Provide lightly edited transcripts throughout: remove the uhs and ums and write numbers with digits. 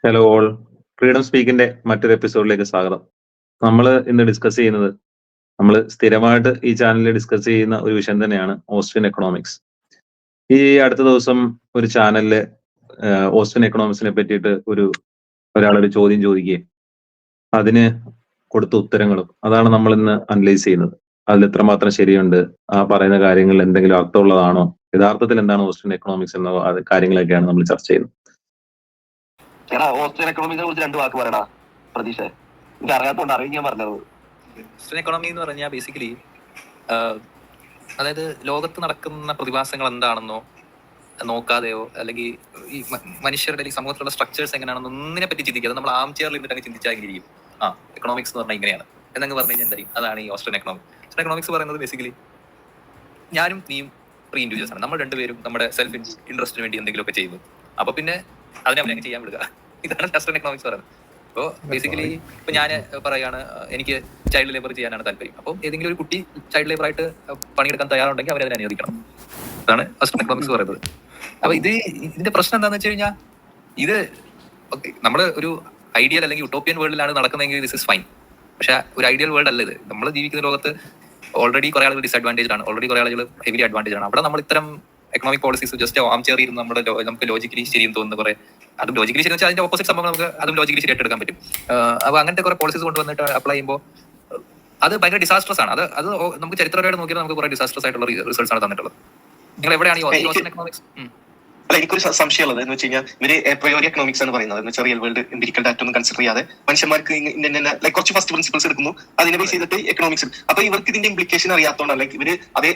Hello all, freedom സ്പീക്കിന്റെ മറ്റൊരു എപ്പിസോഡിലേക്ക് സ്വാഗതം. നമ്മൾ ഇന്ന് ഡിസ്കസ് ചെയ്യുന്നത്, നമ്മൾ സ്ഥിരമായിട്ട് ഈ ചാനലിൽ ഡിസ്കസ് ചെയ്യുന്ന ഒരു വിഷയം തന്നെയാണ് ഓസ്ട്രിയൻ എക്കണോമിക്സ്. ഈ അടുത്ത ദിവസം ഒരു ചാനലില് ഓസ്ട്രിയൻ എക്കണോമിക്സിനെ പറ്റിയിട്ട് ഒരാളൊരു ചോദ്യം ചോദിക്കുകയും അതിന് കൊടുത്ത ഉത്തരങ്ങളും അതാണ് നമ്മൾ ഇന്ന് അനലൈസ് ചെയ്യുന്നത്. അതിൽ എത്രമാത്രം ശരിയുണ്ട്, ആ പറയുന്ന കാര്യങ്ങളിൽ എന്തെങ്കിലും അർത്ഥമുള്ളതാണോ, യഥാർത്ഥത്തിൽ എന്താണ് ഓസ്ട്രിയൻ എക്കണോമിക്സ് എന്ന കാര്യങ്ങളൊക്കെയാണ് നമ്മൾ ചർച്ച ചെയ്യുന്നത്. ഓസ്ട്രിയൻ എക്കണോമിക്സിനെ കുറിച്ച് രണ്ട് വാക്ക് പറയടാ പ്രതീക്ഷ. എനിക്ക് അറിയാത്തോണ്ട് അറിയാൻ ഞാൻ പറഞ്ഞത്. ഓസ്ട്രിയൻ എക്കണോമി എന്ന് പറഞ്ഞാൽ ബേസിക്കലി അതായത് ലോകത്ത് നടക്കുന്ന പ്രതിഭാസങ്ങൾ എന്താണെന്നോ നോക്കാതെയോ അല്ലെങ്കിൽ ഈ മനുഷ്യരുടെ അല്ലെങ്കിൽ സമൂഹത്തിലുള്ള സ്ട്രക്ചേഴ്സ് എങ്ങനെയാണെന്നോ ഒന്നിനെ പറ്റി ചിന്തിക്കാതെ നമ്മൾ ആം ചെയറിൽ ഇരുന്നിട്ട് ചിന്തിച്ചാൽ എങ്ങനെ ഇരിക്കും. എക്കണോമിക്സ് എന്ന് പറഞ്ഞാൽ ഇങ്ങനെയാണ് എന്നങ്ങ് പറഞ്ഞു കഴിഞ്ഞാൽ എന്തായിരിക്കും? അതാണ് ഈ ഓസ്ട്രിയൻ എക്കണോമിക്സ്. ഓസ്ട്രിയൻ എക്കണോമിക്സ് പറയുന്നത് ബേസിക്കലി ഞാനും നീയും ഫ്രീ ഇൻഡിവിജ്വൽസ് ആണ്. നമ്മൾ രണ്ടുപേരും നമ്മുടെ സെൽഫ് ഇൻട്രസ്റ്റിന് വേണ്ടി എന്തെങ്കിലുമൊക്കെ ചെയ്യുന്നു. അപ്പൊ പിന്നെ അതിനെ അവനെ ചെയ്യാൻ വിടുക. ഇതാണ് ഓസ്ട്രിയൻ എക്കണോമിക്സ് പറയുന്നത്. അപ്പോൾ ബേസിക്കലി ഇപ്പൊ ഞാൻ പറയുകയാണ്, എനിക്ക് ചൈൽഡ് ലേബർ ചെയ്യാനാണ് താല്പര്യം. അപ്പോൾ ഏതെങ്കിലും ഒരു കുട്ടി ചൈൽഡ് ലേബർ ആയിട്ട് പണിയെടുക്കാൻ തയ്യാറുണ്ടെങ്കിൽ അവരെ അതിനെ അനുവദിക്കണം. അതാണ് ഓസ്ട്രിയൻ എക്കണോമിക്സ് പറയുന്നത്. അപ്പൊ ഇതിന്റെ പ്രശ്നം എന്താണെന്ന് വെച്ച് കഴിഞ്ഞാൽ, ഇത് നമ്മൾ ഒരു ഐഡിയൽ അല്ലെങ്കിൽ യൂട്ടോപ്യൻ വേൾഡിലാണ് നടക്കുന്നതെങ്കിൽ ദിസ് ഇസ് ഫൈൻ. പക്ഷെ ഒരു ഐഡിയൽ വേൾഡ് അല്ല ഇത്. നമ്മൾ ജീവിക്കുന്ന ലോകത്ത് ഓൾറെഡി കുറെ ആളുകൾ ഡിസ്അഡ്വാൻറ്റേജ് ആണ്, ഓൾറെഡി കുറെ ആളുകൾ ഹെവിലി അഡ്വാൻറ്റേജ് ആണ്. അവിടെ നമ്മൾ ഇത്തരം എക്കണോമിക് പോളിസീസ് ജസ്റ്റ് ആം ചെറിയിരുന്ന് നമുക്ക് ലോജിക്കലി ശരിയെന്ന് തോന്നുന്ന കുറെ, അതും ലോജിക്കലി ശരി വെച്ചാൽ അതിന്റെ ഓപ്പോസിറ്റ് സംഭവം നമുക്ക് അതും ലോജിക്കലി ശരിയായിട്ട് എടുക്കാൻ പറ്റും. അപ്പൊ അങ്ങനത്തെ കുറെ പോളിസീസ് കൊണ്ടുവന്നിട്ട് അപ്ലൈ ചെയ്യുമ്പോൾ അത് ഭയങ്കര ഡിസാസ്ട്രസ് ആണ്. അത് നമുക്ക് ചരിത്രപരമായിട്ട് നോക്കിയാൽ നമുക്ക് കുറെ ഡിസാസ്ട്രസ് ആയിട്ടുള്ള റിസൾട്ട്സ് ആണ് തന്നിട്ടുള്ളത്. നിങ്ങൾ എവിടെയാണ് ഈ ഓസ്ട്രിയൻ എക്കണോമിക്സ്? അല്ല, എനിക്കൊരു സംശയമുള്ളത് എന്ന് വെച്ച് കഴിഞ്ഞാൽ, ഇവര് പ്രയോറി എക്കണോമിക്സ് എന്ന് പറയുന്നത് എന്ന് വെച്ചാൽ റിയൽ വേൾഡ് എംപിരിക്കൽ ഡാറ്റ ഒന്നും കൺസിഡർ ചെയ്യാതെ മനുഷ്യന്മാർക്ക് ലൈക്ക് കുറച്ച് ഫസ്റ്റ് പ്രിൻസിപ്പിൾസ് എടുക്കുന്നു, അതിനെ ബേസ് ചെയ്തിട്ട് എക്കണോമിക്സ്. അപ്പൊ ഇവർക്ക് ഇതിന്റെ ഇംപ്ലിക്കേഷൻ അറിയാത്തോണ്ടാണ് ലൈക്ക് ഇവര് അതേ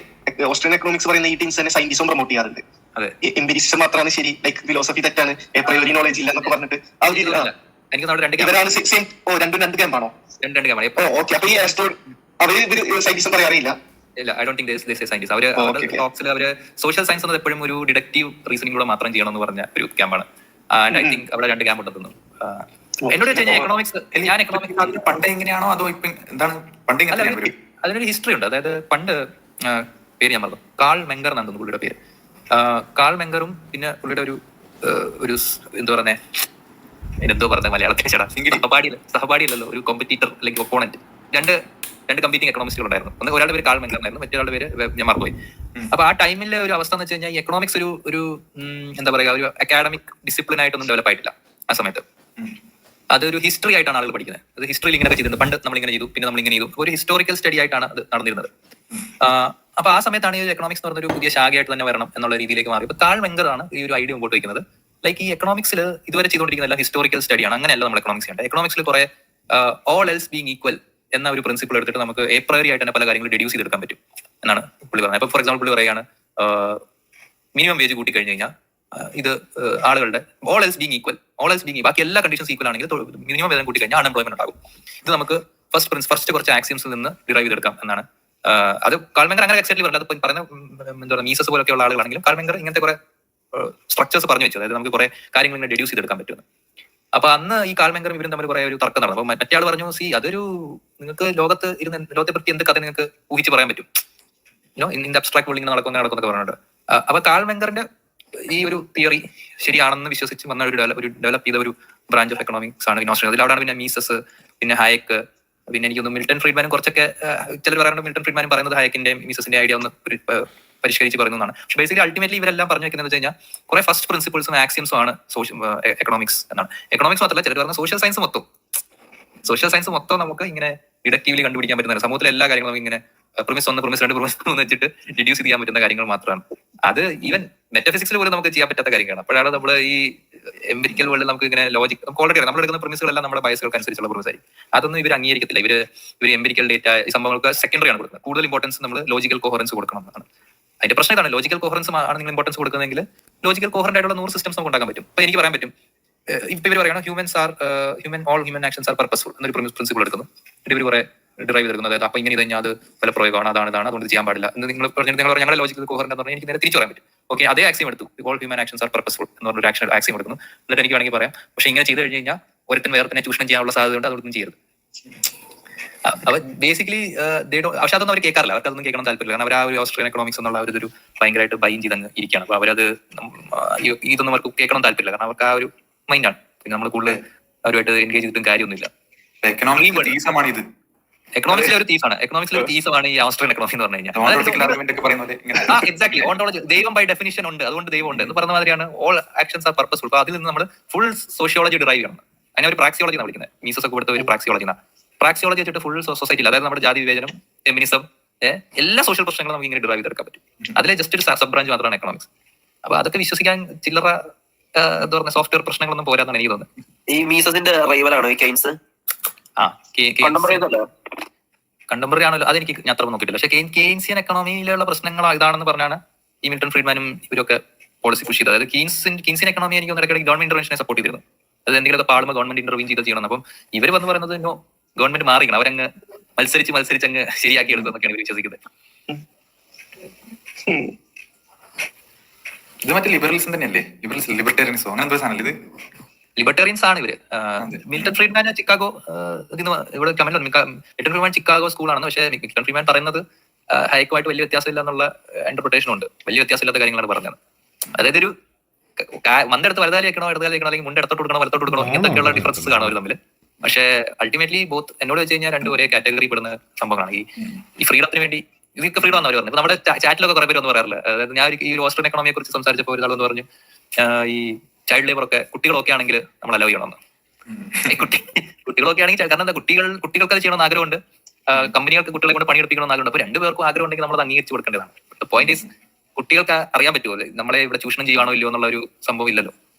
ഓസ്ട്രിയൻ എക്കണോമിക്സ് പറയുന്ന ഈ ടീംസ് തന്നെ സയന്റിസം പ്രൊമോട്ട് ചെയ്യാറുണ്ട്. എംപിരിസിസം മാത്രമാണ് ശരി, ലൈക്ക് ഫിലോസഫി തെറ്റാണ്, പ്രയോറി നോളജ് ഇല്ല എന്നൊക്കെ പറഞ്ഞിട്ട് ഇവരാണ് സെയിം. രണ്ട് ക്യാമ്പാണോ? ഓക്കെ. അപ്പൊ ഈ ആസ്ട്രോ അവര് സയന്റിസം പറയാറില്ല. ഇല്ല, I don't think this is science. അവര് ടോക്സിൽ അവര് സോഷ്യൽ സയൻസ് എന്നത് എപ്പോഴും ഒരു ഡിഡക്റ്റീവ് റീസണിംഗിലൂടെ മാത്രം ചെയ്യണം എന്ന് പറഞ്ഞ ഒരു ക്യാമ്പാണ്. ഐ തിങ്ക് അവിടെ രണ്ട് ക്യാമ്പ് ഉണ്ടെന്നു. എന്നോട് വെച്ച് കഴിഞ്ഞാൽ എക്കണോമിക്സ്, ഞാൻ എക്കണോമിക്സ് പണ്ട് എങ്ങനെയാണോ അതോ ഇപ്പൊ എന്താണ്? പണ്ട് അതിനൊരു ഹിസ്റ്ററി ഉണ്ട്. അതായത് പണ്ട് പേര് ഞാൻ പറഞ്ഞു, കാൾ മെങ്കർ എന്നാണ് തോന്നുന്നു പുള്ളിയുടെ പേര്. കാൾ മെങ്കറും പിന്നെ പുള്ളിയുടെ ഒരു എന്താ പറയുന്നേ, എന്തോ പറഞ്ഞ മലയാളത്തിൽ സഹപാഠിയല്ലല്ലോ, ഒരു കോമ്പറ്റീറ്റർ അല്ലെങ്കിൽ ഒപ്പോണന്റ്, രണ്ട് കമ്പീറ്റിംഗ് എക്കണോമിസ്റ്റുകൾ ഉണ്ടായിരുന്നു. ഒരാളുടെ പേര് കാൾ മെങ്കർ എന്നായിരുന്നു, മറ്റൊരാളുടെ പേര് ഞാൻ മറന്നുപോയി. അപ്പൊ ആ ടൈമിലെ ഒരു അവസ്ഥ എന്ന് വെച്ച് കഴിഞ്ഞാൽ, ഈ എക്കണോമിക്സ് ഒരു എന്താ പറയുക, ഒരു അക്കാഡമിക് ഡിസിപ്ലിൻ ആയിട്ടൊന്നും ഡെവലപ്പ് ആയിട്ടില്ല ആ സമയത്ത്. അതൊരു ഹിസ്റ്ററി ആയിട്ടാണ് ആളുകൾ പഠിക്കുന്നത്. അത് ഹിസ്റ്ററിയിൽ ഇങ്ങനെയൊക്കെ ചെയ്തിട്ടുണ്ട്, പണ്ട് നമ്മളിങ്ങനെ ചെയ്തു, പിന്നെ നമ്മളിങ്ങനെ ചെയ്തു, ഒരു ഹിസ്റ്റോറിക്കൽ സ്റ്റഡി ആയിട്ടാണ് അത് നടന്നിരുന്നത്. അപ്പൊ ആ സമയത്താണ് ഈ എക്കണോമിക്സ് എന്ന് പറഞ്ഞൊരു പുതിയ ശാഖയായിട്ട് തന്നെ വരണം എന്നുള്ള രീതിയിലേക്ക് മാറി. ഇപ്പൊ കാൾ മെങ്കർ ആണ് ഈ ഒരു ഐഡിയ മുമ്പോട്ട് വയ്ക്കുന്നത്. ലൈക്ക് ഈ എക്കണോമിക്സിൽ ഇതുവരെ ചെയ്തുകൊണ്ടിരിക്കുന്ന എല്ലാം ഹിസ്റ്റോറിക്കൽ സ്റ്റഡിയാണ്. അങ്ങനെയല്ല നമ്മൾ എക്കണോമിക്സ് ചെയ്യേണ്ടത്. എക്കണോമിക്സിൽ കുറെ ഓൾ എൽസ് ബീങ് ഈക്വൽ എന്ന ഒരു പ്രിൻസിപ്പിൾ എടുത്തിട്ട് നമുക്ക് എപ്രയറി ആയിട്ട് തന്നെ പല കാര്യങ്ങളും ഡെഡ്യൂസ് ചെയ്തെടുക്കാൻ പറ്റും എന്നാണ് പുള്ളി പറഞ്ഞത്. ഇപ്പൊ ഫോർ എക്സാമ്പിൾ പുള്ളി പറയുകയാണ്, മിനിമം വേജ് കൂട്ടി കഴിഞ്ഞ് കഴിഞ്ഞാൽ ഇത് ആളുകളുടെ ഓൾ എൽസ് ബീങ് ഈക്വൽ, ബാക്കി എല്ലാ കണ്ടീഷൻസ് ഈക്വൽ ആണെങ്കിൽ മിനിമം വേതനം കൂട്ടി കഴിഞ്ഞാൽ അൺഎംപ്ലോയ്മെന്റ് ഉണ്ടാകും. ഇത് നമുക്ക് ഫസ്റ്റ് കുറച്ച് ആക്സിയംസിൽ നിന്ന് ഡിറൈവ് ചെയ്തെടുക്കാം എന്നാണ്. അത് കാൾമെങ്കർ അങ്ങനെ എക്സാക്ട്ലി പറഞ്ഞത്. അത് പറയുന്ന എന്താ പറയുക, മീസസ് പോലൊക്കെയുള്ള ആളുകളാണെങ്കിലും കാൾമെങ്കർ ഇങ്ങനത്തെ കുറെ സ്ട്രക്ചേഴ്സ് പറഞ്ഞു വെച്ചു. അതായത് നമുക്ക് കുറെ കാര്യങ്ങൾ ഇങ്ങനെ ഡെഡ്യൂസ് ചെയ്തെടുക്കാൻ പറ്റുമെന്ന്. അപ്പൊ അന്ന് ഈ കാൾമെങ്കറും ഇവരും തമ്മിൽ കുറെ ഒരു തർക്കം നടന്നു. അപ്പൊ മറ്റേ ആൾ പറഞ്ഞു, അതൊരു നിങ്ങൾക്ക് ലോകത്തെ പറ്റി എന്ത് കഥ നിങ്ങൾക്ക് ഊഹിച്ച് പറയാൻ പറ്റും, ഇൻ അബ്സ്ട്രാക്ട് വേൾഡ് ഇങ്ങനെ നടക്കുന്നൊക്കെ പറഞ്ഞിട്ട്. അപ്പൊ കാൾമെങ്കറിന്റെ ഈ ഒരു തിയറി ശരിയാണെന്ന് വിശ്വസിച്ച് വന്ന ഒരു ഡെവലപ്പ് ചെയ്ത ഒരു ബ്രാഞ്ച് ഓഫ് എക്കണോമിക്സ് ആണ് ഓസ്ട്രേലിയ. അതിലവിടെയാണ് പിന്നെ മീസസ്, പിന്നെ ഹായക്ക്, പിന്നെ എനിക്കൊന്ന് മിൽട്ടൺ ഫ്രീഡ്മാനും കുറച്ചൊക്കെ ചിലർ പറയുന്നത് മിൽട്ടൺ ഫ്രീഡ്മാനും പറയുന്നത് ഹായക്കിന്റെ മീസസിന്റെ ഐഡിയ ഒന്ന് പരിഷ്കരിച്ച് പറയുന്നതാണ്. പക്ഷെ ബേസിക്കലി അൾട്ടിമേറ്റ്ലി ഇവരെല്ലാം പറഞ്ഞു വെക്കുന്നത് വെച്ച് കഴിഞ്ഞാൽ കുറെ ഫസ്റ്റ് പ്രിൻസിപ്പിൾസും ആക്സിയംസും ആണ് എക്കണോമിക്സ് എന്നാണ്. എക്കണോമിക്സ് മാത്രമല്ല, ചിലർ പറഞ്ഞ സോഷ്യൽ സയൻസ് മൊത്തം നമുക്ക് ഇങ്ങനെ ഡിഡക്റ്റീവ്ലി കണ്ടുപിടിക്കാൻ പറ്റുന്നതാണ്. സമൂഹത്തിലെ എല്ലാ കാര്യങ്ങളും ഇങ്ങനെ പ്രിമിസ് 1, പ്രിമിസ് 2, പ്രിമിസ് 3 വെച്ചിട്ട് ഡിഡ്യൂസ് ചെയ്യാൻ പറ്റുന്ന കാര്യങ്ങൾ മാത്രമാണ്. അത് ഈവൻ മെറ്റഫിസിക്സിൽ പോലും നമുക്ക് ചെയ്യാൻ പറ്റാത്ത കാര്യങ്ങളാണ്. അപ്പോഴാണ് നമ്മൾ ഈ എംപിരിക്കൽ വേൾഡിൽ നമുക്ക് ഇങ്ങനെ ലോജിക്, നമുക്ക് ഓൾറെഡി നമ്മൾ എടുക്കുന്ന പ്രിമിസുകളെല്ലാം നമ്മുടെ ബയസുകൾക്ക് അനുസരിച്ചുള്ള പ്രിമിസ് ആയിരിക്കും. അതൊന്നും ഇവർ അംഗീകരിക്കത്തില്ല. ഇവർ എംപിരിക്കൽ ഡേറ്റ ഈ സംഭവങ്ങൾക്ക് സെക്കൻഡറി ആണ് കൊടുക്കുന്നത്. കൂടുതൽ ഇമ്പോർട്ടൻസ് നമ്മൾ ലോജിക്കൽ കോഹറൻസ് കൊടുക്കണം എന്നാണ്. അതിന്റെ പ്രശ്നം ഇതാണ്, ലോജിക്കൽ കോഹറൻസ് ആണ് നിങ്ങൾ ഇമ്പോർട്ടൻസ് കൊടുക്കുന്നതെങ്കിൽ ലോജിക്കൽ കോഹറന്റ് ആയിട്ടുള്ള 100 സിസ്റ്റംസ് നമുക്ക് ഉണ്ടാക്കാൻ പറ്റും. ഇപ്പൊ എനിക്ക് പറയാൻ പറ്റും, ഇപ്പൊ ഇവർ പറയണം all human actions are purposeful എന്നൊരു പ്രിൻസിപ്പിൾ എടുക്കുന്നു. ഇവർ കുറെ ഡ്രൈവ് ചെയ്തെടുക്കുന്നത്. അതായത് അപ്പൊ ഇങ്ങനെ കഴിഞ്ഞാൽ അത് പല പ്രയോഗമാണ്, അതാണ് അതുകൊണ്ട് ചെയ്യാൻ പാടില്ല എന്ന് നിങ്ങൾ ഞങ്ങളുടെ ലോജിക്കൽ കോഹറന്റ് എന്ന് പറഞ്ഞാൽ എനിക്ക് നേരെ തിരിച്ചു പറയാൻ പറ്റും. ഓക്കെ, അതേ ആക്സിയം എടുത്തു, all human actions are purposeful എന്ന് പറഞ്ഞൊരു ആക്സിയം എടുക്കുന്നു. എന്നിട്ട് എനിക്ക് വേണമെങ്കിൽ പറയാം, പക്ഷെ ഇങ്ങനെ ചെയ്ത് കഴിഞ്ഞ് കഴിഞ്ഞാൽ ഒരുത്തൻ വേറെ ചൂഷണം ചെയ്യാനുള്ള സാധ്യതയുണ്ട്, അതൊന്നും ചെയ്യരുത്. അപ്പൊ ബേസിക്കലി പക്ഷെ അതൊന്നും അവർ കേൾക്കാറില്ല. അവർക്ക് അതൊന്നും കേൾക്കണം താല്പര്യമില്ല. കാരണം അവർ ആ ഒരു ഓസ്ട്രിയൻ എക്കണോമിക്സ് എന്നുള്ള ഒരു ഭയങ്കരമായിട്ട് ബൈൻ ചെയ്തങ്ങ് ഇരിക്കുകയാണ്. അപ്പൊ അവരത് ഇതൊന്നും അവർക്ക് കേൾക്കണം താല്പര്യമില്ല. കാരണം അവർക്ക് ആ ഒരു മൈൻഡാണ്. പിന്നെ നമ്മൾ കൂടുതൽ അവരുമായിട്ട് എൻഗേജ് ചെയ്തിട്ടും കാര്യമൊന്നുമില്ല. എക്കണോമിക്സിൽ ഒരു തീസാണ്. എക്കണോമിക്സിൽ ഒരു തീസമാണ് ഈ ഓസ്ട്രിയൻ എക്കണോമി എന്ന് പറഞ്ഞു കഴിഞ്ഞാൽ. എക്സാക്ട്ലി ഓണ്ടോളജി ദൈവം ബൈ ഡെഫിനിഷൻ ഉണ്ട്, അതുകൊണ്ട് ദൈവം ഉണ്ട് എന്ന് പറഞ്ഞ മാതിരിയാണ്. All actions are purposeful. അപ്പൊ അതിൽ നിന്ന് നമ്മൾ ഫുൾ സോഷ്യോളജി ഡിറൈവ് ചെയ്യണം. അതിനെ ഒരു പ്രാക്സിയോളജി എന്നാണ് വിളിക്കുന്നത്. മീസസ് ഒക്കെ കൊടുത്ത ഒരു പ്രാക്സിയോളജി വെച്ചിട്ട് ഫുൾ സൊസൈറ്റിയിൽ, അതായത് നമ്മുടെ ജാതി വിവേചനം, ഫെമിനിസം, എല്ലാ സോഷ്യൽ പ്രശ്നങ്ങളും നമുക്ക് ഇങ്ങനെ ഡിറൈവ് ചെയ്തെടുക്കാൻ പറ്റും. അതിലെ ജസ്റ്റ് ഒരു സബ് ബ്രാഞ്ച് മാത്രമാണ് എക്കണോമിക്സ്. അപ്പൊ അതൊക്കെ വിശ്വസിക്കാൻ ചില്ലറ എന്താ പറയുക സോഫ്റ്റ്വെയർ പ്രശ്നങ്ങളൊന്നും പോരാന്നാണ് എനിക്ക് തോന്നുന്നത്. ഈ മീസസിന്റെ റൈവലാണോ ഈ കെയ്ൻസ്? കണ്ടംപററി ആണല്ലോ, അതെനിക്ക് ഞാൻ അത്ര നോക്കിയിട്ടില്ല. പക്ഷേ കെയ്ൻസിയൻ എക്കണോമിയിലുള്ള പ്രശ്നങ്ങൾ ഇതാണെന്ന് പറഞ്ഞാണ് ഈ മിൽട്ടൺ ഫ്രീഡ്മാനും ഇവരൊക്കെ പോളിസി പുഷ് ചെയ്തത്. അതായത് കീൻസിയൻ എക്കണോമി എനിക്ക് ഒന്നിടയ്ക്ക് ഗവൺമെന്റ് ഇന്റർവെൻഷനെ സപ്പോർട്ട് ചെയ്തിരുന്നു. അത് എന്തെങ്കിലും പാടുമ്പോൾ ഗവൺമെന്റ് ഇന്റർവ്യൂ ചെയ്യണം. അപ്പം ഇവർ വന്ന് പറയുന്നത് ഗവൺമെന്റ് മാറിക്കണം, അവരങ്ങ് മത്സരിച്ച് അങ്ങ് ശരിയാക്കി എടുക്കുന്നൊക്കെയാണ് ഇവർ വിശ്വസിക്കുന്നത്. ഇത് മറ്റേ ലിബറലിസം തന്നെയല്ലേ? ലിബർട്ടേറിയൻസോ അങ്ങനെ എന്തോ സാധനം ഇത്? ലിബർട്ടേറിയൻസ് ആണ് ഇവര്. മിൽട്ടൺ ഫ്രീഡ്മാൻ ചിക്കാഗോ ഇവിടെ കമന്റ് മിൽട്ടൺ ഫ്രീഡ്മാൻ ചിക്കാഗോ സ്കൂളാണെന്ന്. പക്ഷേ മിൽട്ടൺ ഫ്രീഡ്മാൻ പറയുന്നത് ഹൈക്കുമായിട്ട് വലിയ വ്യത്യാസമില്ല എന്നുള്ള ഇന്റർപ്രിട്ടേഷൻ ഉണ്ട്. വലിയ വ്യത്യാസമില്ലാത്ത കാര്യങ്ങളാണ് പറഞ്ഞത്. അതായത് ഒരു മന്തെടുത്ത് വലതാലി വെക്കണോ ഇടതാലി വെക്കണോ, അല്ലെങ്കിൽ മുണ്ടെടുത്തോട്ട് കൊടുക്കണോ വലത്തോട്ട് കൊടുക്കണോ, ഇങ്ങനത്തെയൊക്കെയുള്ള ഡിഫറൻസസ് കാണും അവർ തമ്മിൽ. പക്ഷേ അൾട്ടിമേറ്റ്ലി ബോത്ത് എന്നോട് വെച്ച് കഴിഞ്ഞാൽ രണ്ടും ഒരേ കാറ്റഗറി പെടുന്ന സംഭവമാണ്. ഈ ഫ്രീഡത്തിന് വേണ്ടി ഇതൊക്കെ ഫ്രീഡം ആണ് അവർ പറഞ്ഞത്. നമ്മുടെ ചാറ്റിലൊക്കെ കുറെ പേര് ഒന്നും പറയാറില്ല. അതായത് ഞാൻ ഈ ഒരു ഓസ്ട്രിയൻ എക്കണോമിയെ കുറിച്ച് സംസാരിച്ചപ്പോൾ ഒരാളെന്ന് പറഞ്ഞു ഈ ചൈൽഡ് ലേബർ ഒക്കെ കുട്ടികളൊക്കെ ആണെങ്കിൽ നമ്മൾ അലോ ചെയ്യണമെന്ന്. കുട്ടികളൊക്കെ ആണെങ്കിൽ കാരണം എന്താ കുട്ടികൾക്ക് അത് ചെയ്യണമെന്ന് ആഗ്രഹമുണ്ട്, കമ്പനികൾക്ക് കുട്ടികളെ കൊണ്ട് പണിയെടുപ്പിക്കണമെന്ന് ആഗ്രഹമുണ്ട്. അപ്പൊ രണ്ടുപേർക്കും ആഗ്രഹം ഉണ്ടെങ്കിൽ നമ്മൾ അംഗീകരിച്ച് കൊടുക്കേണ്ടതാണ്. പോയിന്റ് ഈസ് കുട്ടികൾക്ക് അറിയാൻ പറ്റുമോ നമ്മളെ ഇവിടെ ചൂഷണം ചെയ്യുവാണോ ഇല്ലയോ എന്നുള്ള ഒരു സംഭവം ഇല്ലല്ലോ.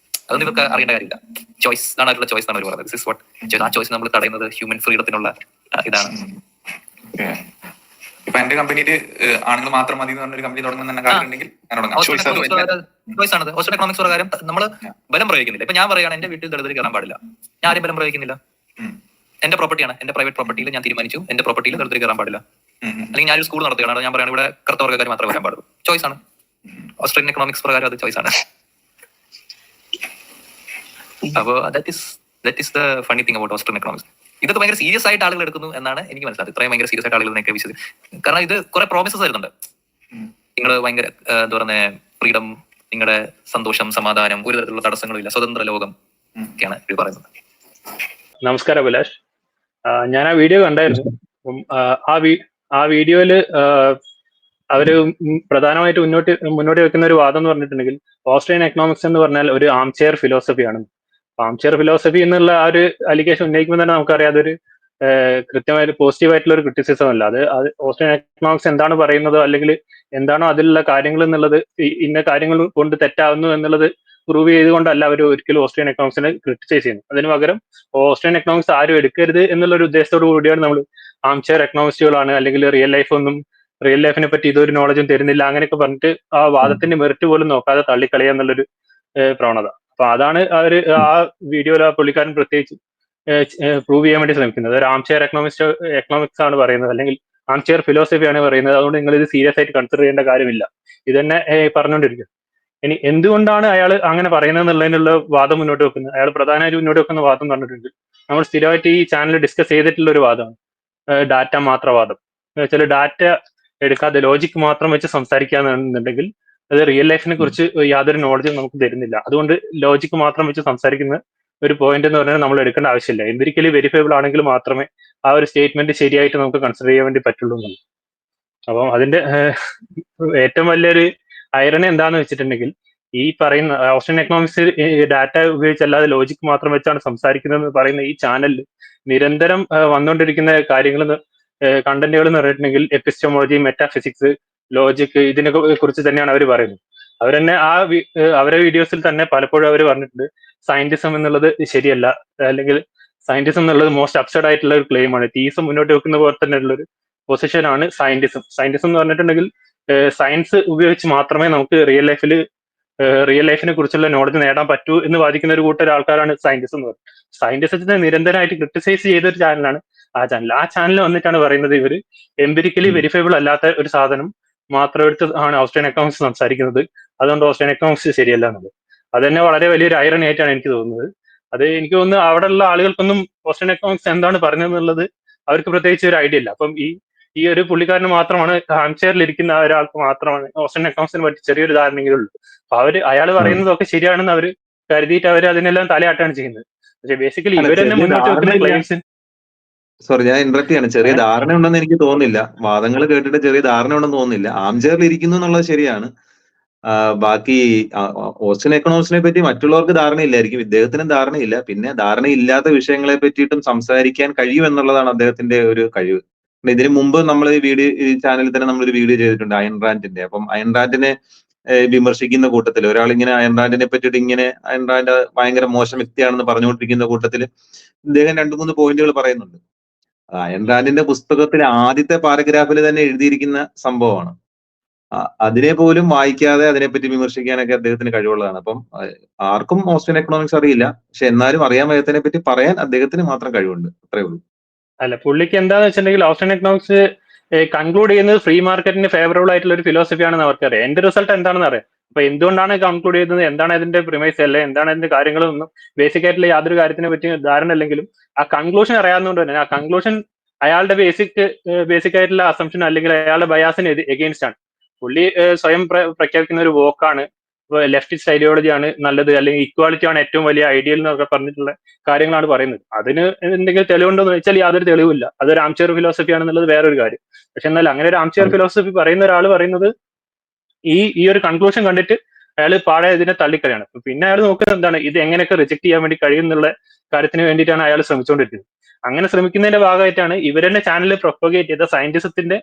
അതൊന്നും ഇവർക്ക് അറിയേണ്ട കാര്യമില്ല. ചോയ്സ് ആണ് അവരുടെ ചോയ്സ് എന്നാണ് അവർ പറയുന്നത്. ദിസ് ഇസ് വാട്ട് ആ ചോയ്സ് നമ്മൾ തടയുന്നത് ഹ്യൂമൻ ഫ്രീഡത്തിനുള്ള ഇതാണ്. ഇപ്പൊ എന്റെ കമ്പനിയിൽ ആണുങ്ങൾ മാത്രം മതി എന്ന് പറഞ്ഞൊരു കമ്പനി തുടങ്ങുന്ന ചോയ്സ് ആണ്. ഓസ്ട്രേലിയൻ എക്കണോമിക്സ് പ്രകാരം നമ്മൾ ബലം പ്രയോഗിക്കുന്നില്ല. ഇപ്പൊ ഞാൻ പറയുകയാണ് എന്റെ വീട്ടിൽ ദളിതർ കയറാൻ പാടില്ല, ഞാൻ ആരും ബലം പ്രയോഗിക്കുന്നില്ല. എന്റെ പ്രോപ്പർട്ടിയാണ്, എന്റെ പ്രൈവറ്റ് പ്രോപ്പർട്ടിയിൽ ഞാൻ തീരുമാനിച്ചു എന്റെ പ്രോപ്പർട്ടിയിൽ ദളിതർ കയറാൻ പാടില്ല. അല്ലെങ്കിൽ ഞാനൊരു സ്കൂൾ നടത്തുകയാണ്, ഞാൻ പറയുകയാണ് ഇവിടെ കറുത്തവർഗ്ഗക്കാർ മാത്രമേ വരാൻ പാടുള്ളൂ. ചോയ്സ് ആണ്. ഓസ്ട്രേലിയൻ എക്കണോമിക്സ് പ്രകാരം അത് ചോയ്സ് ആണ്. അപ്പോ that is the funny thing about Australian economics. ഇതൊക്കെ ഭയങ്കര സീരിയസ് ആയിട്ട് ആളുകൾ എടുക്കുന്നു എന്നാണ് എനിക്ക് മനസ്സിലായത്. ഇത്രയും ഭയങ്കര സീരിയസ് ആയിട്ട് ആളുകൾ എന്നൊക്കെ വിശ്വസിക്കും. കാരണം ഇത് കുറെ പ്രോമിസസ് വരുന്നുണ്ട്. നിങ്ങൾ ഭയങ്കര എന്താ പറയുക ഫ്രീഡം, നിങ്ങളുടെ സന്തോഷം, സമാധാനം, ഒരു തരത്തിലുള്ള തടസ്സങ്ങളും ഇല്ല, സ്വതന്ത്ര ലോകം ഒക്കെയാണ് ഇത് പറയുന്നത്. നമസ്കാരം അഭിലാഷ്. ഞാൻ ആ വീഡിയോ കണ്ടായിരുന്നു. ആ വീഡിയോയില് അവര് പ്രധാനമായിട്ട് മുന്നോട്ട് വെക്കുന്ന ഒരു വാദം എന്ന് പറഞ്ഞിട്ടുണ്ടെങ്കിൽ ഓസ്ട്രേലിയൻ എക്കണോമിക്സ് എന്ന് പറഞ്ഞാൽ ഒരു ആം ചെയർ ഫിലോസഫിയാണ്. ആം ചെയർ ഫിലോസഫി എന്നുള്ള ആ ഒരു അലിഗേഷൻ ഉന്നയിക്കുമ്പോൾ തന്നെ നമുക്കറിയാം അതൊരു കൃത്യമായിട്ട് പോസിറ്റീവ് ആയിട്ടുള്ള ഒരു ക്രിറ്റിസിസം അല്ല. അത് ഓസ്ട്രേലിയൻ എക്കണോമിക്സ് എന്താണ് പറയുന്നത് അല്ലെങ്കിൽ എന്താണോ അതിലുള്ള കാര്യങ്ങൾ എന്നുള്ളത് ഇന്ന കാര്യങ്ങൾ കൊണ്ട് തെറ്റാവുന്നു എന്നുള്ളത് പ്രൂവ് ചെയ്തുകൊണ്ടല്ല അവർ ഒരിക്കലും ഓസ്ട്രേലിയൻ എക്കണോമിക്സിനെ ക്രിറ്റിസൈസ് ചെയ്യുന്നത്. അതിന് പകരം ഓസ്ട്രേലിയൻ എക്കണോമിക്സ് ആരും എടുക്കരുത് എന്നുള്ള ഒരു ഉദ്ദേശത്തോടു കൂടിയാണ് നമ്മൾ ആം ചെയർ എക്കണോമിസ്റ്റുകളാണ് അല്ലെങ്കിൽ റിയൽ ലൈഫിനെ പറ്റി ഇതൊരു നോളജും തരുന്നില്ല അങ്ങനെയൊക്കെ പറഞ്ഞിട്ട് ആ വാദത്തിന്റെ മെറിറ്റ് പോലും നോക്കാതെ തള്ളിക്കളയുക എന്നുള്ളൊരു പ്രവണത. അപ്പൊ അതാണ് ആ വീഡിയോയിൽ ആ പുള്ളിക്കാരൻ പ്രത്യേകിച്ച് പ്രൂവ് ചെയ്യാൻ വേണ്ടി ശ്രമിക്കുന്നത്. ഒരു ആം ചെയർ എക്കണോമിക്സ് ആണ് പറയുന്നത് അല്ലെങ്കിൽ ആം ചെയർ ഫിലോസഫിയാണ് പറയുന്നത്, അതുകൊണ്ട് നിങ്ങൾ ഇത് സീരിയസ് ആയിട്ട് കൺസിഡർ ചെയ്യേണ്ട കാര്യമില്ല ഇത് തന്നെ പറഞ്ഞുകൊണ്ടിരിക്കും. ഇനി എന്തുകൊണ്ടാണ് അയാൾ അങ്ങനെ പറയുന്നത് എന്നുള്ളതിനുള്ള വാദം മുന്നോട്ട് വെക്കുന്നത്, അയാൾ പ്രധാനമായിട്ട് മുന്നോട്ട് വെക്കുന്ന വാദം പറഞ്ഞിട്ടുണ്ട്. നമ്മൾ സ്ഥിരമായിട്ട് ഈ ചാനൽ ഡിസ്കസ് ചെയ്തിട്ടുള്ള ഒരു വാദമാണ് ഡാറ്റ മാത്രവാദം. എന്ന് വെച്ചാൽ ഡാറ്റ എടുക്കാതെ ലോജിക് മാത്രം വെച്ച് സംസാരിക്കാന്നുണ്ടെങ്കിൽ അത് റിയൽ ലൈഫിനെ കുറിച്ച് യാതൊരു നോളജും നമുക്ക് തരുന്നില്ല. അതുകൊണ്ട് ലോജിക് മാത്രം വെച്ച് സംസാരിക്കുന്ന ഒരു പോയിന്റ് എന്ന് പറഞ്ഞാൽ നമ്മൾ എടുക്കേണ്ട ആവശ്യമില്ല. എംപിരിക്കലി വെരിഫയബിൾ ആണെങ്കിൽ മാത്രമേ ആ ഒരു സ്റ്റേറ്റ്മെന്റ് ശരിയായിട്ട് നമുക്ക് കൺസിഡർ ചെയ്യാൻ വേണ്ടി പറ്റുള്ളൂ എന്നുള്ളത്. അപ്പം അതിന്റെ ഏറ്റവും വലിയൊരു ഐറണി എന്താന്ന് വെച്ചിട്ടുണ്ടെങ്കിൽ ഈ പറയുന്ന ഓസ്ട്രേലിയൻ എക്കണോമിക്സ് ഡാറ്റ ഉപയോഗിച്ചല്ലാതെ ലോജിക് മാത്രം വെച്ചാണ് സംസാരിക്കുന്നതെന്ന് പറയുന്ന ഈ ചാനലിൽ നിരന്തരം വന്നുകൊണ്ടിരിക്കുന്ന കാര്യങ്ങൾ കണ്ടന്റുകൾ എന്ന് പറഞ്ഞിട്ടുണ്ടെങ്കിൽ എപ്പിസ്റ്റമോളജി, മെറ്റാഫിസിക്സ്, ലോജിക് ഇതിനെ കുറിച്ച് തന്നെയാണ് അവർ പറയുന്നത്. അവർ തന്നെ അവരെ വീഡിയോസിൽ തന്നെ പലപ്പോഴും അവർ പറഞ്ഞിട്ടുണ്ട് സയന്റിസം എന്നുള്ളത് ശരിയല്ല, അല്ലെങ്കിൽ സയന്റിസം എന്നുള്ളത് മോസ്റ്റ് അബ്സർഡ് ആയിട്ടുള്ള ഒരു ക്ലെയിം ആണ്. തീസം മുന്നോട്ട് വെക്കുന്ന പോലെ തന്നെ ഉള്ളൊരു പൊസിഷനാണ് സയന്റിസം എന്ന് പറഞ്ഞിട്ടുണ്ടെങ്കിൽ സയൻസ് ഉപയോഗിച്ച് മാത്രമേ നമുക്ക് റിയൽ ലൈഫിനെ കുറിച്ചുള്ള നോളജ് നേടാൻ പറ്റൂ എന്ന് വാദിക്കുന്ന ഒരു കൂട്ടം ആൾക്കാരാണ് സയന്റിസ്റ്റ് എന്ന് പറയുന്നത്. സയന്റിസത്തിനെ നിരന്തരമായിട്ട് ക്രിട്ടിസൈസ് ചെയ്ത ഒരു ചാനലാണ് ആ ചാനൽ വന്നിട്ടാണ് പറയുന്നത് ഇവർ എംപിരിക്കലി വെരിഫയബിൾ അല്ലാത്ത ഒരു സാധനം മാത്രം എടുത്ത് ആണ് ഓസ്ട്രേലിയൻ എക്കണോമിക്സ് സംസാരിക്കുന്നത്, അതുകൊണ്ട് ഓസ്ട്രേലിയൻ എക്കണോമിക്സ് ശരിയല്ല എന്നുള്ളത്. അത് തന്നെ വളരെ വലിയൊരു ഐറണി ആയിട്ടാണ് എനിക്ക് തോന്നുന്നത്. അത് എനിക്ക് തോന്നുന്നു അവിടെയുള്ള ആളുകൾക്കൊന്നും ഓസ്ട്രേലിയൻ എക്കണോമിക്സ് എന്താണ് പറഞ്ഞതെന്നുള്ളത് അവർക്ക് പ്രത്യേകിച്ച് ഒരു ഐഡിയ ഇല്ല. അപ്പം ഈ ഒരു പുള്ളിക്കാരന് മാത്രമാണ് ഹാംചെയറിൽ ഇരിക്കുന്ന ഒരാൾക്ക് മാത്രമാണ് ഓസ്ട്രേലിയൻ എക്കണോമിക്സിനെ പറ്റി ചെറിയൊരു ധാരണയെങ്കിലും ഉള്ളൂ. അപ്പൊ അയാൾ പറയുന്നതൊക്കെ ശരിയാണെന്ന് അവർ കരുതിയിട്ട് അവർ അതിനെല്ലാം തലയാട്ടാണ് ചെയ്യുന്നത്. പക്ഷെ ബേസിക്കലി അല്ല, ഇവർ തന്നെ ചെറിയ മുന്നോട്ട് വെക്കുന്ന ധാരണയില്ല. ക്ലെയിംസ് സോറി, ഞാൻ ഇന്ററപ്റ്റ് ചെയ്യാണ്. ചെറിയ ധാരണ ഉണ്ടെന്ന് എനിക്ക് തോന്നുന്നില്ല. വാദങ്ങൾ കേട്ടിട്ട് ചെറിയ ധാരണ ഉണ്ടെന്ന് തോന്നുന്നില്ല. ആംചെയറിൽ ഇരിക്കുന്നു എന്നുള്ളത് ശരിയാണ്. ബാക്കി ഓസ്റ്റിൻ എക്കണോമിക്സിനെ പറ്റി മറ്റുള്ളവർക്ക് ധാരണയില്ലായിരിക്കും, ഇദ്ദേഹത്തിനും ധാരണയില്ല. പിന്നെ ധാരണയില്ലാത്ത വിഷയങ്ങളെ പറ്റിയിട്ടും സംസാരിക്കാൻ കഴിയും എന്നുള്ളതാണ് അദ്ദേഹത്തിന്റെ ഒരു കഴിവ്. പിന്നെ ഇതിനു മുമ്പ് നമ്മൾ ഈ ചാനലിൽ തന്നെ നമ്മളൊരു വീഡിയോ ചെയ്തിട്ടുണ്ട് അയൺ റാൻഡിന്റെ. അപ്പം അയൺ റാൻഡിനെ വിമർശിക്കുന്ന കൂട്ടത്തിൽ ഒരാൾ ഇങ്ങനെ അയൺ റാൻഡിനെ പറ്റിയിട്ട് ഇങ്ങനെ അയൺ റാൻഡ് ഭയങ്കര മോശം വ്യക്തിയാണെന്ന് പറഞ്ഞുകൊണ്ടിരിക്കുന്ന കൂട്ടത്തിൽ ഇദ്ദേഹം 2-3 പോയിന്റുകൾ പറയുന്നുണ്ട്. അയൺ റാൻഡിന്റെ പുസ്തകത്തിലെ ആദ്യത്തെ പാരഗ്രാഫിൽ തന്നെ എഴുതിയിരിക്കുന്ന സംഭവമാണ്. അതിനെ പോലും വായിക്കാതെ അതിനെപ്പറ്റി വിമർശിക്കാനൊക്കെ അദ്ദേഹത്തിന് കഴിവുള്ളതാണ്. അപ്പം ആർക്കും ഓസ്റ്റിൻ എക്കണോമിക്സ് അറിയില്ല, പക്ഷെ എന്നാലും അറിയാൻ വയ്യാത്തതിനെ പറ്റി പറയാൻ അദ്ദേഹത്തിന് മാത്രം കഴിവുണ്ട്. അത്രേ ഉള്ളൂ. അല്ല, പുള്ളിക്ക് എന്താന്ന് വെച്ചിട്ടുണ്ടെങ്കിൽ ഓസ്റ്റിൻ എക്കണോമിക്സ് കൺക്ലൂഡ് ചെയ്യുന്നത് ഫ്രീ മാർക്കറ്റിന് ഫേവറബിൾ ആയിട്ടുള്ള ഒരു ഫിലോസഫി ആണെന്ന് അവർക്കറിയാം. എന്റെ റിസൾട്ട് എന്താണെന്ന് അറിയാം. അപ്പൊ എന്തുകൊണ്ടാണ് കൺക്ലൂഡ് ചെയ്യുന്നത്, എന്താണ് അതിന്റെ പ്രിമൈസ്, അല്ലെ എന്താണ് അതിന്റെ കാര്യങ്ങളൊന്നും ബേസിക് ആയിട്ടുള്ള യാതൊരു കാര്യത്തിനെ പറ്റി ധാരണ അല്ലെങ്കിലും ആ കൺക്ലൂഷൻ അറിയാവുന്നതുകൊണ്ട് തന്നെ ആ കൺക്ലൂഷൻ അയാളുടെ ബേസിക് ആയിട്ടുള്ള അസംഷൻ അല്ലെങ്കിൽ അയാളുടെ ബയാസിന് എഗെയിൻസ്റ്റ് ആണ്. പുള്ളി സ്വയം പ്രഖ്യാപിക്കുന്ന ഒരു വോക്കാണ് ലെഫ്റ്റിസ്റ്റ് ഐഡിയോളജി ആണ് നല്ലത്, അല്ലെങ്കിൽ ഇക്വാളിറ്റി ആണ് ഏറ്റവും വലിയ ഐഡിയൽ എന്നൊക്കെ പറഞ്ഞിട്ടുള്ള കാര്യങ്ങളാണ് പറയുന്നത്. അതിന് എന്തെങ്കിലും തെളിവുണ്ടോ എന്ന് വെച്ചാൽ യാതൊരു തെളിവില്ല. അതൊരു ആംചെയർ ഫിലോസഫി ആണെന്നുള്ളത് വേറൊരു കാര്യം. പക്ഷെ എന്നാൽ അങ്ങനെ ഒരു ആംചെയർ ഫിലോസഫി പറയുന്ന ഒരാൾ പറയുന്നത് ഈ ഒരു കൺക്ലൂഷൻ കണ്ടിട്ട് അയാൾ പാടെ ഇതിനെ തള്ളിക്കളയാണ്. പിന്നെ അയാൾ നോക്കുന്നത് എന്താണ്, ഇത് എങ്ങനെയൊക്കെ റിജക്ട് ചെയ്യാൻ വേണ്ടി കഴിയുന്നുള്ള കാര്യത്തിന് വേണ്ടിയിട്ടാണ് അയാൾ ശ്രമിച്ചുകൊണ്ടിരിക്കുന്നത്. അങ്ങനെ ശ്രമിക്കുന്നതിന്റെ ഭാഗമായിട്ടാണ് ഇവർ തന്നെ ചാനലിൽ പ്രൊപ്പഗേറ്റ് ചെയ്ത സയന്റിസത്തിന്റെ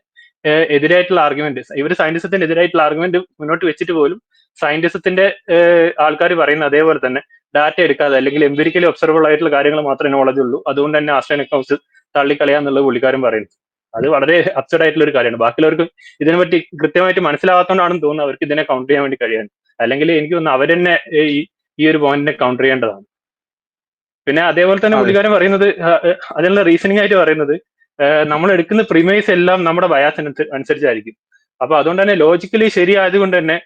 എതിരായിട്ടുള്ള ആർഗ്യുമെന്റ്, ഇവർ സയന്റിസത്തിന്റെ എതിരായിട്ടുള്ള ആർഗ്യുമെന്റ് മുന്നോട്ട് വെച്ചിട്ട് പോലും സയന്റിസത്തിന്റെ ആൾക്കാർ പറയുന്ന അതേപോലെ തന്നെ ഡാറ്റ എടുക്കാതെ അല്ലെങ്കിൽ എംപിരിക്കലി ഒബ്സർവബിൾ ആയിട്ടുള്ള കാര്യങ്ങൾ മാത്രമേ നോളജ് ഉള്ളൂ, അതുകൊണ്ട് തന്നെ ആസ്ട്രോൺ എക്കണോമിക്സ് തള്ളിക്കളയാന്നുള്ളത് പുള്ളിക്കാരൻ പറയുന്നത്. അത് വളരെ അബ്സർഡ് ആയിട്ടുള്ള ഒരു കാര്യമാണ്. ബാക്കിയുള്ളവർക്ക് ഇതിനെപ്പറ്റി കൃത്യമായിട്ട് മനസ്സിലാകാത്തതുകൊണ്ടാണെന്ന് തോന്നുന്നു അവർക്ക് ഇതിനെ കൗണ്ടർ ചെയ്യാൻ വേണ്ടി കഴിയാൻ. അല്ലെങ്കിൽ എനിക്ക് തോന്നുന്നു അവർ തന്നെ ഈ ഒരു പോയിന്റിനെ കൗണ്ടർ ചെയ്യേണ്ടതാണ്. പിന്നെ അതേപോലെ തന്നെ പുള്ളിക്കാരൻ പറയുന്നത് അതിനുള്ള റീസണിങ് ആയിട്ട് പറയുന്നത് നമ്മൾ എടുക്കുന്ന പ്രിമൈസ് എല്ലാം നമ്മുടെ ബയാസിന് അനുസരിച്ചായിരിക്കും. അപ്പൊ അതുകൊണ്ട് തന്നെ ലോജിക്കലി ശരിയായതുകൊണ്ട് തന്നെ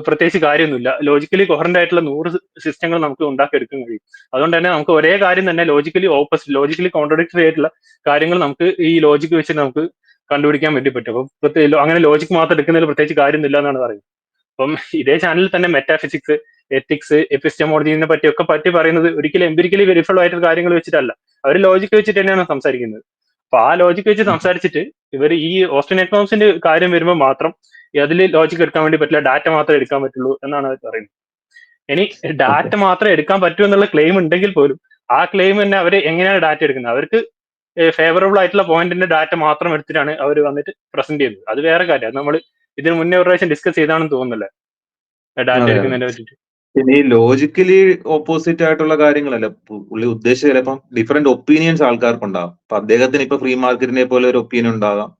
പ്രത്യേകിച്ച് കാര്യമൊന്നുമില്ല. ലോജിക്കലി കൊഹറന്റ് ആയിട്ടുള്ള 100 സിസ്റ്റങ്ങൾ നമുക്ക് ഉണ്ടാക്കിയെടുക്കാൻ കഴിയും. അതുകൊണ്ട് തന്നെ നമുക്ക് ഒരേ കാര്യം തന്നെ ലോജിക്കലി ഓപ്പോസിറ്റ്, ലോജിക്കലി കോൺട്രഡിക്ടറി ആയിട്ടുള്ള കാര്യങ്ങൾ നമുക്ക് ഈ ലോജിക്ക് വെച്ച് നമുക്ക് കണ്ടുപിടിക്കാൻ വേണ്ടി പറ്റും. അപ്പം അങ്ങനെ ലോജിക്ക് മാത്രം എടുക്കുന്നതിൽ പ്രത്യേകിച്ച് കാര്യമൊന്നുമില്ല എന്നാണ് പറയുന്നത്. അപ്പം ഇതേ ചാനലിൽ തന്നെ മെറ്റാഫിസിക്സ്, എത്തിക്സ്, എപ്പിസ്റ്റമോളജിനെ പറ്റി പറയുന്നത് ഒരിക്കലും എംപിരിക്കലി വെരിഫൈഡ് ആയിട്ടുള്ള കാര്യങ്ങൾ വെച്ചിട്ടല്ല, അവർ ലോജിക്ക് വെച്ചിട്ട് തന്നെയാണ് സംസാരിക്കുന്നത്. അപ്പൊ ആ ലോജിക്ക് വെച്ച് സംസാരിച്ചിട്ട് ഇവർ ഈ ഓസ്റ്റിൻ എക്കണോമിക്സിന്റെ കാര്യം വരുമ്പോൾ മാത്രം അതിൽ ലോജിക്ക് എടുക്കാൻ വേണ്ടി പറ്റില്ല, ഡാറ്റ മാത്രമേ എടുക്കാൻ പറ്റുള്ളൂ എന്നാണ് അവർ പറയുന്നത്. ഇനി ഡാറ്റ മാത്രമേ എടുക്കാൻ പറ്റൂ എന്നുള്ള ക്ലെയിം ഉണ്ടെങ്കിൽ പോലും ആ ക്ലെയിം തന്നെ അവർ എങ്ങനെയാണ് ഡാറ്റ എടുക്കുന്നത്, അവർക്ക് ഫേവറബിൾ ആയിട്ടുള്ള പോയിന്റിന്റെ ഡാറ്റ മാത്രം എടുത്തിട്ടാണ് അവർ വന്നിട്ട് പ്രസന്റ് ചെയ്യുന്നത്. അത് വേറെ കാര്യം. അത് നമ്മൾ ഇതിന് മുന്നേ ഒരു പ്രാവശ്യം ഡിസ്കസ് ചെയ്താണെന്ന് തോന്നുന്നില്ല ഡാറ്റ എടുക്കുന്നതിനെ പറ്റിയിട്ട്. പിന്നെ ഈ ലോജിക്കലി ഓപ്പോസിറ്റ് ആയിട്ടുള്ള കാര്യങ്ങളല്ല പുള്ളി ഉദ്ദേശിച്ച, ചിലപ്പം ഡിഫറെന്റ് ഒപ്പീനിയൻസ് ആൾക്കാർക്കുണ്ടാകും. അപ്പൊ അദ്ദേഹത്തിന് ഇപ്പൊ ഫ്രീ മാർക്കറ്റിനെ പോലെ ഒരു ഒപ്പീനിയൻ ഉണ്ടാകാം.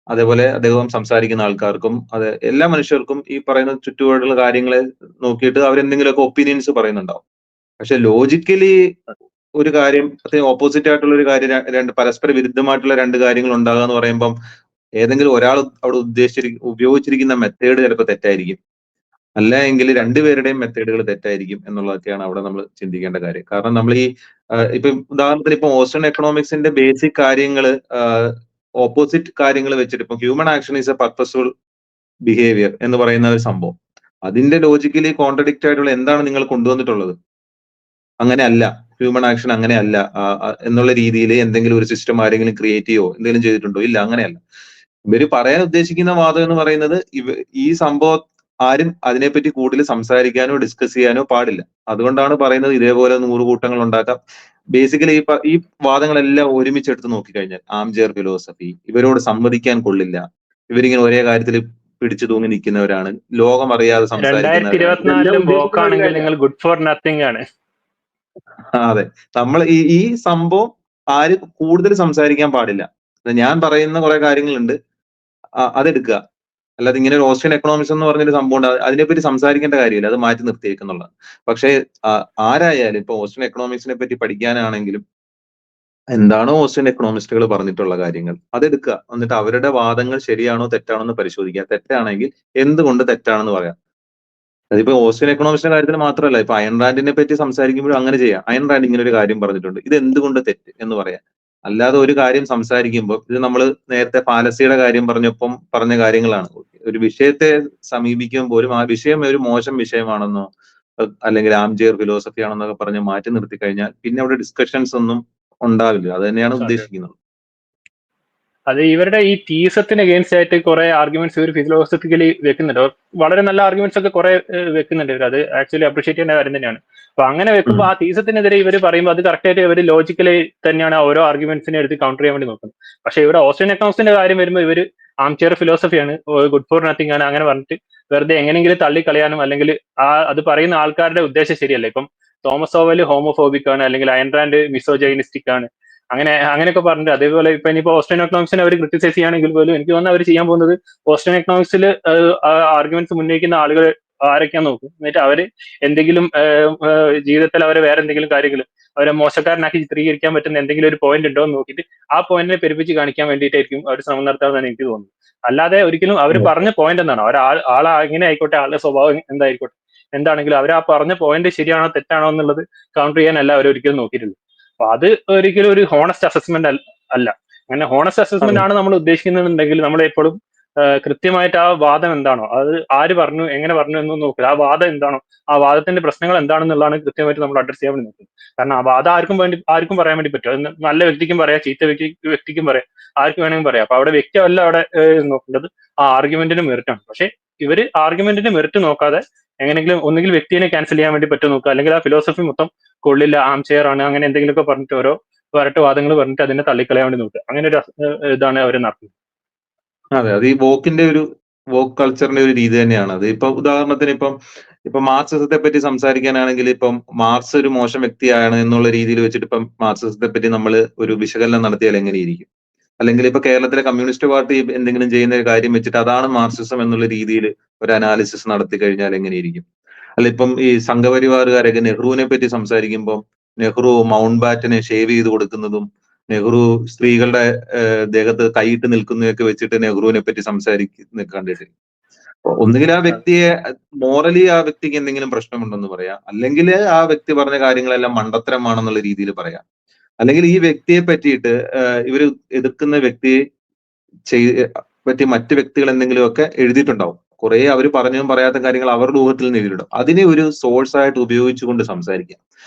അതേപോലെ അദ്ദേഹം സംസാരിക്കുന്ന ആൾക്കാർക്കും അതെ എല്ലാ മനുഷ്യർക്കും ഈ പറയുന്ന ചുറ്റുപാടുള്ള കാര്യങ്ങളെ നോക്കിയിട്ട് അവരെന്തെങ്കിലുമൊക്കെ ഒപ്പീനിയൻസ് പറയുന്നുണ്ടാവും. പക്ഷെ ലോജിക്കലി ഒരു കാര്യം ഓപ്പോസിറ്റ് ആയിട്ടുള്ള ഒരു കാര്യം, രണ്ട് പരസ്പര വിരുദ്ധമായിട്ടുള്ള രണ്ട് കാര്യങ്ങൾ ഉണ്ടാകുക എന്ന് പറയുമ്പം ഏതെങ്കിലും ഒരാൾ അവിടെ ഉപയോഗിച്ചിരിക്കുന്ന മെത്തേഡ് ചിലപ്പോൾ തെറ്റായിരിക്കും, അല്ല എങ്കിൽ രണ്ടുപേരുടെയും മെത്തേഡുകൾ തെറ്റായിരിക്കും എന്നുള്ളതൊക്കെയാണ് അവിടെ നമ്മൾ ചിന്തിക്കേണ്ട കാര്യം. കാരണം നമ്മൾ ഈ ഇപ്പൊ ഉദാഹരണത്തിന് ഇപ്പൊ ഓസ്റ്റിൻ എക്കണോമിക്സിന്റെ ബേസിക് കാര്യങ്ങൾ ഓപ്പോസിറ്റ് കാര്യങ്ങൾ വെച്ചിട്ട് ഇപ്പൊ human action is A purposeful behaviour എന്ന് പറയുന്ന ഒരു സംഭവം, അതിന്റെ ലോജിക്കലി കോൺട്രഡിക്റ്റ് ആയിട്ടുള്ള എന്താണ് നിങ്ങൾ കൊണ്ടുവന്നിട്ടുള്ളത്? അങ്ങനെ അല്ല, ഹ്യൂമൻ ആക്ഷൻ അങ്ങനെ അല്ല എന്നുള്ള രീതിയിൽ എന്തെങ്കിലും ഒരു സിസ്റ്റം ആരെങ്കിലും ക്രിയേറ്റ് ചെയ്യോ എന്തെങ്കിലും ചെയ്തിട്ടുണ്ടോ? ഇല്ല, അങ്ങനെയല്ല. ഇവര് പറയാൻ ഉദ്ദേശിക്കുന്ന വാദം എന്ന് പറയുന്നത് ഈ സംഭവം ആരും അതിനെപ്പറ്റി കൂടുതൽ സംസാരിക്കാനോ ഡിസ്കസ് ചെയ്യാനോ പാടില്ല. അതുകൊണ്ടാണ് പറയുന്നത് ഇതേപോലെ 100 കൂട്ടങ്ങൾ ഉണ്ടാക്കാം. ബേസിക്കലി ഈ വാദങ്ങളെല്ലാം ഒരുമിച്ചെടുത്ത് നോക്കിക്കഴിഞ്ഞാൽ ആംചെയർ ഫിലോസഫി, ഇവരോട് സമ്മതിക്കാൻ കൊള്ളില്ല, ഇവരിങ്ങനെ ഒരേ കാര്യത്തിൽ പിടിച്ചു തൂങ്ങി നിൽക്കുന്നവരാണ്, ലോകം അറിയാതെ 2024 നിങ്ങൾ ഗുഡ് ഫോർ നത്തിങ് ആണ്. അതെ, നമ്മൾ ഈ സംഭവം ആരും കൂടുതൽ സംസാരിക്കാൻ പാടില്ല. ഞാൻ പറയുന്ന കുറെ കാര്യങ്ങളുണ്ട്, അതെടുക്കുക. അല്ലാതെ ഇങ്ങനെ ഒരു ഓസ്റ്റിൻ എക്കണോമിക്സ് എന്ന് പറഞ്ഞൊരു സംഭവം ഉണ്ട്, അതിനെപ്പറ്റി സംസാരിക്കേണ്ട കാര്യമില്ല, അത് മാറ്റി നിർത്തിയേക്കുന്നുള്ളതാണ്. പക്ഷെ ആരായാലും ഇപ്പൊ ഓസ്റ്റിൻ എക്കണോമിക്സിനെ പറ്റി പഠിക്കാനാണെങ്കിലും എന്താണോ ഓസ്റ്റിൻ എക്കണോമിസ്റ്റുകൾ പറഞ്ഞിട്ടുള്ള കാര്യങ്ങൾ അതെടുക്കുക. എന്നിട്ട് അവരുടെ വാദങ്ങൾ ശരിയാണോ തെറ്റാണോ എന്ന് പരിശോധിക്കുക. തെറ്റാണെങ്കിൽ എന്തുകൊണ്ട് തെറ്റാണെന്ന് പറയാം. അതിപ്പോ ഓസ്റ്റിൻ എക്കണോമിക്സിന്റെ കാര്യത്തിൽ മാത്രമല്ല, ഇപ്പൊ അയൺ റാൻഡിനെ പറ്റി സംസാരിക്കുമ്പോഴും അങ്ങനെ ചെയ്യാം. അയൺ റാൻഡ് ഇങ്ങനെ ഒരു കാര്യം പറഞ്ഞിട്ടുണ്ട്, ഇത് എന്തുകൊണ്ട് തെറ്റ് എന്ന് പറയാം. അല്ലാതെ ഒരു കാര്യം സംസാരിക്കുമ്പോൾ, ഇത് നമ്മൾ നേരത്തെ പാലസിയുടെ കാര്യം പറഞ്ഞപ്പം പറഞ്ഞ കാര്യങ്ങളാണ്. ഒരു വിഷയത്തെ സമീപിക്കുമ്പോൾ പോലും ആ വിഷയം ഒരു മോശം വിഷയമാണെന്നോ അല്ലെങ്കിൽ ആംചെയർ ഫിലോസഫി ആണെന്നൊക്കെ പറഞ്ഞ് മാറ്റി നിർത്തി കഴിഞ്ഞാൽ പിന്നെ അവിടെ ഡിസ്കഷൻസ് ഒന്നും ഉണ്ടാവില്ല. അത് തന്നെയാണ് ഉദ്ദേശിക്കുന്നത്. അത് ഇവരുടെ ഈ തീസത്തിന് അഗേൻസ്റ്റ് ആയിട്ട് കുറെ ആർഗ്യുമെന്റ്സ് ഇവർ ഫിലോസഫിക്കലി വെക്കുന്നുണ്ട്. വളരെ നല്ല ആർഗ്യുമെന്റ്സ് ഒക്കെ കുറെ വെക്കുന്നുണ്ട് ഇവർ. അത് ആക്ച്വലി അപ്രീഷിയേറ്റ് ചെയ്യേണ്ട കാര്യം തന്നെയാണ്. അപ്പൊ അങ്ങനെ വെക്കുമ്പോൾ ആ തീസത്തിനെതിരെ ഇവർ പറയുമ്പോൾ അത് കറക്റ്റ് ആയിട്ട് ഇവർ ലോജിക്കലി തന്നെയാണ് ഓരോ ആർഗ്യുമെന്റ്സിനെ എടുത്ത് കൗണ്ടർ ചെയ്യാൻ വേണ്ടി നോക്കുന്നത്. പക്ഷെ ഇവിടെ ഓസ്ട്രിയൻ എക്കണോമിക്സിന്റെ കാര്യം വരുമ്പോൾ ഇവർ ആംചെയർ ഫിലോസഫിയാണ്, ഗുഡ് ഫോർ നത്തിങ് ആണ് അങ്ങനെ പറഞ്ഞിട്ട് വെറുതെ എങ്ങനെയെങ്കിലും തള്ളിക്കളയാനും അല്ലെങ്കിൽ അത് പറയുന്ന ആൾക്കാരുടെ ഉദ്ദേശം ശരിയല്ല. ഇപ്പം തോമസ് ഓവൽ ഹോമോഫോബിക് ആണ്, അല്ലെങ്കിൽ അയൺ റാൻഡ് മിസോജൈനിസ്റ്റിക് ആണ്, അങ്ങനെയൊക്കെ പറഞ്ഞിട്ട്. അതേപോലെ ഇപ്പൊ ഇനിയിപ്പോ ഓസ്ട്രിയൻ എക്കണോമിക്സിനെ അവർ ക്രിട്ടിസൈസ് ചെയ്യുകയാണെങ്കിൽ പോലും എനിക്ക് തോന്നുന്നു അവർ ചെയ്യാൻ പോകുന്നത് ഓസ്ട്രിയൻ എക്കണോമിക്സിൽ ആർഗ്യുമെന്റ്സ് ഉന്നയിക്കുന്ന ആളുകൾ ആരൊക്കെയാന്ന് നോക്കും. എന്നിട്ട് അവര് എന്തെങ്കിലും ജീവിതത്തിൽ അവരെ വേറെ എന്തെങ്കിലും കാര്യങ്ങൾ അവരെ മോശക്കാരനാക്കി ചിത്രീകരിക്കാൻ പറ്റുന്ന എന്തെങ്കിലും ഒരു പോയിന്റ് ഉണ്ടോ എന്ന് നോക്കിയിട്ട് ആ പോയിന്റിനെ പെരുപ്പിച്ച് കാണിക്കാൻ വേണ്ടിയിട്ടായിരിക്കും അവർ ശ്രമം നടത്താമെന്നാണ് എനിക്ക് തോന്നുന്നത്. അല്ലാതെ ഒരിക്കലും അവർ പറഞ്ഞ പോയിന്റ് എന്താണ്, ആളെ എങ്ങനെ ആയിക്കോട്ടെ, ആളുടെ സ്വഭാവം എന്തായിക്കോട്ടെ, എന്താണെങ്കിലും അവർ ആ പറഞ്ഞ പോയിന്റ് ശരിയാണോ തെറ്റാണോ എന്നുള്ളത് കൗണ്ടർ ചെയ്യാനല്ല അവർ ഒരിക്കലും നോക്കിയിട്ടുള്ളൂ. അപ്പൊ അത് ഒരിക്കലും ഒരു ഹോണസ്റ്റ് അസസ്മെന്റ് അല്ല. അങ്ങനെ ഹോണസ്റ്റ് അസസ്മെന്റ് ആണ് നമ്മൾ ഉദ്ദേശിക്കുന്നുണ്ടെങ്കിൽ നമ്മൾ എപ്പോഴും കൃത്യമായിട്ട് ആ വാദം എന്താണോ, അത് ആര് പറഞ്ഞു, എങ്ങനെ പറഞ്ഞു എന്ന് നോക്കുക. ആ വാദം എന്താണോ, ആ വാദത്തിന്റെ പ്രശ്നങ്ങൾ എന്താണെന്നുള്ളതാണ് കൃത്യമായിട്ട് നമ്മൾ അഡ്രസ് ചെയ്യാൻ വേണ്ടി നോക്കുന്നത്. കാരണം ആ വാദം ആർക്കും പറയാൻ വേണ്ടി പറ്റും. അത് നല്ല വ്യക്തിക്കും പറയാം, ചീത്ത വ്യക്തിക്കും പറയാം, ആർക്ക് വേണമെങ്കിലും പറയാം. അപ്പൊ അവിടെ വ്യക്തിയല്ല അവിടെ നോക്കേണ്ടത്, ആ ആർഗ്യുമെന്റിന് മെറിറ്റാണ്. പക്ഷെ ഇവര് ആർഗ്യുമെന്റിന് മെറിറ്റ് നോക്കാതെ എങ്ങനെങ്കിലും ഒന്നുകിൽ വ്യക്തിയെ ക്യാൻസൽ ചെയ്യാൻ വേണ്ടി പറ്റും നോക്കുക, അല്ലെങ്കിൽ ആ ഫിലോസഫി മൊത്തം കൊള്ളില്ല, ആം ചെയർ ആണ്, അങ്ങനെ എന്തെങ്കിലുമൊക്കെ പറഞ്ഞിട്ട് ഓരോ വരട്ട് വാദങ്ങൾ പറഞ്ഞിട്ട് അതിനെ തള്ളിക്കളയാൻ വേണ്ടി നോക്കുക. അങ്ങനെ ഒരു ഇതാണ് അവർ നടത്തുന്നത്. അതെ, അത് ഈ വോക്ക് കൾച്ചറിന്റെ ഒരു രീതി തന്നെയാണ്. അത് ഇപ്പൊ ഉദാഹരണത്തിന് ഇപ്പൊ മാർക്സിസത്തെ പറ്റി സംസാരിക്കാനാണെങ്കിൽ ഇപ്പം മാർക്സ് ഒരു മോശം വ്യക്തിയാണ് എന്നുള്ള രീതിയിൽ വെച്ചിട്ട് ഇപ്പം മാർക്സിസത്തെ പറ്റി നമ്മൾ ഒരു വിശകലനം നടത്തിയാൽ എങ്ങനെയിരിക്കും? അല്ലെങ്കിൽ ഇപ്പൊ കേരളത്തിലെ കമ്മ്യൂണിസ്റ്റ് പാർട്ടി എന്തെങ്കിലും ചെയ്യുന്ന ഒരു കാര്യം വെച്ചിട്ട് അതാണ് മാർക്സിസം എന്നുള്ള രീതിയിൽ ഒരു അനാലിസിസ് നടത്തി കഴിഞ്ഞാൽ എങ്ങനെയിരിക്കും? അല്ല ഇപ്പം ഈ സംഘപരിവാറുകാരൊക്കെ നെഹ്റുവിനെ പറ്റി സംസാരിക്കുമ്പോൾ നെഹ്റു മൗണ്ട് ബാറ്റനെ ഷേവ് ചെയ്ത് കൊടുക്കുന്നതും നെഹ്റു സ്ത്രീകളുടെ ദേഹത്ത് കൈയിട്ട് നിൽക്കുന്നതൊക്കെ വെച്ചിട്ട് നെഹ്റുവിനെ പറ്റി സംസാരിക്കുന്ന കണ്ടിട്ട് ഒന്നുകിൽ ആ വ്യക്തിയെ മോറലി ആ വ്യക്തിക്ക് എന്തെങ്കിലും പ്രശ്നമുണ്ടെന്ന് പറയാം, അല്ലെങ്കിൽ ആ വ്യക്തി പറഞ്ഞ കാര്യങ്ങളെല്ലാം മണ്ടത്തരമാണെന്നുള്ള രീതിയിൽ പറയാം. അല്ലെങ്കിൽ ഈ വ്യക്തിയെ പറ്റിയിട്ട് ഇവര് എതിർക്കുന്ന വ്യക്തിയെ പറ്റി മറ്റു വ്യക്തികൾ എന്തെങ്കിലുമൊക്കെ എഴുതിയിട്ടുണ്ടാവും. കുറെ അവർ പറഞ്ഞതും പറയാത്ത കാര്യങ്ങൾ അവരുടെ ഊഹത്തിൽ നിന്ന് എഴുതിയിടും. അതിനെ ഒരു സോഴ്സ് ആയിട്ട് ഉപയോഗിച്ചുകൊണ്ട് സംസാരിക്കാം.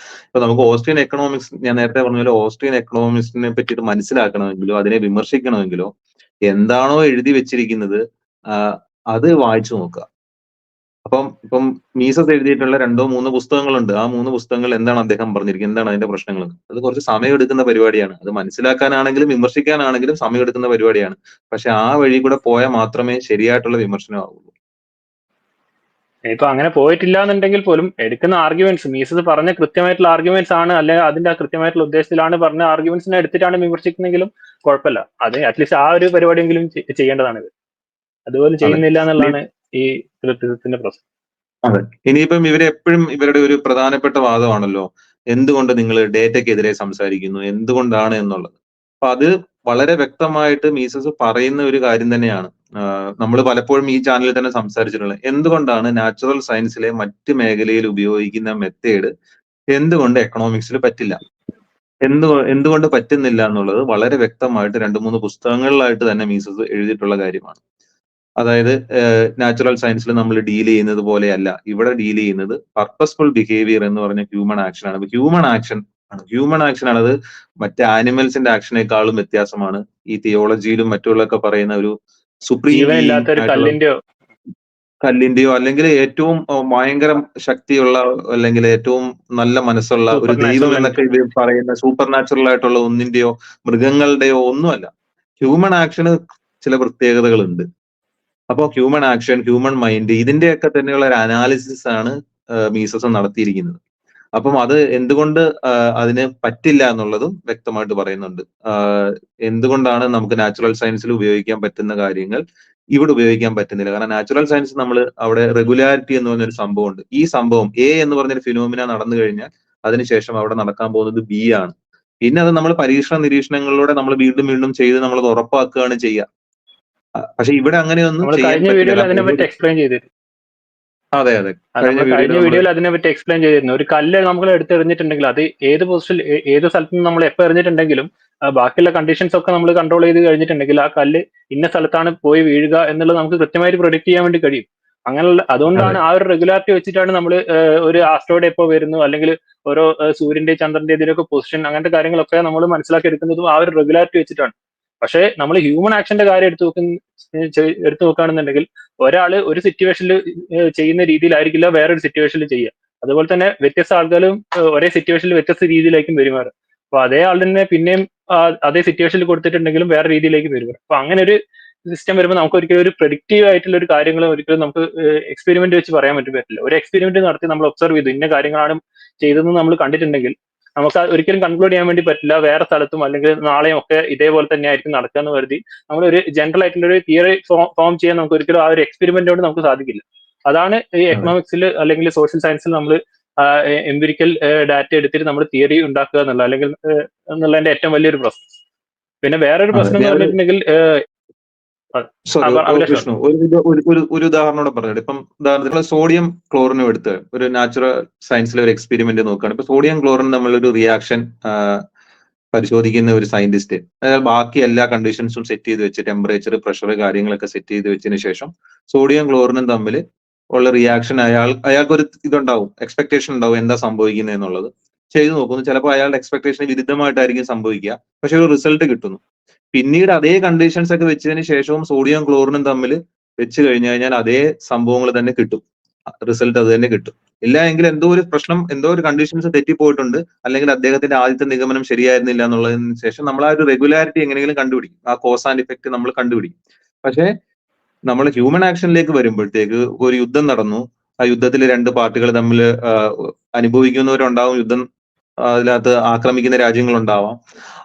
ഇപ്പൊ നമുക്ക് ഓസ്ട്രിയൻ എക്കണോമിക്സ്, ഞാൻ നേരത്തെ പറഞ്ഞ പോലെ ഓസ്ട്രിയൻ എക്കണോമിക്സിനെ പറ്റിയിട്ട് മനസ്സിലാക്കണമെങ്കിലോ അതിനെ വിമർശിക്കണമെങ്കിലോ എന്താണോ എഴുതി വെച്ചിരിക്കുന്നത് അത് വായിച്ചു നോക്കുക. ഇപ്പം മീസസ് എഴുതിയിട്ടുള്ള 2-3 പുസ്തകങ്ങളുണ്ട്. ആ 3 പുസ്തകങ്ങൾ എന്താണ് അദ്ദേഹം പറഞ്ഞിരിക്കുന്നത്, എന്താണ് അതിന്റെ പ്രശ്നങ്ങൾ, അത് കുറച്ച് സമയം എടുക്കുന്ന പരിപാടിയാണ്. അത് മനസ്സിലാക്കാനാണെങ്കിലും വിമർശിക്കാനാണെങ്കിലും സമയം എടുക്കുന്ന പരിപാടിയാണ്. പക്ഷെ ആ വഴി കൂടെ പോയാൽ മാത്രമേ ശരിയായിട്ടുള്ള വിമർശനമാവുള്ളൂ. ഇപ്പൊ അങ്ങനെ പോയിട്ടില്ല എന്നുണ്ടെങ്കിൽ പോലും എടുക്കുന്ന ആർഗ്യുമെന്റ്സ്, മീസസ് പറഞ്ഞ കൃത്യമായിട്ടുള്ള ആർഗ്യുമെന്റ്സ് ആണ്, അല്ലെങ്കിൽ അതിന്റെ കൃത്യമായിട്ടുള്ള ഉദ്ദേശത്തിലാണ് പറഞ്ഞ ആർഗ്യുമെന്റ്സിനെ എടുത്തിട്ടാണ് വിമർശിക്കുന്നെങ്കിലും കുഴപ്പമില്ല. അത് അറ്റ്ലീസ്റ്റ് ആ ഒരു പരിപാടിയെങ്കിലും ചെയ്യേണ്ടതാണ്. ഇത് അതുപോലെ ചെയ്യുന്നില്ല എന്നുള്ളതാണ് ഈ ക്രിറ്റിസിസത്തിന്റെ പ്രശ്നം. അതെ, ഇനിയിപ്പം എപ്പോഴും ഇവരുടെ ഒരു പ്രധാനപ്പെട്ട വാദമാണല്ലോ എന്തുകൊണ്ട് നിങ്ങൾ ഡേറ്റയ്ക്കെതിരെ സംസാരിക്കുന്നു, എന്തുകൊണ്ടാണ് എന്നുള്ളത്. അപ്പൊ അത് വളരെ വ്യക്തമായിട്ട് മീസസ് പറയുന്ന ഒരു കാര്യം തന്നെയാണ്. നമ്മൾ പലപ്പോഴും ഈ ചാനലിൽ തന്നെ സംസാരിച്ചിട്ടുള്ളത് എന്തുകൊണ്ടാണ് നാച്ചുറൽ സയൻസിലെ മറ്റ് മേഖലയിൽ ഉപയോഗിക്കുന്ന മെത്തേഡ് എന്തുകൊണ്ട് എക്കണോമിക്സിൽ പറ്റില്ല, എന്തുകൊണ്ട് പറ്റുന്നില്ല എന്നുള്ളത് വളരെ വ്യക്തമായിട്ട് 2-3 പുസ്തകങ്ങളിലായിട്ട് തന്നെ മീസസ് എഴുതിയിട്ടുള്ള കാര്യമാണ്. അതായത് നാച്ചുറൽ സയൻസിൽ നമ്മൾ ഡീൽ ചെയ്യുന്നത് പോലെയല്ല ഇവിടെ ഡീൽ ചെയ്യുന്നത് പർപ്പസ്ഫുൾ ബിഹേവിയർ എന്ന് പറഞ്ഞ ഹ്യൂമൺ ആക്ഷൻ ആണ്. ഹ്യൂമൺ ആക്ഷൻ ആണ്. അത് മറ്റേ ആനിമൽസിന്റെ ആക്ഷനേക്കാളും വ്യത്യാസമാണ്. ഈ തിയോളജിയിലും മറ്റുള്ളൊക്കെ പറയുന്ന ഒരു സുപ്രീം കല്ലിന്റെയോ അല്ലെങ്കിൽ ഏറ്റവും ഭയങ്കര ശക്തിയുള്ള അല്ലെങ്കിൽ ഏറ്റവും നല്ല മനസ്സുള്ള ഒരു ദൈവം എന്നൊക്കെ ഇത് പറയുന്ന സൂപ്പർ നാച്ചുറൽ ആയിട്ടുള്ള ഒന്നിന്റെയോ മൃഗങ്ങളുടെയോ ഒന്നുമല്ല. ഹ്യൂമൺ ആക്ഷന് ചില പ്രത്യേകതകളുണ്ട്. അപ്പോൾ ഹ്യൂമൺ ആക്ഷൻ, ഹ്യൂമൻ മൈൻഡ്, ഇതിന്റെയൊക്കെ തന്നെയുള്ള ഒരു അനാലിസിസ് ആണ് മീസസ് നടത്തിയിരിക്കുന്നത്. അപ്പം അത് എന്തുകൊണ്ട് അതിന് പറ്റില്ല എന്നുള്ളതും വ്യക്തമായിട്ട് പറയുന്നുണ്ട്. എന്തുകൊണ്ടാണ് നമുക്ക് നാച്ചുറൽ സയൻസിൽ ഉപയോഗിക്കാൻ പറ്റുന്ന കാര്യങ്ങൾ ഇവിടെ ഉപയോഗിക്കാൻ പറ്റുന്നില്ല. കാരണം നാച്ചുറൽ സയൻസ് നമ്മൾ അവിടെ റെഗുലാരിറ്റി എന്ന് പറഞ്ഞൊരു സംഭവമുണ്ട്. ഈ സംഭവം എ എന്ന് പറഞ്ഞൊരു ഫിനോമിന നടന്നു കഴിഞ്ഞാൽ അതിനുശേഷം അവിടെ നടക്കാൻ പോകുന്നത് ബി ആണ്. പിന്നെ അത് നമ്മൾ പരീക്ഷണ നിരീക്ഷണങ്ങളിലൂടെ നമ്മൾ വീണ്ടും വീണ്ടും ചെയ്ത് നമ്മൾ ഉറപ്പാക്കുകയാണ് ചെയ്യുക. പക്ഷെ ഇവിടെ അങ്ങനെയൊന്നും ചെയ്യാൻ പറ്റില്ല. അതെ അതെ, കഴിഞ്ഞ വീഡിയോയിൽ അതിനെപ്പറ്റി എക്സ്പ്ലെയിൻ ചെയ്തിരുന്നു. ഒരു കല്ല് നമ്മൾ എടുത്തെറിഞ്ഞിട്ടുണ്ടെങ്കിൽ അത് ഏത് പൊസിഷനിൽ ഏത് സ്ഥലത്ത് നിന്ന് നമ്മൾ എപ്പോൾ എറിഞ്ഞിട്ടുണ്ടെങ്കിലും ബാക്കിയുള്ള കണ്ടീഷൻസ് ഒക്കെ നമ്മൾ കൺട്രോൾ ചെയ്ത് കഴിഞ്ഞിട്ടുണ്ടെങ്കിൽ ആ കല്ല് ഇന്ന സ്ഥലത്താണ് പോയി വീഴുക എന്നുള്ളത് നമുക്ക് കൃത്യമായിട്ട് പ്രൊഡിക്ട് ചെയ്യാൻ വേണ്ടി കഴിയും. അങ്ങനെയുള്ള അതുകൊണ്ടാണ് ആ ഒരു റെഗുലാരിറ്റി വെച്ചിട്ടാണ് നമ്മൾ ഒരു ആസ്ട്രോയിഡ് എപ്പോ വരുന്നു, അല്ലെങ്കിൽ ഓരോ സൂര്യന്റെ ചന്ദ്രന്റെ ഇതിലൊക്കെ പൊസിഷൻ, അങ്ങനത്തെ കാര്യങ്ങളൊക്കെ നമ്മൾ മനസ്സിലാക്കി എടുക്കുന്നതും ആ ഒരു റെഗുലാരിറ്റി വെച്ചിട്ടാണ്. പക്ഷേ നമ്മൾ ഹ്യൂമൻ ആക്ഷന്റെ കാര്യം എടുത്തു നോക്കുകയാണെന്നുണ്ടെങ്കിൽ ഒരാൾ ഒരു സിറ്റുവേഷനിൽ ചെയ്യുന്ന രീതിയിലായിരിക്കില്ല വേറൊരു സിറ്റുവേഷനിൽ ചെയ്യുക. അതുപോലെ തന്നെ വ്യത്യസ്ത ആളുകളും ഒരേ സിറ്റുവേഷനിൽ വ്യത്യസ്ത രീതിയിലായിരിക്കും പെരുമാറുക. അപ്പൊ അതേ ആൾ തന്നെ പിന്നെയും അതേ സിറ്റുവേഷനിൽ കൊടുത്തിട്ടുണ്ടെങ്കിലും വേറെ രീതിയിലേക്ക് പെരുമാറും. അപ്പൊ അങ്ങനെ ഒരു സിസ്റ്റം വരുമ്പോൾ നമുക്ക് ഒരിക്കലും ഒരു പ്രഡിക്റ്റീവ് ആയിട്ടുള്ള ഒരു കാര്യങ്ങൾ ഒരിക്കലും നമുക്ക് എക്സ്പെരിമെന്റ് വെച്ച് പറയാൻ പറ്റില്ല. ഒരു എക്സ്പെരിമെന്റ് നടത്തി നമ്മൾ ഒബ്സർവ് ചെയ്തു ഇന്ന കാര്യങ്ങളാണ് ചെയ്തതെന്ന് നമ്മൾ കണ്ടിട്ടുണ്ടെങ്കിൽ നമുക്ക് ഒരിക്കലും കൺക്ലൂഡ് ചെയ്യാൻ വേണ്ടി പറ്റില്ല വേറെ സ്ഥലത്തും അല്ലെങ്കിൽ നാളെയും ഒക്കെ ഇതേപോലെ തന്നെ ആയിരിക്കും നടക്കുക എന്ന് കരുതി നമ്മൾ ഒരു ജനറൽ ആയിട്ടുള്ള ഒരു തിയറി ഫോം ചെയ്യാൻ നമുക്ക് ഒരിക്കലും ആ ഒരു എക്സ്പെരിമെന്റ് കൊണ്ട് നമുക്ക് സാധിക്കില്ല. അതാണ് ഈ എക്കണോമിക്സിൽ അല്ലെങ്കിൽ സോഷ്യൽ സയൻസിൽ നമ്മൾ എംപിരിക്കൽ ഡാറ്റ എടുത്തിട്ട് നമ്മൾ തിയറി ഉണ്ടാക്കുക എന്നുള്ള അല്ലെങ്കിൽ എന്നുള്ളതിന്റെ ഏറ്റവും വലിയൊരു പ്രശ്നം. പിന്നെ വേറൊരു പ്രശ്നം എന്ന് പറഞ്ഞിട്ടുണ്ടെങ്കിൽ വിഷ്ണു ഒരു ഉദാഹരണം കൂടെ പറഞ്ഞിട്ട്, ഇപ്പം ഉദാഹരണത്തിന് സോഡിയം ക്ലോറിനും എടുത്ത് ഒരു നാച്ചുറൽ സയൻസിലെ ഒരു എക്സ്പെരിമെന്റ് നോക്കുകയാണ്. ഇപ്പൊ സോഡിയം ക്ലോറിൻ തമ്മിലൊരു റിയാക്ഷൻ പരിശോധിക്കുന്ന ഒരു സയന്റിസ്റ്റ്, അതായത് ബാക്കി എല്ലാ കണ്ടീഷൻസും സെറ്റ് ചെയ്ത് വെച്ച് ടെമ്പറേച്ചർ, പ്രഷർ കാര്യങ്ങളൊക്കെ സെറ്റ് ചെയ്ത് വെച്ചതിന് ശേഷം സോഡിയം ക്ലോറിനും തമ്മിൽ ഉള്ള റിയാക്ഷൻ അയാൾക്കൊരു ഇതുണ്ടാവും, എക്സ്പെക്ടേഷൻ ഉണ്ടാവും എന്താ സംഭവിക്കുന്നത് എന്നുള്ളത്. ചെയ്തു നോക്കുന്നു, ചിലപ്പോൾ അയാളുടെ എക്സ്പെക്ടേഷന് വിരുദ്ധമായിട്ടായിരിക്കും സംഭവിക്കുക, പക്ഷെ ഒരു റിസൾട്ട് കിട്ടുന്നു. പിന്നീട് അതേ കണ്ടീഷൻസ് ഒക്കെ വെച്ചതിന് ശേഷവും സോഡിയം ക്ലോറിനും തമ്മിൽ വെച്ച് കഴിഞ്ഞാൽ അതേ സംഭവങ്ങൾ തന്നെ കിട്ടും, റിസൾട്ട് അത് തന്നെ കിട്ടും. ഇല്ല എങ്കിൽ എന്തോ ഒരു പ്രശ്നം, എന്തോ ഒരു കണ്ടീഷൻസ് തെറ്റിപ്പോയിട്ടുണ്ട്, അല്ലെങ്കിൽ അദ്ദേഹത്തിന്റെ ആദ്യത്തെ നിഗമനം ശരിയായിരുന്നില്ല എന്നുള്ളതിന് ശേഷം നമ്മൾ ആ ഒരു റെഗുലാരിറ്റി എങ്ങനെയെങ്കിലും കണ്ടുപിടിക്കും, ആ കോസ് ആൻഡ് ഇഫക്റ്റ് നമ്മൾ കണ്ടുപിടിക്കും. പക്ഷേ നമ്മൾ ഹ്യൂമൻ ആക്ഷനിലേക്ക് വരുമ്പോഴത്തേക്ക് ഒരു യുദ്ധം നടന്നു, ആ യുദ്ധത്തിൽ രണ്ട് പാർട്ടികൾ തമ്മിൽ അനുഭവിക്കുന്നവരുണ്ടാവും, യുദ്ധം അതിനകത്ത് ആക്രമിക്കുന്ന രാജ്യങ്ങളുണ്ടാവാം.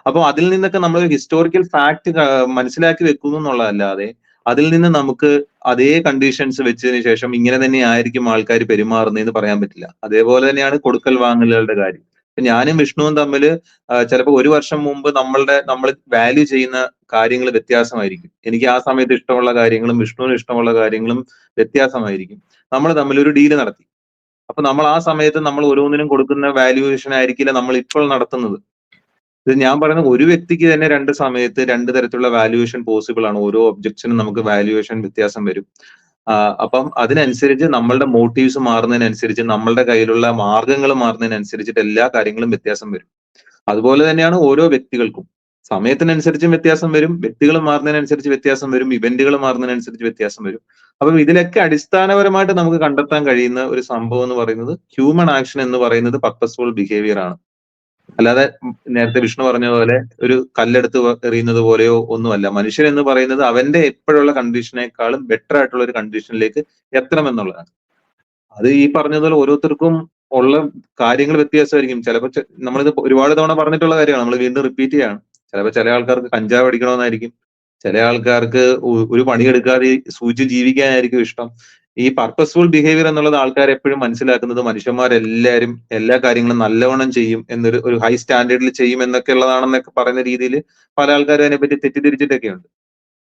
അപ്പൊ അതിൽ നിന്നൊക്കെ നമ്മൾ ഹിസ്റ്റോറിക്കൽ ഫാക്ട് മനസ്സിലാക്കി വെക്കുന്നു എന്നുള്ളതല്ലാതെ അതിൽ നിന്ന് നമുക്ക് അതേ കണ്ടീഷൻസ് വെച്ചതിന് ശേഷം ഇങ്ങനെ തന്നെ ആയിരിക്കും ആൾക്കാർ പെരുമാറുന്നതെന്ന് പറയാൻ പറ്റില്ല. അതേപോലെ തന്നെയാണ് കൊടുക്കൽ വാങ്ങലുകളുടെ കാര്യം. ഞാനും വിഷ്ണുവും തമ്മിൽ ചിലപ്പോൾ ഒരു വർഷം മുമ്പ് നമ്മൾ വാല്യൂ ചെയ്യുന്ന കാര്യങ്ങൾ വ്യത്യാസമായിരിക്കും. എനിക്ക് ആ സമയത്ത് ഇഷ്ടമുള്ള കാര്യങ്ങളും വിഷ്ണുവിന് ഇഷ്ടമുള്ള കാര്യങ്ങളും വ്യത്യാസമായിരിക്കും. നമ്മൾ തമ്മിൽ ഒരു ഡീല് നടത്തി. അപ്പൊ നമ്മൾ ആ സമയത്ത് നമ്മൾ ഓരോന്നിനും കൊടുക്കുന്ന വാല്യുവേഷൻ ആയിരിക്കില്ല നമ്മൾ ഇപ്പോൾ നടത്തുന്നത്. ഇത് ഞാൻ പറയുന്നത് ഒരു വ്യക്തിക്ക് തന്നെ രണ്ട് സമയത്ത് രണ്ട് തരത്തിലുള്ള വാല്യുവേഷൻ പോസിബിൾ ആണ്. ഓരോ ഒബ്ജക്ട്സിനും നമുക്ക് വാല്യുവേഷൻ വ്യത്യാസം വരും. അപ്പം അതിനനുസരിച്ച് നമ്മളുടെ മോട്ടീവ്സ് മാറുന്നതിനനുസരിച്ച് നമ്മളുടെ കയ്യിലുള്ള മാർഗങ്ങൾ മാറുന്നതിനനുസരിച്ചിട്ട് എല്ലാ കാര്യങ്ങളും വ്യത്യാസം വരും. അതുപോലെ തന്നെയാണ് ഓരോ വ്യക്തികൾക്കും സമയത്തിനനുസരിച്ചും വ്യത്യാസം വരും, വ്യക്തികൾ മാറുന്നതിനനുസരിച്ച് വ്യത്യാസം വരും, ഇവന്റുകൾ മാറുന്നതിനനുസരിച്ച് വ്യത്യാസം വരും. അപ്പം ഇതിലൊക്കെ അടിസ്ഥാനപരമായിട്ട് നമുക്ക് കണ്ടെത്താൻ കഴിയുന്ന ഒരു സംഭവം എന്ന് പറയുന്നത് ഹ്യൂമൻ ആക്ഷൻ എന്ന് പറയുന്നത് പർപ്പസ്ഫുൾ ബിഹേവിയർ ആണ്. അല്ലാതെ നേരത്തെ വിഷ്ണു പറഞ്ഞ പോലെ ഒരു കല്ലെടുത്ത് എറിയുന്നത് പോലെയോ ഒന്നുമല്ല. മനുഷ്യൻ എന്ന് പറയുന്നത് അവന്റെ എപ്പോഴുള്ള കണ്ടീഷനേക്കാളും ബെറ്റർ ആയിട്ടുള്ള ഒരു കണ്ടീഷനിലേക്ക് എത്തണമെന്നുള്ളതാണ്. അത് ഈ പറഞ്ഞതുപോലെ ഓരോരുത്തർക്കും ഉള്ള കാര്യങ്ങൾ വ്യത്യാസമായിരിക്കും. ചിലപ്പോൾ നമ്മളിത് ഒരുപാട് തവണ പറഞ്ഞിട്ടുള്ള കാര്യമാണ്, നമ്മൾ വീണ്ടും റിപ്പീറ്റ് ചെയ്യാണ്. ചിലപ്പോൾ ചില ആൾക്കാർക്ക് കഞ്ചാവ് അടിക്കണമെന്നായിരിക്കും, ചില ആൾക്കാർക്ക് ഒരു പണിയെടുക്കാതെ സൂചിച്ച് ജീവിക്കാനായിരിക്കും ഇഷ്ടം. ഈ പർപ്പസ്ഫുൾ ബിഹേവിയർ എന്നുള്ളത് ആൾക്കാർ എപ്പോഴും മനസ്സിലാക്കുന്നത് മനുഷ്യന്മാരെല്ലാവരും എല്ലാ കാര്യങ്ങളും നല്ലവണ്ണം ചെയ്യും ഒരു ഹൈ സ്റ്റാൻഡേർഡിൽ ചെയ്യും എന്നൊക്കെ ഉള്ളതാണെന്നൊക്കെ പറയുന്ന രീതിയിൽ പല ആൾക്കാരും അതിനെപ്പറ്റി തെറ്റിദ്ധരിച്ചിട്ടൊക്കെ ഉണ്ട്.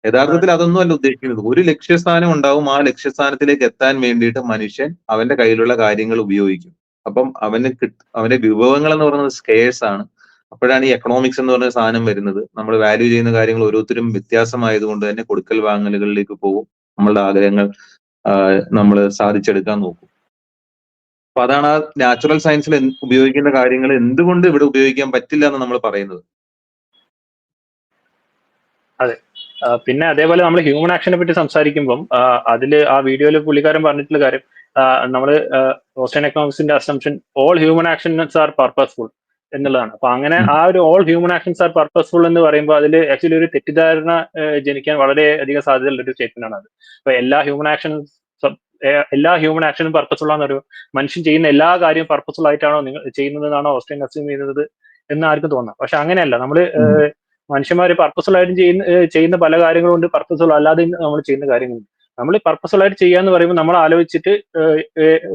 യഥാർത്ഥത്തിൽ അതൊന്നും അല്ല ഉദ്ദേശിക്കുന്നത്. ഒരു ലക്ഷ്യസ്ഥാനം ഉണ്ടാവും, ആ ലക്ഷ്യസ്ഥാനത്തിലേക്ക് എത്താൻ വേണ്ടിയിട്ട് മനുഷ്യൻ അവന്റെ കയ്യിലുള്ള കാര്യങ്ങൾ ഉപയോഗിക്കും. അപ്പം അവന്റെ വിഭവങ്ങൾ എന്ന് പറയുന്നത് സ്കേഴ്സ് ആണ്. അപ്പോഴാണ് ഈ എക്കണോമിക്സ് എന്ന് പറഞ്ഞ സാധനം വരുന്നത്. നമ്മൾ വാല്യൂ ചെയ്യുന്ന കാര്യങ്ങൾ ഓരോരുത്തരും വ്യത്യാസമായതുകൊണ്ട് തന്നെ കൊടുക്കൽ വാങ്ങലുകളിലേക്ക് പോകും, നമ്മളുടെ ആഗ്രഹങ്ങൾ നമ്മൾ സാധിച്ചെടുക്കാൻ നോക്കും. അപ്പൊ അതാണ് ആ നാച്ചുറൽ സയൻസിൽ ഉപയോഗിക്കുന്ന കാര്യങ്ങൾ എന്തുകൊണ്ട് ഇവിടെ ഉപയോഗിക്കാൻ പറ്റില്ല എന്ന് നമ്മൾ പറയുന്നത്. അതെ. പിന്നെ അതേപോലെ നമ്മൾ ഹ്യൂമൻ ആക്ഷനെ പറ്റി സംസാരിക്കുമ്പം അതില് ആ വീഡിയോയിൽ പുള്ളിക്കാരൻ പറഞ്ഞിട്ടുള്ള കാര്യം, നമ്മൾ ഓസ്ട്രിയൻ എക്കണോമിക്സിന്റെ assumption all human actions are purposeful എന്നുള്ളതാണ്. അപ്പൊ അങ്ങനെ ആ ഒരു all human actions are purposeful എന്ന് പറയുമ്പോൾ അതിൽ ആക്ച്വലി ഒരു തെറ്റിദ്ധാരണ ജനിക്കാൻ വളരെ അധികം സാധ്യതയുള്ള ഒരു സ്റ്റേറ്റ്മെന്റ് ആണ് അത്. അപ്പൊ എല്ലാ ഹ്യൂമൻ ആക്ഷനും പർപ്പസ്ഫുൾ ആണെന്ന് മനുഷ്യൻ ചെയ്യുന്ന എല്ലാ കാര്യവും പർപ്പസ്ഫുൾ ആയിട്ടാണോ നിങ്ങൾ ചെയ്യുന്നതെന്നാണോ ഓസ്ട്രിയൻ അസ്യൂം ചെയ്യുന്നത് എന്ന് ആർക്കും തോന്നാം. പക്ഷെ അങ്ങനെയല്ല. നമ്മള് മനുഷ്യന്മാര് പർപ്പസ്ഫുൾ ആയിട്ട് ചെയ്യുന്ന പല കാര്യങ്ങളുണ്ട്, പർപ്പസ്ഫുൾ അല്ലാതെ നമ്മൾ ചെയ്യുന്ന കാര്യങ്ങളുണ്ട്. നമ്മൾ പർപ്പസ്ഫുൾ ആയിട്ട് ചെയ്യാന്ന് പറയുമ്പോൾ നമ്മൾ ആലോചിച്ചിട്ട്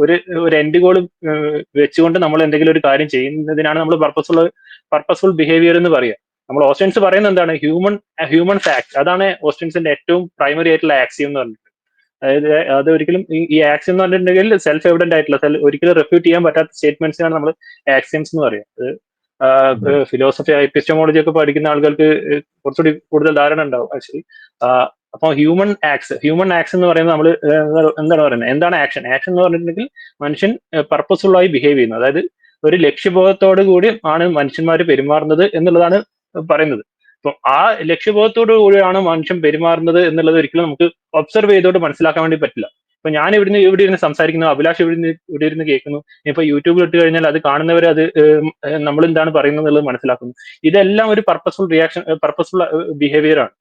ഒരു എൻഡ് ഗോൾ വെച്ചുകൊണ്ട് നമ്മൾ എന്തെങ്കിലും ഒരു കാര്യം ചെയ്യുന്നതിനാണ് നമ്മൾ പർപ്പസ്ഫുൾ ബിഹേവിയർ എന്ന് പറയുക. നമ്മൾ ഓസ്ട്രിയൻസ് പറയുന്നത് എന്താണ്? Humans act. അതാണ് ഓസ്ട്രിയൻസിന്റെ ഏറ്റവും പ്രൈമറി ആയിട്ടുള്ള ആക്സിയം എന്ന് പറഞ്ഞിട്ട്. അതായത് അത് ഒരിക്കലും ഈ ആക്സിയം എന്ന് പറഞ്ഞിട്ടുണ്ടെങ്കിൽ സെൽഫ് എവിഡന്റ് ആയിട്ടുള്ള ഒരിക്കലും റെഫ്യൂട്ട് ചെയ്യാൻ പറ്റാത്ത സ്റ്റേറ്റ്മെന്റ്സിനാണ് നമ്മൾ ആക്സിയംസ് എന്ന് പറയുക. ഫിലോസഫി, എപ്പിസ്റ്റമോളജി ഒക്കെ പഠിക്കുന്ന ആളുകൾക്ക് കുറച്ചുകൂടി കൂടുതൽ ധാരണ ഉണ്ടാവും ആക്ച്വലി. അപ്പോൾ ഹ്യൂമൻ ആക്സ് എന്ന് പറയുന്നത് നമ്മൾ എന്താണ് പറയുന്നത്, എന്താണ് ആക്ഷൻ എന്ന് പറഞ്ഞിട്ടുണ്ടെങ്കിൽ മനുഷ്യൻ പർപ്പസ്ഫുൾ ആയി ബിഹേവ് ചെയ്യുന്നത്, അതായത് ഒരു ലക്ഷ്യബോധത്തോടു കൂടി ആണ് മനുഷ്യന്മാർ പെരുമാറുന്നത് എന്നുള്ളതാണ് പറയുന്നത്. അപ്പൊ ആ ലക്ഷ്യബോധത്തോടു കൂടിയാണ് മനുഷ്യൻ പെരുമാറുന്നത് എന്നുള്ളത് ഒരിക്കലും നമുക്ക് ഒബ്സർവ് ചെയ്തോണ്ട് മനസ്സിലാക്കാൻ വേണ്ടി പറ്റില്ല. ഇപ്പൊ ഞാൻ ഇവിടെ ഇരുന്ന് സംസാരിക്കുന്നു, അഭിലാഷ് ഇവിടെ ഇരുന്ന് കേൾക്കുന്നു, ഇപ്പൊ യൂട്യൂബിൽ ഇട്ട് കഴിഞ്ഞാൽ അത് കാണുന്നവർ അത് നമ്മൾ എന്താണ് പറയുന്നത് എന്നുള്ളത് മനസ്സിലാക്കുന്നു. ഇതെല്ലാം ഒരു പർപ്പസ്ഫുൾ ബിഹേവിയർ ആണ്.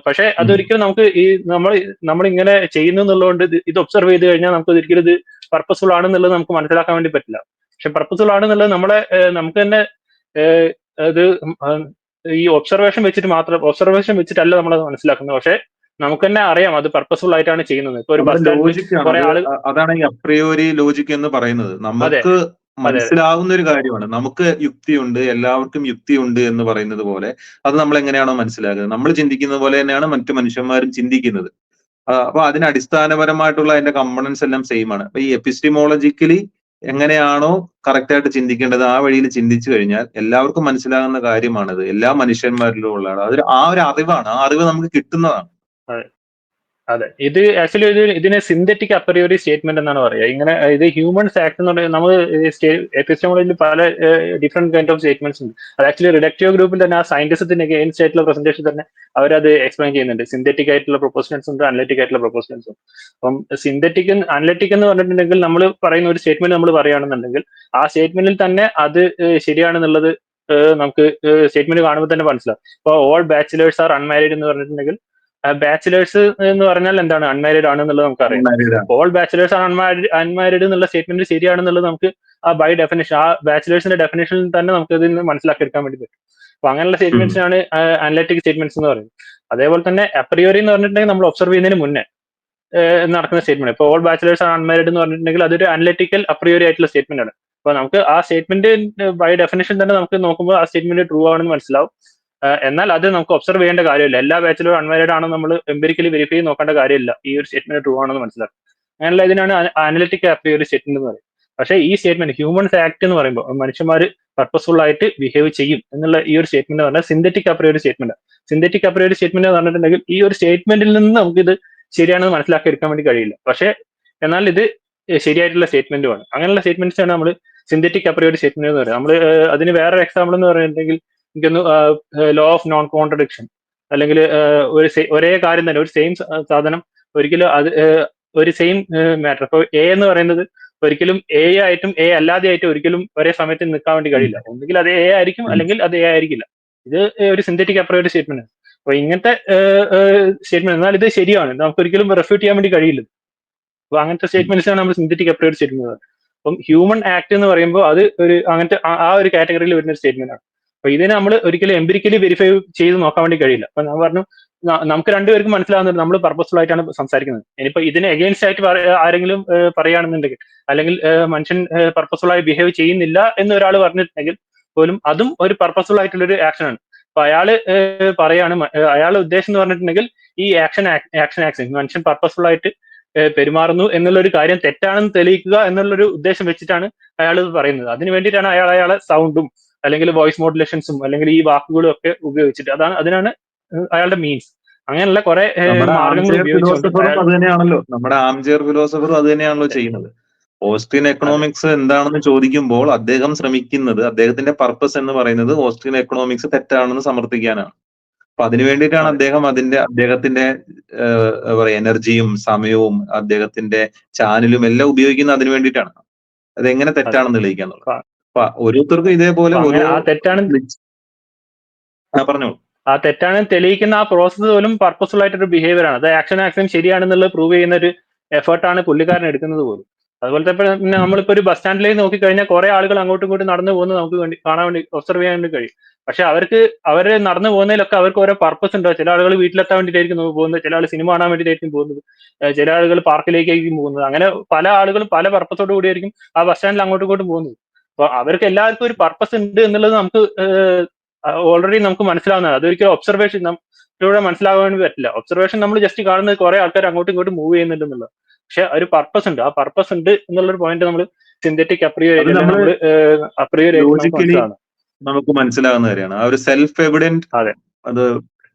പക്ഷെ അതൊരിക്കലും നമുക്ക് ഈ നമ്മൾ ഇങ്ങനെ ചെയ്യുന്നു എന്നുള്ളതുകൊണ്ട് ഇത് ഒബ്സർവ് ചെയ്ത് കഴിഞ്ഞാൽ നമുക്ക് ഒരിക്കലും ഇത് പർപ്പസ്ഫുൾ ആണെന്നുള്ളത് നമുക്ക് മനസ്സിലാക്കാൻ വേണ്ടി പറ്റില്ല. പക്ഷെ പർപ്പസ്ഫുൾ ആണെന്നുള്ളത് നമുക്ക് തന്നെ അത് ഈ ഒബ്സർവേഷൻ വെച്ചിട്ടല്ല നമ്മളത് മനസ്സിലാക്കുന്നത്. പക്ഷെ നമുക്ക് തന്നെ അറിയാം അത് പർപ്പസ്ഫുൾ ആയിട്ടാണ് ചെയ്യുന്നത്. ഇപ്പൊ ഒരു ബസ് സ്റ്റാൻഡിൽ കുറെ ആള്, അതാണ് ഈ അപ്രിയോരി ലോജിക് എന്ന് പറയുന്നത്. നമുക്ക് മനസ്സിലാവുന്ന ഒരു കാര്യമാണ്, നമുക്ക് യുക്തിയുണ്ട്, എല്ലാവർക്കും യുക്തിയുണ്ട് എന്ന് പറയുന്നത് പോലെ അത് നമ്മൾ എങ്ങനെയാണോ മനസ്സിലാക്കുന്നത്, നമ്മൾ ചിന്തിക്കുന്ന പോലെ തന്നെയാണ് മറ്റു മനുഷ്യന്മാരും ചിന്തിക്കുന്നത്. അപ്പൊ അതിന് അടിസ്ഥാനപരമായിട്ടുള്ള അതിന്റെ കമ്പണൻസ് എല്ലാം സെയിം ആണ്. അപ്പൊ ഈ എപ്പിസ്റ്റമോളജിക്കലി എങ്ങനെയാണോ കറക്റ്റ് ആയിട്ട് ചിന്തിക്കേണ്ടത് ആ വഴിയിൽ ചിന്തിച്ചു കഴിഞ്ഞാൽ എല്ലാവർക്കും മനസ്സിലാകുന്ന കാര്യമാണത്, എല്ലാ മനുഷ്യന്മാരിലും ഉള്ളതാണ്. ആ ഒരു അറിവാണ്, ആ അറിവ് നമുക്ക് കിട്ടുന്നതാണ്. അതെ, ഇത് ആക്ച്വലി ഇതിനെ സിന്തറ്റിക് അപ്രിയോറി സ്റ്റേറ്റ്മെന്റ് എന്നാണ് പറയുക. ഇങ്ങനെ ഇത് ഹ്യൂമൻസ് ആക്ട് എന്ന് പറയുന്നത് നമ്മൾ എപ്പിസ്റ്റമോളജിയിൽ പല ഡിഫറെന്റ് കൈൻഡ് ഓഫ് സ്റ്റേറ്റ്മെന്റ്സ് ഉണ്ട്. അത് ആക്ച്വലി റിഡക്റ്റീവ് ഗ്രൂപ്പിൽ തന്നെ ആ സയന്റിസത്തിന് അഗെയിൻസ്റ്റ് ആയിട്ടുള്ള പ്രസന്റേഷൻ തന്നെ അവരത് എക്സ്പ്ലെയിൻ ചെയ്യുന്നുണ്ട്. സിന്തറ്റിക് ആയിട്ടുള്ള പ്രൊപ്പോസൽസ് ഉണ്ട്, അനലിറ്റിക് ആയിട്ടുള്ള പ്രൊപ്പോസൽസ് ഉണ്ട്. അപ്പം അനലിറ്റിക് എന്ന് പറഞ്ഞിട്ടുണ്ടെങ്കിൽ നമ്മൾ പറയുന്ന ഒരു സ്റ്റേറ്റ്മെന്റ് നമ്മൾ പറയുകയാണെന്നുണ്ടെങ്കിൽ ആ സ്റ്റേറ്റ്മെന്റിൽ തന്നെ അത് ശരിയാണെന്നുള്ളത് നമുക്ക് സ്റ്റേറ്റ്മെന്റ് കാണുമ്പോൾ തന്നെ മനസ്സിലാവും. ഇപ്പോൾ ഓൾ ബാച്ചിലേഴ്സ് ആർ അൺമാരീഡ് എന്ന് പറഞ്ഞിട്ടുണ്ടെങ്കിൽ ബാച്ചിലേഴ്സ് എന്ന് പറഞ്ഞാൽ എന്താണ്, അൺമാരീഡ് ആണ് എന്നുള്ളത് നമുക്കറിയാം. ഓൾ ബാച്ചിലേഴ്സ് ആണ് അൺമാരീഡ് എന്നുള്ള സ്റ്റേറ്റ്മെന്റ് ശരിയാണെന്നുള്ളത് നമുക്ക് ആ ബൈ ഡെഫിനേഷൻ, ആ ബാച്ചിലേഴ്സിന്റെ ഡെഫിനേഷനിൽ തന്നെ നമുക്ക് ഇതിൽ നിന്ന് മനസ്സിലാക്കിയെടുക്കാൻ വേണ്ടി പറ്റും. അപ്പൊ അങ്ങനെയുള്ള സ്റ്റേറ്റ്മെന്റ്സിനാണ് അനലറ്റിക് സ്റ്റേറ്റ്മെന്റ്സ് എന്ന് പറയുന്നത്. അതേപോലെ തന്നെ അപ്രിയോറി എന്ന് പറഞ്ഞിട്ടുണ്ടെങ്കിൽ നമ്മൾ ഒബ്സർവ് ചെയ്യുന്നതിന് മുന്നേ നടക്കുന്ന സ്റ്റേറ്റ്മെന്റ്. ഇപ്പോൾ ഓൾ ബാച്ചിലേഴ്സ് ആണ് അൺമാരീഡ് എന്ന് പറഞ്ഞിട്ടുണ്ടെങ്കിൽ അതൊരു അനലറ്റിക്കൽ അപ്രിയോറി ആയിട്ടുള്ള സ്റ്റേറ്റ്മെന്റ് ആണ്. അപ്പൊ നമുക്ക് ആ സ്റ്റേറ്റ്മെന്റ് ബൈ ഡെഫിനേഷൻ തന്നെ നമുക്ക് നോക്കുമ്പോൾ ആ സ്റ്റേറ്റ്മെന്റ് ട്രൂ ആണെന്ന് മനസ്സിലാവും. എന്നാൽ അത് നമുക്ക് ഒബ്സർവ് ചെയ്യേണ്ട കാര്യമില്ല. എല്ലാ ബാച്ചിലും അൺമാരീഡ് ആണെന്ന് നമ്മൾ എംപിരിക്കലി വെരിഫൈ ചെയ്ത് നോക്കേണ്ട കാര്യമില്ല. ഈ ഒരു സ്റ്റേറ്റ്മെന്റ് ട്രൂ ആണെന്ന് മനസ്സിലാക്കും. അങ്ങനെയുള്ള ഇതിനാണ് അനലിറ്റിക് അപ്രിയോറി സ്റ്റേറ്റ്മെന്റ് എന്ന് പറയുന്നത്. പക്ഷേ ഈ സ്റ്റേറ്റ്മെന്റ് ഹ്യൂമൻസ് ആക്ട് എന്ന് പറയുമ്പോൾ മനുഷ്യന്മാർ പർപ്പസ്ഫുൾ ആയിട്ട് ബിഹേവ് ചെയ്യും എന്നുള്ള ഈ ഒരു സ്റ്റേറ്റ്മെന്റ് പറഞ്ഞാൽ സിന്തറ്റിക് അപ്രിയോറി സ്റ്റേറ്റ്മെന്റ്. സിന്തറ്റിക് അപ്രിയോറി സ്റ്റേറ്റ്മെന്റ് എന്ന് പറഞ്ഞിട്ടുണ്ടെങ്കിൽ ഈ ഒരു സ്റ്റേറ്റ്മെന്റിൽ നിന്ന് നമുക്ക് ഇത് ശരിയാണെന്ന് മനസ്സിലാക്കി എടുക്കാൻ വേണ്ടി കഴിയില്ല. പക്ഷേ എന്നാൽ ഇത് ശരിയായിട്ടുള്ള സ്റ്റേറ്റ്മെന്റുമാണ്. അങ്ങനെയുള്ള സ്റ്റേറ്റ്മെന്റ്സ് ആണ് നമ്മൾ സിന്തറ്റിക് അപ്രിയോറി സ്റ്റേറ്റ്മെന്റ് എന്ന് പറയുന്നത്. നമ്മൾ അതിന് വേറൊരു എക്സാമ്പിൾ എന്ന് പറയുന്നുണ്ടെങ്കിൽ എനിക്കൊന്ന് ലോ ഓഫ് നോൺ കോൺട്രഡിക്ഷൻ, അല്ലെങ്കിൽ ഒരേ കാര്യം തന്നെ, ഒരു സെയിം സാധനം ഒരിക്കലും അത് ഒരു സെയിം മാറ്റർ. ഇപ്പോൾ എ എന്ന് പറയുന്നത് ഒരിക്കലും എ ആയിട്ടും എ അല്ലാതെ ആയിട്ടും ഒരിക്കലും ഒരേ സമയത്ത് നിൽക്കാൻ വേണ്ടി കഴിയില്ല. ഒന്നുകിൽ അത് എ ആയിരിക്കും, അല്ലെങ്കിൽ അത് എ ആയിരിക്കില്ല. ഇത് ഒരു സിന്തറ്റിക് അപ്രിയോറി സ്റ്റേറ്റ്മെന്റ് ആണ്. അപ്പൊ ഇങ്ങനത്തെ സ്റ്റേറ്റ്മെന്റ്, എന്നാൽ ഇത് ശരിയാണ്, നമുക്ക് ഒരിക്കലും റെഫ്യൂട്ട് ചെയ്യാൻ വേണ്ടി കഴിയില്ല. അപ്പൊ അങ്ങനത്തെ സ്റ്റേറ്റ്മെന്റ്സ് ആണ് നമ്മൾ സിന്തറ്റിക് അപ്രിയോറി സ്റ്റേറ്റ്മെന്റ്. അപ്പം ഹ്യൂമൻ ആക്ട് എന്ന് പറയുമ്പോൾ അത് ഒരു അങ്ങനത്തെ ആ ഒരു കാറ്റഗറിയിൽ വരുന്ന ഒരു സ്റ്റേറ്റ്മെന്റ് ആണ്. അപ്പൊ ഇതിനെ നമ്മൾ ഒരിക്കലും എംപിരിക്കലി വെരിഫൈ ചെയ്ത് നോക്കാൻ വേണ്ടി കഴിയില്ല. അപ്പൊ ഞാൻ പറഞ്ഞു, നമുക്ക് രണ്ടുപേർക്കും മനസ്സിലാവുന്നുണ്ട് നമ്മൾ പർപ്പസ്ഫുൾ ആയിട്ടാണ് സംസാരിക്കുന്നത്. ഇനിയിപ്പോ ഇതിന് അഗെയിൻസ്റ്റ് ആയിട്ട് ആരെങ്കിലും പറയുകയാണെന്നുണ്ടെങ്കിൽ, അല്ലെങ്കിൽ മനുഷ്യൻ പർപ്പസ്ഫുൾ ആയി ബിഹേവ് ചെയ്യുന്നില്ല എന്ന് ഒരാൾ പറഞ്ഞിട്ടുണ്ടെങ്കിൽ പോലും അതും ഒരു പർപ്പസ്ഫുൾ ആയിട്ടുള്ള ഒരു ആക്ഷൻ ആണ്. അപ്പൊ അയാള് പറയാണ്, അയാളുടെ ഉദ്ദേശം എന്ന് പറഞ്ഞിട്ടുണ്ടെങ്കിൽ ഈ ആക്ഷൻ മനുഷ്യൻ പർപ്പസ്ഫുൾ ആയിട്ട് പെരുമാറുന്നു എന്നുള്ള ഒരു കാര്യം തെറ്റാണെന്ന് തെളിയിക്കുക എന്നുള്ളൊരു ഉദ്ദേശം വെച്ചിട്ടാണ് അയാൾ ഇത് പറയുന്നത്. അതിന് വേണ്ടിയിട്ടാണ് അയാളെ സൗണ്ടും അല്ലെങ്കിൽ വോയിസ് മോഡുലേഷൻസും അല്ലെങ്കിൽ ഈ വാക്കുകളും ഒക്കെ ഉപയോഗിച്ചിട്ട്, അതിനാണ് അയാളുടെ മീൻസ്. അങ്ങനെയുള്ള കുറെ മാർഗങ്ങൾ ഉപയോഗിച്ചുകൊണ്ട് അത് തന്നെയാണല്ലോ നമ്മുടെ ആംചെയർ ഫിലോസഫറും അത് തന്നെയാണല്ലോ ചെയ്യുന്നത്. ഓസ്ട്രിയൻ എക്കണോമിക്സ് എന്താണെന്ന് ചോദിക്കുമ്പോൾ അദ്ദേഹം ശ്രമിക്കുന്നത്, അദ്ദേഹത്തിന്റെ പർപ്പസ് എന്ന് പറയുന്നത് ഓസ്ട്രിയൻ എക്കണോമിക്സ് തെറ്റാണെന്ന് സമർത്ഥിക്കാനാണ്. അപ്പൊ അതിനു വേണ്ടിയിട്ടാണ് അദ്ദേഹത്തിന്റെ പറയാ എനർജിയും സമയവും അദ്ദേഹത്തിന്റെ ചാനലും എല്ലാം ഉപയോഗിക്കുന്നത് അതിനു വേണ്ടിയിട്ടാണ്. അതെങ്ങനെ തെറ്റാണെന്ന് തെളിയിക്കാന്നുള്ളത്. അപ്പൊ ഓരോരുത്തർക്കും ഇതേപോലെ പറഞ്ഞോളൂ. ആ തെറ്റാണെന്ന് തെളിയിക്കുന്ന ആ പ്രോസസ്സ് പോലും പർപ്പസ്ഫുൾ ആയിട്ടൊരു ബിഹേവിയർ ആണ്. അത് ആക്ഷൻ ശരിയാണെന്നുള്ളത് പ്രൂവ് ചെയ്യുന്ന ഒരു എഫേർട്ടാണ് പുള്ളിക്കാരൻ എടുക്കുന്നത് പോലും. അതുപോലത്തെ പിന്നെ നമ്മളിപ്പോ ഒരു ബസ് സ്റ്റാൻഡിലേക്ക് നോക്കിക്കഴിഞ്ഞാൽ കുറെ ആളുകൾ അങ്ങോട്ടും ഇങ്ങോട്ടും നടന്നു പോകുന്നത് നമുക്ക് കാണാൻ വേണ്ടി ഒബ്സർവ് ചെയ്യാൻ വേണ്ടി കഴിയും. പക്ഷെ അവര് നടന്നു പോകുന്നതിലൊക്കെ അവർക്ക് ഓരോ പർപ്പസ് ഉണ്ട്. ചില ആളുകൾ വീട്ടിലെത്താൻ വേണ്ടിയിട്ടായിരിക്കും പോകുന്നത്, ചില ആൾ സിനിമ കാണാൻ വേണ്ടിയിട്ടായിരിക്കും പോകുന്നത്, ചില ആളുകൾ പാർക്കിലേക്കായിരിക്കും പോകുന്നത്. അങ്ങനെ പല ആളുകളും പല പർപ്പസോട് കൂടിയായിരിക്കും ആ ബസ് സ്റ്റാൻഡിൽ അങ്ങോട്ടും ഇങ്ങോട്ടും പോകുന്നത്. അപ്പൊ അവർക്ക് എല്ലാവർക്കും ഒരു പർപ്പസ് ഉണ്ട് എന്നുള്ളത് നമുക്ക് ഓൾറെഡി നമുക്ക് മനസ്സിലാവുന്നതാണ്. അതൊരിക്കലും ഒബ്സർവേഷൻ ഇതിലൂടെ മനസ്സിലാകാൻ വേണ്ടി പറ്റില്ല. ഒബ്സർവേഷൻ നമ്മൾ ജസ്റ്റ് കാണുന്നത് കുറെ ആൾക്കാർ അങ്ങോട്ടും ഇങ്ങോട്ടും മൂവ് ചെയ്യുന്നുണ്ട് എന്നുള്ളത്. പക്ഷെ ഒരു പർപ്പസ് ഉണ്ട്, ആ പർപ്പസ് ഉണ്ട് എന്നുള്ളൊരു പോയിന്റ് നമ്മൾ സിന്തറ്റിക് അപ്രിയോറി നമുക്ക് മനസ്സിലാകുന്ന കാര്യമാണ്. ആ ഒരു സെൽഫ് എവിഡന്റ്, അത്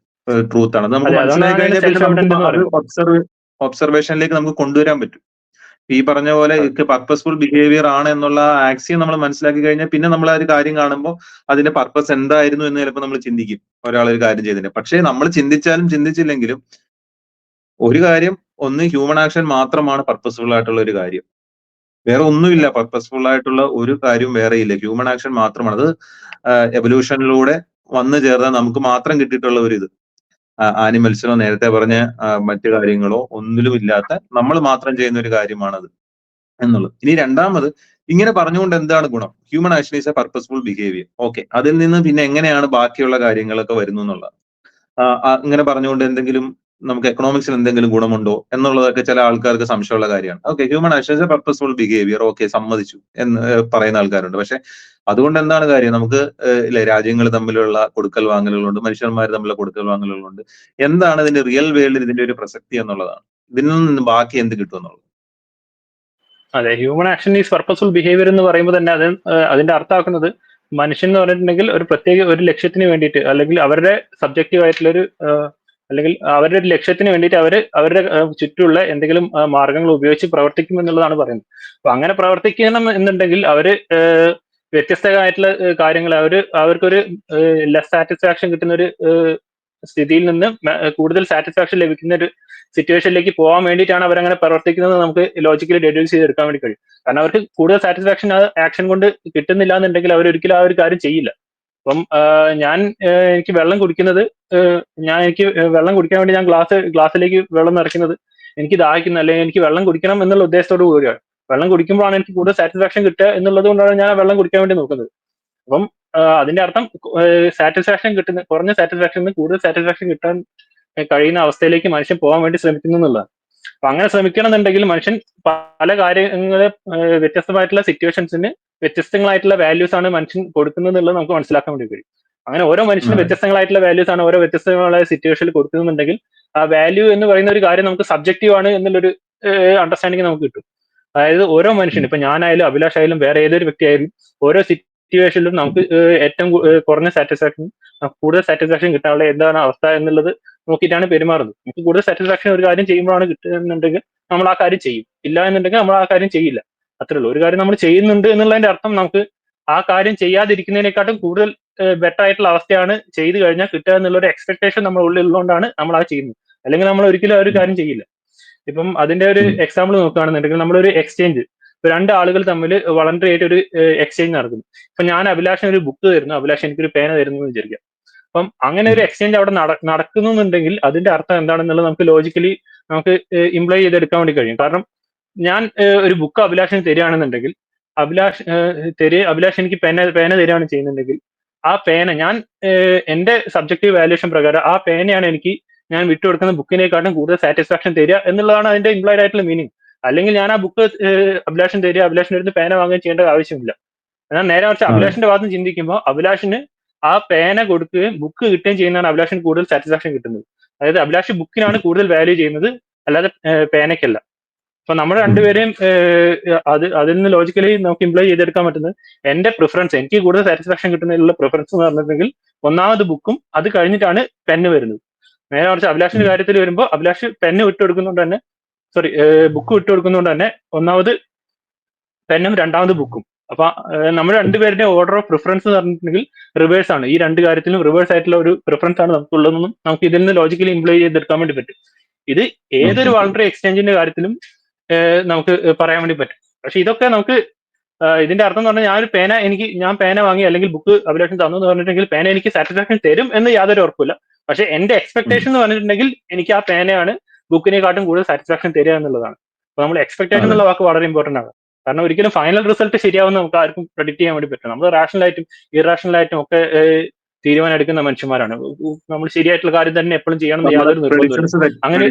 ട്രൂത്ത് ആണ്. അത് നമുക്ക് അതെ, മനസ്സിലാക്കി അതുകൊണ്ടാണ് കഴിഞ്ഞാൽ പിന്നെ സെൽഫ് നമുക്ക് എവിഡന്റ് എന്ന് പറയുന്നത്. ഒബ്സർവേഷനിലേക്ക് നമുക്ക് കൊണ്ടുവരാൻ പറ്റും. ഈ പറഞ്ഞ പോലെ പർപ്പസ്ഫുൾ ബിഹേവിയർ ആണ് എന്നുള്ള ആക്സിയം നമ്മൾ മനസ്സിലാക്കി കഴിഞ്ഞാൽ പിന്നെ നമ്മൾ ആ ഒരു കാര്യം കാണുമ്പോൾ അതിന്റെ പർപ്പസ് എന്തായിരുന്നു എന്ന് ചിലപ്പോൾ നമ്മൾ ചിന്തിക്കും, ഒരാളൊരു കാര്യം ചെയ്തതിന്. പക്ഷേ നമ്മൾ ചിന്തിച്ചാലും ചിന്തിച്ചില്ലെങ്കിലും ഒരു കാര്യം, ഒന്ന് ഹ്യൂമൻ ആക്ഷൻ മാത്രമാണ് പർപ്പസ്ഫുൾ ആയിട്ടുള്ള ഒരു കാര്യം. വേറെ ഒന്നുമില്ല, പർപ്പസ്ഫുൾ ആയിട്ടുള്ള ഒരു കാര്യവും വേറെ ഇല്ല. ഹ്യൂമൻ ആക്ഷൻ മാത്രമാണ്. അത് എവല്യൂഷനിലൂടെ വന്നു ചേർന്ന നമുക്ക് മാത്രം കിട്ടിയിട്ടുള്ള ഒരു ഇത്. ആനിമൽസിനോ നേരത്തെ പറഞ്ഞ മറ്റു കാര്യങ്ങളോ ഒന്നിലും ഇല്ലാത്ത നമ്മൾ മാത്രം ചെയ്യുന്ന ഒരു കാര്യമാണത് എന്നുള്ളത്. ഇനി രണ്ടാമത്, ഇങ്ങനെ പറഞ്ഞുകൊണ്ട് എന്താണ് ഗുണം? Human action is A purposeful behaviour. Okay, അതിൽ നിന്ന് പിന്നെ എങ്ങനെയാണ് ബാക്കിയുള്ള കാര്യങ്ങളൊക്കെ വരുന്നു എന്നുള്ളത്. ഇങ്ങനെ പറഞ്ഞുകൊണ്ട് എന്തെങ്കിലും നമുക്ക് എക്കണോമിക്സിൽ എന്തെങ്കിലും ഗുണമുണ്ടോ എന്നുള്ളതൊക്കെ ചില ആൾക്കാർക്ക് സംശയമുള്ള കാര്യമാണ്. Okay, human action is A purposeful behaviour, okay, സമ്മതിച്ചു എന്ന് പറയുന്ന ആൾക്കാരുണ്ട്. പക്ഷെ അതുകൊണ്ട് എന്താണ് കാര്യം? നമുക്ക് രാജ്യങ്ങൾ തമ്മിലുള്ള കൊടുക്കൽ വാങ്ങലുകളുണ്ട്, മനുഷ്യന്മാർ തമ്മിലുള്ള കൊടുക്കൽ വാങ്ങലുകളുണ്ട്. എന്താണ് ഇതിന്റെ റിയൽ വേൾഡിൽ ഇതിന്റെ ഒരു പ്രസക്തി എന്നുള്ളതാണ്. ഇതിൽ നിന്ന് ബാക്കി എന്ത് കിട്ടും എന്നുള്ളത്. അതെ, human action is purposeful behaviour എന്ന് പറയുമ്പോൾ തന്നെ അതിന്റെ അർത്ഥമാക്കുന്നത് മനുഷ്യൻ എന്ന് പറഞ്ഞിട്ടുണ്ടെങ്കിൽ ഒരു പ്രത്യേക ഒരു ലക്ഷ്യത്തിന് വേണ്ടിയിട്ട്, അല്ലെങ്കിൽ അവരുടെ സബ്ജക്റ്റീവ് ആയിട്ടുള്ള ഒരു അല്ലെങ്കിൽ അവരുടെ ഒരു ലക്ഷ്യത്തിന് വേണ്ടിയിട്ട് അവരുടെ ചുറ്റുമുള്ള എന്തെങ്കിലും മാർഗങ്ങൾ ഉപയോഗിച്ച് പ്രവർത്തിക്കും എന്നുള്ളതാണ് പറയുന്നത്. അപ്പൊ അങ്ങനെ പ്രവർത്തിക്കണം എന്നുണ്ടെങ്കിൽ അവര് വ്യത്യസ്തമായിട്ടുള്ള കാര്യങ്ങൾ അവർക്കൊരു ലെസ് സാറ്റിസ്ഫാക്ഷൻ കിട്ടുന്ന ഒരു സ്ഥിതിയിൽ നിന്ന് കൂടുതൽ സാറ്റിസ്ഫാക്ഷൻ ലഭിക്കുന്ന ഒരു സിറ്റുവേഷനിലേക്ക് പോകാൻ വേണ്ടിയിട്ടാണ് അവരങ്ങനെ പ്രവർത്തിക്കുന്നത് നമുക്ക് ലോജിക്കലി ഡെഡ്യൂസ് ചെയ്തെടുക്കാൻ വേണ്ടി കഴിയും. കാരണം അവർക്ക് കൂടുതൽ സാറ്റിസ്ഫാക്ഷൻ ആ ആക്ഷൻ കൊണ്ട് കിട്ടുന്നില്ല എന്നുണ്ടെങ്കിൽ അവരൊരിക്കലും ആ ഒരു കാര്യം ചെയ്യില്ല. അപ്പം എനിക്ക് വെള്ളം കുടിക്കുന്നത്, എനിക്ക് വെള്ളം കുടിക്കാൻ വേണ്ടി ഞാൻ ഗ്ലാസ്സിലേക്ക് വെള്ളം നിറയ്ക്കുന്നത് എനിക്ക് ദാഹിക്കുന്ന, അല്ലെങ്കിൽ എനിക്ക് വെള്ളം കുടിക്കണം എന്നുള്ള ഉദ്ദേശത്തോട് കൂടിയാണ്. വെള്ളം കുടിക്കുമ്പോഴാണ് എനിക്ക് കൂടുതൽ സാറ്റിസ്ഫാക്ഷൻ കിട്ടുക എന്നുള്ളത് കൊണ്ടാണ് ഞാൻ വെള്ളം കുടിക്കാൻ വേണ്ടി നോക്കുന്നത്. അപ്പം അതിന്റെ അർത്ഥം കുറഞ്ഞ സാറ്റിസ്ഫാക്ഷൻ കൂടുതൽ സാറ്റിസ്ഫാക്ഷൻ കിട്ടാൻ കഴിയുന്ന അവസ്ഥയിലേക്ക് മനുഷ്യൻ പോകാൻ വേണ്ടി ശ്രമിക്കുന്നു എന്നുള്ളതാണ്. അപ്പൊ അങ്ങനെ ശ്രമിക്കണം എന്നുണ്ടെങ്കിൽ മനുഷ്യൻ പല കാര്യങ്ങളെ വ്യത്യസ്തമായിട്ടുള്ള സിറ്റുവേഷൻസിന് വ്യത്യസ്തങ്ങളായിട്ടുള്ള വാല്യൂസ് ആണ് മനുഷ്യൻ കൊടുക്കുന്നത് എന്നുള്ളത് നമുക്ക് മനസ്സിലാക്കാൻ വേണ്ടി കഴിയും. അങ്ങനെ ഓരോ മനുഷ്യനും വ്യത്യസ്തങ്ങളായിട്ടുള്ള വാല്യൂസ് ആണ് ഓരോ വ്യത്യസ്തങ്ങളായ സിറ്റുവേഷനിൽ കൊടുക്കുന്നുണ്ടെങ്കിൽ ആ വാല്യൂ എന്ന് പറയുന്ന ഒരു കാര്യം നമുക്ക് സബ്ജക്റ്റീവ് ആണ് എന്നുള്ളൊരു അണ്ടർസ്റ്റാൻഡിങ് നമുക്ക് കിട്ടും. അതായത് ഓരോ മനുഷ്യനും, ഇപ്പൊ ഞാനായാലും അഭിലാഷ് ആയാലും വേറെ ഏതൊരു വ്യക്തിയായാലും ഓരോ സിറ്റുവേഷനിലും നമുക്ക് ഏറ്റവും കുറഞ്ഞ സാറ്റിസ്ഫാക്ഷൻ, കൂടുതൽ സാറ്റിസ്ഫാക്ഷൻ കിട്ടാനുള്ള എന്താണ് അവസ്ഥ എന്നുള്ളത് നോക്കിയിട്ടാണ് പെരുമാറുന്നത്. നമുക്ക് കൂടുതൽ സാറ്റിസ്ഫാക്ഷൻ ഒരു കാര്യം ചെയ്യുമ്പോഴാണ് കിട്ടുന്നുണ്ടെങ്കിൽ നമ്മൾ ആ കാര്യം ചെയ്യും, ഇല്ല എന്നുണ്ടെങ്കിൽ നമ്മൾ ആ കാര്യം ചെയ്യില്ല. അത്രേ ഉള്ളൂ. ഒരു കാര്യം നമ്മൾ ചെയ്യുന്നുണ്ട് എന്നുള്ളതിന്റെ അർത്ഥം നമുക്ക് ആ കാര്യം ചെയ്യാതിരിക്കുന്നതിനെക്കാട്ടും കൂടുതൽ ബെറ്റർ ആയിട്ടുള്ള അവസ്ഥയാണ് ചെയ്തു കഴിഞ്ഞാൽ കിട്ടുക എന്നുള്ള ഒരു എക്സ്പെക്ടേഷൻ നമ്മുടെ ഉള്ളിൽ ഉള്ളതുകൊണ്ടാണ് നമ്മൾ ആ ചെയ്യുന്നത്. അല്ലെങ്കിൽ നമ്മൾ ഒരിക്കലും ആ ഒരു കാര്യം ചെയ്യില്ല. ഇപ്പം അതിന്റെ ഒരു എക്സാമ്പിൾ നോക്കുകയാണെന്നുണ്ടെങ്കിൽ നമ്മളൊരു എക്സ്ചേഞ്ച്, ഇപ്പൊ രണ്ട് ആളുകൾ തമ്മിൽ വളണ്ടറി ആയിട്ട് ഒരു എക്സ്ചേഞ്ച് നടക്കുന്നു. ഇപ്പൊ ഞാൻ അഭിലാഷിന് ഒരു ബുക്ക് തരുന്നു, അഭിലാഷ് എനിക്കൊരു പേന തരുന്നു എന്ന് വിചാരിക്കാം. അപ്പം അങ്ങനെ ഒരു എക്സ്ചേഞ്ച് അവിടെ നടക്കുന്നുണ്ടെങ്കിൽ അതിന്റെ അർത്ഥം എന്താണെന്നുള്ളത് നമുക്ക് ലോജിക്കലി നമുക്ക് ഇംപ്ലൈ ചെയ്തെടുക്കാൻ വേണ്ടി കഴിയും. കാരണം ഞാൻ ഒരു ബുക്ക് അഭിലാഷിന് തരികയാണെന്നുണ്ടെങ്കിൽ അഭിലാഷ് എനിക്ക് പേന തരികയാണ് ചെയ്യുന്നുണ്ടെങ്കിൽ ആ പേന ഞാൻ എന്റെ സബ്ജക്റ്റീവ് വാല്യൂഷൻ പ്രകാരം ആ പേനയാണ് എനിക്ക് ഞാൻ വിട്ടുകൊടുക്കുന്ന ബുക്കിനെക്കാട്ടും കൂടുതൽ സാറ്റിസ്ഫാക്ഷൻ തരിക എന്നുള്ളതാണ് അതിന്റെ ഇംപ്ലൈഡ് ആയിട്ടുള്ള മീനിങ്. അല്ലെങ്കിൽ ഞാൻ ആ ബുക്ക് അഭിലാഷിന് തരിക, അഭിലാഷിന്റെ അടുത്ത് പേന വാങ്ങുകയും ചെയ്യേണ്ട ആവശ്യമില്ല. എന്നാൽ നേരെ മറിച്ച് അഭിലാഷിന്റെ ഭാഗത്ത് ചിന്തിക്കുമ്പോൾ അഭിലാഷിന് ആ പേന കൊടുക്കുകയും ബുക്ക് കിട്ടുകയും ചെയ്യുന്നതാണ് അഭിലാഷിന് കൂടുതൽ സാറ്റിസ്ഫാക്ഷൻ കിട്ടുന്നത്. അതായത് അഭിലാഷ് ബുക്കിനാണ് കൂടുതൽ വാല്യൂ ചെയ്യുന്നത്, അല്ലാതെ പേനയ്ക്കല്ല. അപ്പൊ നമ്മൾ രണ്ടുപേരെയും അതിൽ നിന്ന് ലോജിക്കലി നമുക്ക് ഇംപ്ലൈ ചെയ്തെടുക്കാൻ പറ്റുന്നത് എന്റെ പ്രിഫറൻസ്, എനിക്ക് കൂടുതൽ സാറ്റിസ്ഫാക്ഷൻ കിട്ടുന്നതിലുള്ള പ്രിഫറൻസ് എന്ന് പറഞ്ഞിട്ടുണ്ടെങ്കിൽ ഒന്നാമത് ബുക്കും അത് കഴിഞ്ഞിട്ടാണ് പെന്ന് വരുന്നത്. നേരെ മറിച്ച് അഭിലാഷിന്റെ കാര്യത്തിൽ വരുമ്പോൾ അഭിലാഷ് പെന്ന് വിട്ടുകൊടുക്കുന്നതുകൊണ്ട് തന്നെ ബുക്ക് വിട്ടുകൊടുക്കുന്നതുകൊണ്ട് തന്നെ ഒന്നാമത് പെന്നും രണ്ടാമത് ബുക്കും. അപ്പൊ നമ്മൾ രണ്ടുപേരുടെ ഓർഡർ ഓഫ് പ്രിഫറൻസ് എന്ന് പറഞ്ഞിട്ടുണ്ടെങ്കിൽ റിവേഴ്സ് ആണ്. ഈ രണ്ട് കാര്യത്തിലും റിവേഴ്സ് ആയിട്ടുള്ള ഒരു പ്രിഫറൻസ് ആണ് നമുക്കുള്ളതെന്നും നമുക്ക് ഇതിൽ നിന്ന് ലോജിക്കലി ഇംപ്ലൈ ചെയ്തെടുക്കാൻ വേണ്ടി പറ്റും. ഇത് ഏതൊരു വോളണ്ടറി എക്സ്ചേഞ്ചിന്റെ കാര്യത്തിലും നമുക്ക് പറയാൻ വേണ്ടി പറ്റും. പക്ഷെ ഇതൊക്കെ നമുക്ക് ഇതിന്റെ അർത്ഥം എന്ന് പറഞ്ഞാൽ ഞാൻ പേന വാങ്ങി അല്ലെങ്കിൽ ബുക്ക് അഭിലാഷൻ തന്നു എന്ന് പറഞ്ഞിട്ടുണ്ടെങ്കിൽ പേന എനിക്ക് സാറ്റിസ്ഫാക്ഷൻ തരും എന്ന് യാതൊരു ഉറപ്പില്ല. പക്ഷെ എന്റെ എക്സ്പെക്ടേഷൻ എന്ന് പറഞ്ഞിട്ടുണ്ടെങ്കിൽ എനിക്ക് ആ പേനയാണ് ബുക്കിനെക്കാട്ടും കൂടുതൽ സാറ്റിസ്ഫാക്ഷൻ തരിക എന്നുള്ളതാണ്. അപ്പൊ നമ്മൾ എക്സ്പെക്ടേഷൻ എന്നുള്ള വാക്ക് വളരെ ഇമ്പോർട്ടന്റ് ആണ്. കാരണം ഒരിക്കലും ഫൈനൽ റിസൾട്ട് ശരിയാവുന്ന നമുക്ക് ആർക്കും പ്രെഡിക്ട് ചെയ്യാൻ വേണ്ടി പറ്റും. നമ്മൾ റാഷണലായിട്ടും ഇറാഷണലായിട്ടും ഒക്കെ തീരുമാനം എടുക്കുന്ന മനുഷ്യന്മാരാണ്. നമ്മൾ ശരിയായിട്ടുള്ള കാര്യം തന്നെ എപ്പോഴും ചെയ്യണം യാതൊരു നിർബന്ധമില്ല. അങ്ങനെ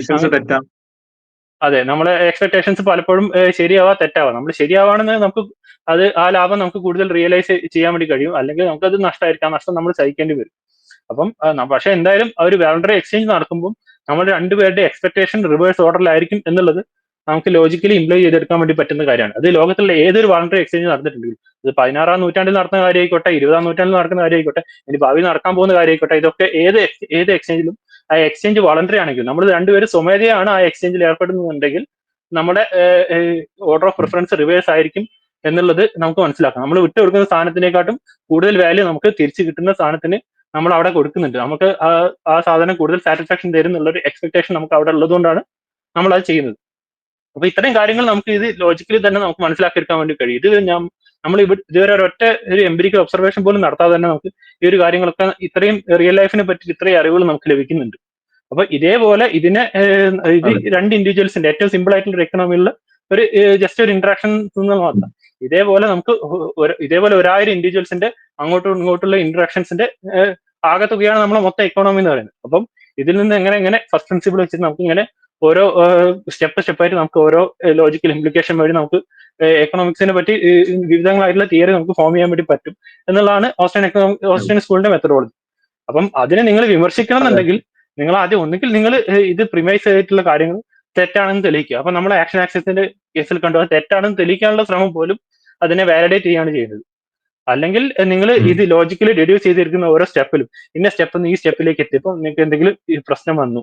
അതെ, നമ്മളെ എക്സ്പെക്ടേഷൻസ് പലപ്പോഴും ശരിയാവാ തെറ്റാവാം. നമ്മൾ ശരിയാവാണെന്ന് നമുക്ക് ആ ലാഭം നമുക്ക് കൂടുതൽ റിയലൈസ് ചെയ്യാൻ വേണ്ടി കഴിയും, അല്ലെങ്കിൽ നമുക്കത് നഷ്ടമായിരിക്കാം, നഷ്ടം നമ്മൾ സഹിക്കേണ്ടി വരും. അപ്പം പക്ഷെ എന്തായാലും ഒരു വോളണ്ടറി എക്സ്ചേഞ്ച് നടക്കുമ്പോൾ നമ്മൾ രണ്ടുപേരുടെ എക്സ്പെക്ടേഷൻ റിവേഴ്സ് ഓർഡറിലായിരിക്കും എന്നുള്ളത് നമുക്ക് ലോജിക്കലി ഇംപ്ലൈ ചെയ്തെടുക്കാൻ വേണ്ടി പറ്റുന്ന കാര്യമാണ്. അത് ലോകത്തിലുള്ള ഏതൊരു വോളണ്ടറി എക്സ്ചേഞ്ച് നടന്നിട്ടുണ്ടെങ്കിൽ ഇത് 16ാം നൂറ്റാണ്ടിൽ നടന്ന കാര്യമായിക്കോട്ടെ, 20ാം നൂറ്റാണ്ടിൽ നടക്കുന്ന കാര്യമായിക്കോട്ടെ, ഇനി ഭാവി നടക്കാൻ പോകുന്ന കാര്യമായിക്കോട്ടെ, ഇതൊക്കെ ഏത് എക്സ്ചേഞ്ചിലും ആ എക്സ്ചേഞ്ച് വളണ്ടറി ആണെങ്കിൽ നമ്മൾ രണ്ടുപേരും സ്വമേധയാണ് ആ എക്സ്ചേഞ്ചിൽ ഏർപ്പെടുന്നുണ്ടെങ്കിൽ നമ്മുടെ ഓർഡർ ഓഫ് പ്രിഫറൻസ് റിവേഴ്സ് ആയിരിക്കും എന്നുള്ളത് നമുക്ക് മനസ്സിലാക്കാം. നമ്മൾ വിട്ടുകൊടുക്കുന്ന സാധനത്തിനെക്കാട്ടും കൂടുതൽ വാല്യൂ നമുക്ക് തിരിച്ചു കിട്ടുന്ന സാധനത്തിന് നമ്മൾ അവിടെ കൊടുക്കുന്നുണ്ട്. നമുക്ക് ആ സാധനം കൂടുതൽ സാറ്റിസ്ഫാക്ഷൻ തരും എന്നുള്ളൊരു എക്സ്പെക്ടേഷൻ നമുക്ക് അവിടെ ഉള്ളതുകൊണ്ടാണ് നമ്മൾ അത് ചെയ്യുന്നത്. അപ്പൊ ഇത്രയും കാര്യങ്ങൾ നമുക്ക് ഇത് ലോജിക്കലി തന്നെ നമുക്ക് മനസ്സിലാക്കിയെടുക്കാൻ വേണ്ടി കഴിയും. ഇത് നമ്മൾ ഇതുവരെ ഒരൊറ്റ ഒരു എംപിരിക്കൽ ഒബ്സർവേഷൻ പോലും നടത്താതെ തന്നെ നമുക്ക് ഈ ഒരു കാര്യങ്ങളൊക്കെ ഇത്രയും റിയൽ ലൈഫിനെ പറ്റി ഇത്രയും അറിവുകൾ നമുക്ക് ലഭിക്കുന്നുണ്ട്. അപ്പൊ ഇതേപോലെ ഇതിനെ ഇത് രണ്ട് ഇൻഡിവിജ്വൽസിന്റെ ഏറ്റവും സിമ്പിൾ ആയിട്ടുള്ള ഒരു എക്കണോമിയിൽ ഒരു ജസ്റ്റ് ഒരു ഇന്ററാക്ഷൻ മാത്രം. ഇതേപോലെ നമുക്ക് ഇതേപോലെ 1000 ഇൻഡിവിജ്വൽസിന്റെ അങ്ങോട്ടും ഇങ്ങോട്ടുള്ള ഇന്ററാക്ഷൻസിന്റെ ആകെത്തുകയാണ് നമ്മളെ മൊത്തം എക്കോണമി എന്ന് പറയുന്നത്. അപ്പം ഇതിൽ നിന്ന് എങ്ങനെ ഫസ്റ്റ് പ്രിൻസിപ്പിൾ വെച്ചിട്ട് നമുക്ക് ഇങ്ങനെ ഓരോ സ്റ്റെപ്പായിട്ട് നമുക്ക് ഓരോ ലോജിക്കൽ ഇംപ്ലിക്കേഷൻ വഴി നമുക്ക് എക്കണോമിക്സിനെ പറ്റി വിവിധങ്ങളായിട്ടുള്ള തിയറി നമുക്ക് ഫോം ചെയ്യാൻ വേണ്ടി പറ്റും എന്നുള്ളതാണ് ഓസ്ട്രിയൻ സ്കൂളിന്റെ മെത്തഡോളജി. അപ്പം അതിനെ നിങ്ങൾ വിമർശിക്കണം എന്നുണ്ടെങ്കിൽ നിങ്ങൾ ആദ്യം ഒന്നുകിൽ നിങ്ങൾ ഇത് പ്രിമൈസ് ചെയ്തിട്ടുള്ള കാര്യങ്ങൾ തെറ്റാണെന്ന് തെളിയിക്കുക. അപ്പൊ നമ്മൾ ആക്ഷൻ ആക്സിസിന്റെ കേസിൽ കണ്ടു തെറ്റാണെന്ന് തെളിയിക്കാനുള്ള ശ്രമം പോലും അതിനെ വാലിഡേറ്റ് ചെയ്യാണ് ചെയ്യുന്നത്. അല്ലെങ്കിൽ നിങ്ങൾ ഇത് ലോജിക്കലി ഡെഡ്യൂസ് ചെയ്തിരിക്കുന്ന ഓരോ സ്റ്റെപ്പിലും ഇന്ന സ്റ്റെപ്പിൽ നിന്ന് ഈ സ്റ്റെപ്പിലേക്ക് എത്തിയപ്പോൾ നിങ്ങൾക്ക് എന്തെങ്കിലും പ്രശ്നം വന്നു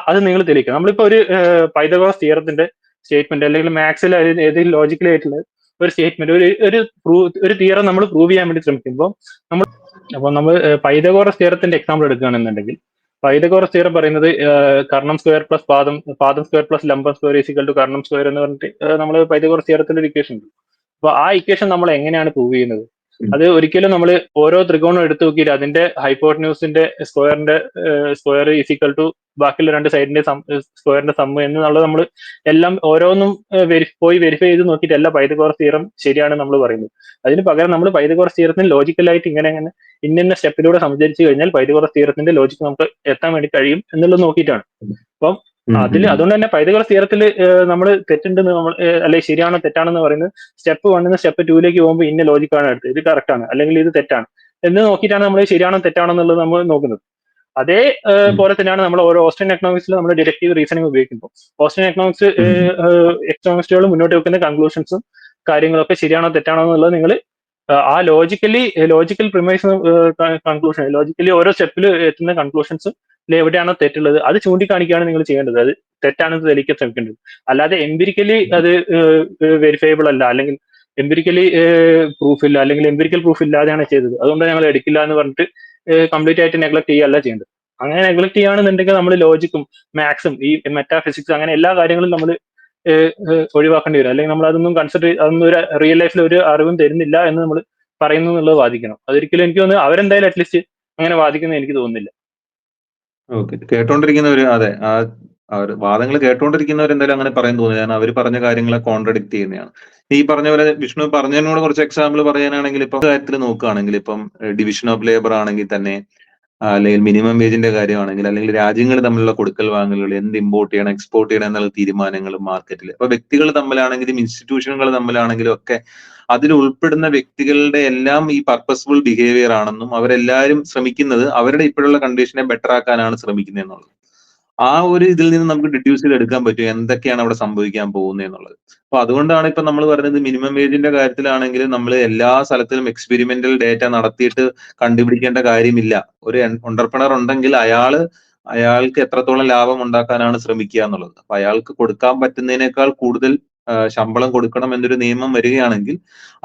അത് നിങ്ങൾ തെളിയിക്കുക. നമ്മളിപ്പോ ഒരു പൈതഗോറസ് തിയറത്തിന്റെ സ്റ്റേറ്റ്മെന്റ് അല്ലെങ്കിൽ മാത്സിൽ ഏതെങ്കിലും ലോജിക്കലി ആയിട്ടുള്ള ഒരു സ്റ്റേറ്റ്മെന്റ് ഒരു തിയറം നമ്മൾ പ്രൂവ് ചെയ്യാൻ വേണ്ടി ശ്രമിക്കുമ്പോൾ നമ്മൾ പൈതഗോറസ് തിയറത്തിന്റെ എക്സാമ്പിൾ എടുക്കുകയാണെന്നുണ്ടെങ്കിൽ പൈതഗോറസ് തിയറം പറയുന്നത് കർണം സ്ക്വയർ പ്ലസ് പാദം സ്ക്വയർ പ്ലസ് ലംബം square equal to Karnam square എന്ന് പറഞ്ഞിട്ട് നമ്മൾ പൈതഗോറസ് തിയറത്തിന്റെ ഒരു ഇക്വേഷൻ ഉണ്ട്. അപ്പൊ ആ ഇക്വേഷൻ നമ്മൾ എങ്ങനെയാണ് പ്രൂവ് ചെയ്യുന്നത്? അത് ഒരിക്കലും നമ്മൾ ഓരോ ത്രികോണം എടുത്തു നോക്കിയിട്ട് അതിന്റെ ഹൈപ്പോട്ടന്യൂസിന്റെ സ്ക്വയർ ഈക്വൽ ടു ബാക്കിയുള്ള രണ്ട് സൈഡിന്റെ സ്ക്വയറിന്റെ സമ്മ് എന്നുള്ളത് നമ്മൾ എല്ലാം ഓരോന്നും പോയി വെരിഫൈ ചെയ്ത് നോക്കിയിട്ടല്ല പൈതഗോറസ് തിയറം ശരിയാണ് നമ്മൾ പറയുന്നത്. അതിന് പകരം നമ്മൾ പൈതഗോറസ് തിയറത്തിന് ലോജിക്കലായിട്ട് ഇങ്ങനെ ഇന്ന സ്റ്റെപ്പിലൂടെ സഞ്ചരിച്ചു കഴിഞ്ഞാൽ പൈതഗോറസ് തിയറത്തിന്റെ ലോജിക്ക് നമുക്ക് എത്താൻ വേണ്ടി കഴിയും എന്നുള്ളത് നോക്കിയിട്ടാണ്. അപ്പം അതുകൊണ്ട് തന്നെ പൈതഗോറസ് തിയറത്തിൽ നമ്മൾ തെറ്റുണ്ടെന്ന് നമ്മൾ അല്ലെങ്കിൽ ശരിയാണോ തെറ്റാണെന്ന് പറയുന്നത് സ്റ്റെപ്പ് 1 നിന്ന് സ്റ്റെപ്പ് 2ലേക്ക് പോകുമ്പോൾ ഇന്ന ലോജിക്കാണ് എടുത്തത്, ഇത് കറക്റ്റ് ആണ് അല്ലെങ്കിൽ ഇത് തെറ്റാണ് എന്ന് നോക്കിയിട്ടാണ് നമ്മൾ ശരിയാണോ തെറ്റാണോ എന്നുള്ളത് നമ്മൾ നോക്കുന്നത്. അതേ പോലെ തന്നെയാണ് നമ്മൾ ഓരോ ഓസ്ട്രിയൻ എക്കണോമിക്സിൽ നമ്മൾ ഡിഡക്റ്റീവ് റീസണിങ് ഉപയോഗിക്കുമ്പോൾ ഓസ്ട്രിയൻ എക്കണോമിക്സുകൾ മുന്നോട്ട് വെക്കുന്ന കൺക്ലൂഷൻസും കാര്യങ്ങളൊക്കെ ശരിയാണോ തെറ്റാണോ എന്നുള്ളത് നിങ്ങൾ ആ ലോജിക്കൽ പ്രിമൈസ് കൺക്ലൂഷൻ ലോജിക്കലി ഓരോ സ്റ്റെപ്പിൽ എത്തുന്ന കൺക്ലൂഷൻസ് എവിടെയാണോ തെറ്റുള്ളത് അത് ചൂണ്ടിക്കാണിക്കുകയാണ് നിങ്ങൾ ചെയ്യേണ്ടത്. അത് തെറ്റാണെന്ന് തെളിയിക്കാൻ ശ്രമിക്കേണ്ടത്. അല്ലാതെ എംപിരിക്കലി അത് വെരിഫയബിൾ അല്ല അല്ലെങ്കിൽ എംപിരിക്കലി പ്രൂഫ് ഇല്ല അല്ലെങ്കിൽ എംപിരിക്കൽ പ്രൂഫ് ഇല്ലാതെയാണ് ചെയ്തത് അതുകൊണ്ട് ഞങ്ങൾ എടുക്കില്ല എന്ന് പറഞ്ഞിട്ട് കംപ്ലീറ്റ് ആയിട്ട് നെഗ്ലക്ട് ചെയ്യല്ല ചെയ്യേണ്ടത്. അങ്ങനെ നെഗ്ലക്ട് ചെയ്യുകയാണെന്നുണ്ടെങ്കിൽ നമ്മൾ ലോജിക്കും മാത്സും ഈ മെറ്റാഫിസിക്സ് അങ്ങനെ എല്ലാ കാര്യങ്ങളും നമ്മൾ ഒഴിവാക്കേണ്ടി വരും. അല്ലെങ്കിൽ നമ്മൾ അതൊന്നും അതൊന്നും ഒരു റിയൽ ലൈഫിൽ ഒരു അറിവും തരുന്നില്ല എന്ന് നമ്മൾ പറയുന്നു എന്നുള്ളത് വാദിക്കണം. അതൊരിക്കലും എനിക്ക് തോന്നുന്നു അവരെന്തായാലും അറ്റ്ലീസ്റ്റ് അങ്ങനെ വാദിക്കുന്നത് എനിക്ക് തോന്നുന്നില്ല. ഓക്കെ, കേട്ടോണ്ടിരിക്കുന്നവര് അതെ വാദങ്ങൾ കേട്ടോണ്ടിരിക്കുന്നവർ എന്തായാലും അങ്ങനെ പറയാൻ തോന്നുന്നില്ല. കാരണം അവർ പറഞ്ഞ കാര്യങ്ങളെ കോൺട്രഡിക്ട് ചെയ്യുന്നതാണ്. ഈ പറഞ്ഞ പോലെ വിഷ്ണു പറഞ്ഞതിനോട് കുറച്ച് എക്സാമ്പിൾ പറയാനാണെങ്കിൽ ഇപ്പം കാര്യത്തിൽ നോക്കുകയാണെങ്കിൽ ഇപ്പം ഡിവിഷൻ ഓഫ് ലേബർ ആണെങ്കിൽ തന്നെ അല്ലെങ്കിൽ മിനിമം വേജിന്റെ കാര്യമാണെങ്കിൽ അല്ലെങ്കിൽ രാജ്യങ്ങൾ തമ്മിലുള്ള കൊടുക്കൽ വാങ്ങലുകൾ എന്ത് ഇമ്പോർട്ട് ചെയ്യണം എക്സ്പോർട്ട് ചെയ്യണം എന്നുള്ള തീരുമാനങ്ങളും മാർക്കറ്റിൽ ഇപ്പൊ വ്യക്തികൾ തമ്മിലാണെങ്കിലും ഇൻസ്റ്റിറ്റ്യൂഷനുകൾ തമ്മിലാണെങ്കിലും ഒക്കെ അതിൽ ഉൾപ്പെടുന്ന വ്യക്തികളുടെ എല്ലാം ഈ പർപ്പസ്ഫുൾ ബിഹേവിയർ ആണെന്നും അവരെല്ലാവരും ശ്രമിക്കുന്നത് അവരുടെ ഇപ്പോഴുള്ള കണ്ടീഷനെ ബെറ്റർ ആക്കാനാണ് ശ്രമിക്കുന്നത് എന്നുള്ളത്. ആ ഒരു ഇതിൽ നിന്ന് നമുക്ക് ഡിഡ്യൂസ് ചെയ്തെടുക്കാൻ പറ്റും എന്തൊക്കെയാണ് അവിടെ സംഭവിക്കാൻ പോകുന്നത് എന്നുള്ളത്. അപ്പൊ അതുകൊണ്ടാണ് ഇപ്പൊ നമ്മൾ പറയുന്നത് മിനിമം വേജിന്റെ കാര്യത്തിലാണെങ്കിൽ നമ്മൾ എല്ലാ സ്ഥലത്തിലും എക്സ്പെരിമെന്റൽ ഡേറ്റ നടത്തിയിട്ട് കണ്ടുപിടിക്കേണ്ട കാര്യമില്ല. ഒരു എന്റർപ്രണർ ഉണ്ടെങ്കിൽ അയാൾക്ക് എത്രത്തോളം ലാഭം ഉണ്ടാക്കാനാണ് ശ്രമിക്കുക എന്നുള്ളത്. അപ്പൊ അയാൾക്ക് കൊടുക്കാൻ പറ്റുന്നതിനേക്കാൾ കൂടുതൽ ശമ്പളം കൊടുക്കണം എന്നൊരു നിയമം വരികയാണെങ്കിൽ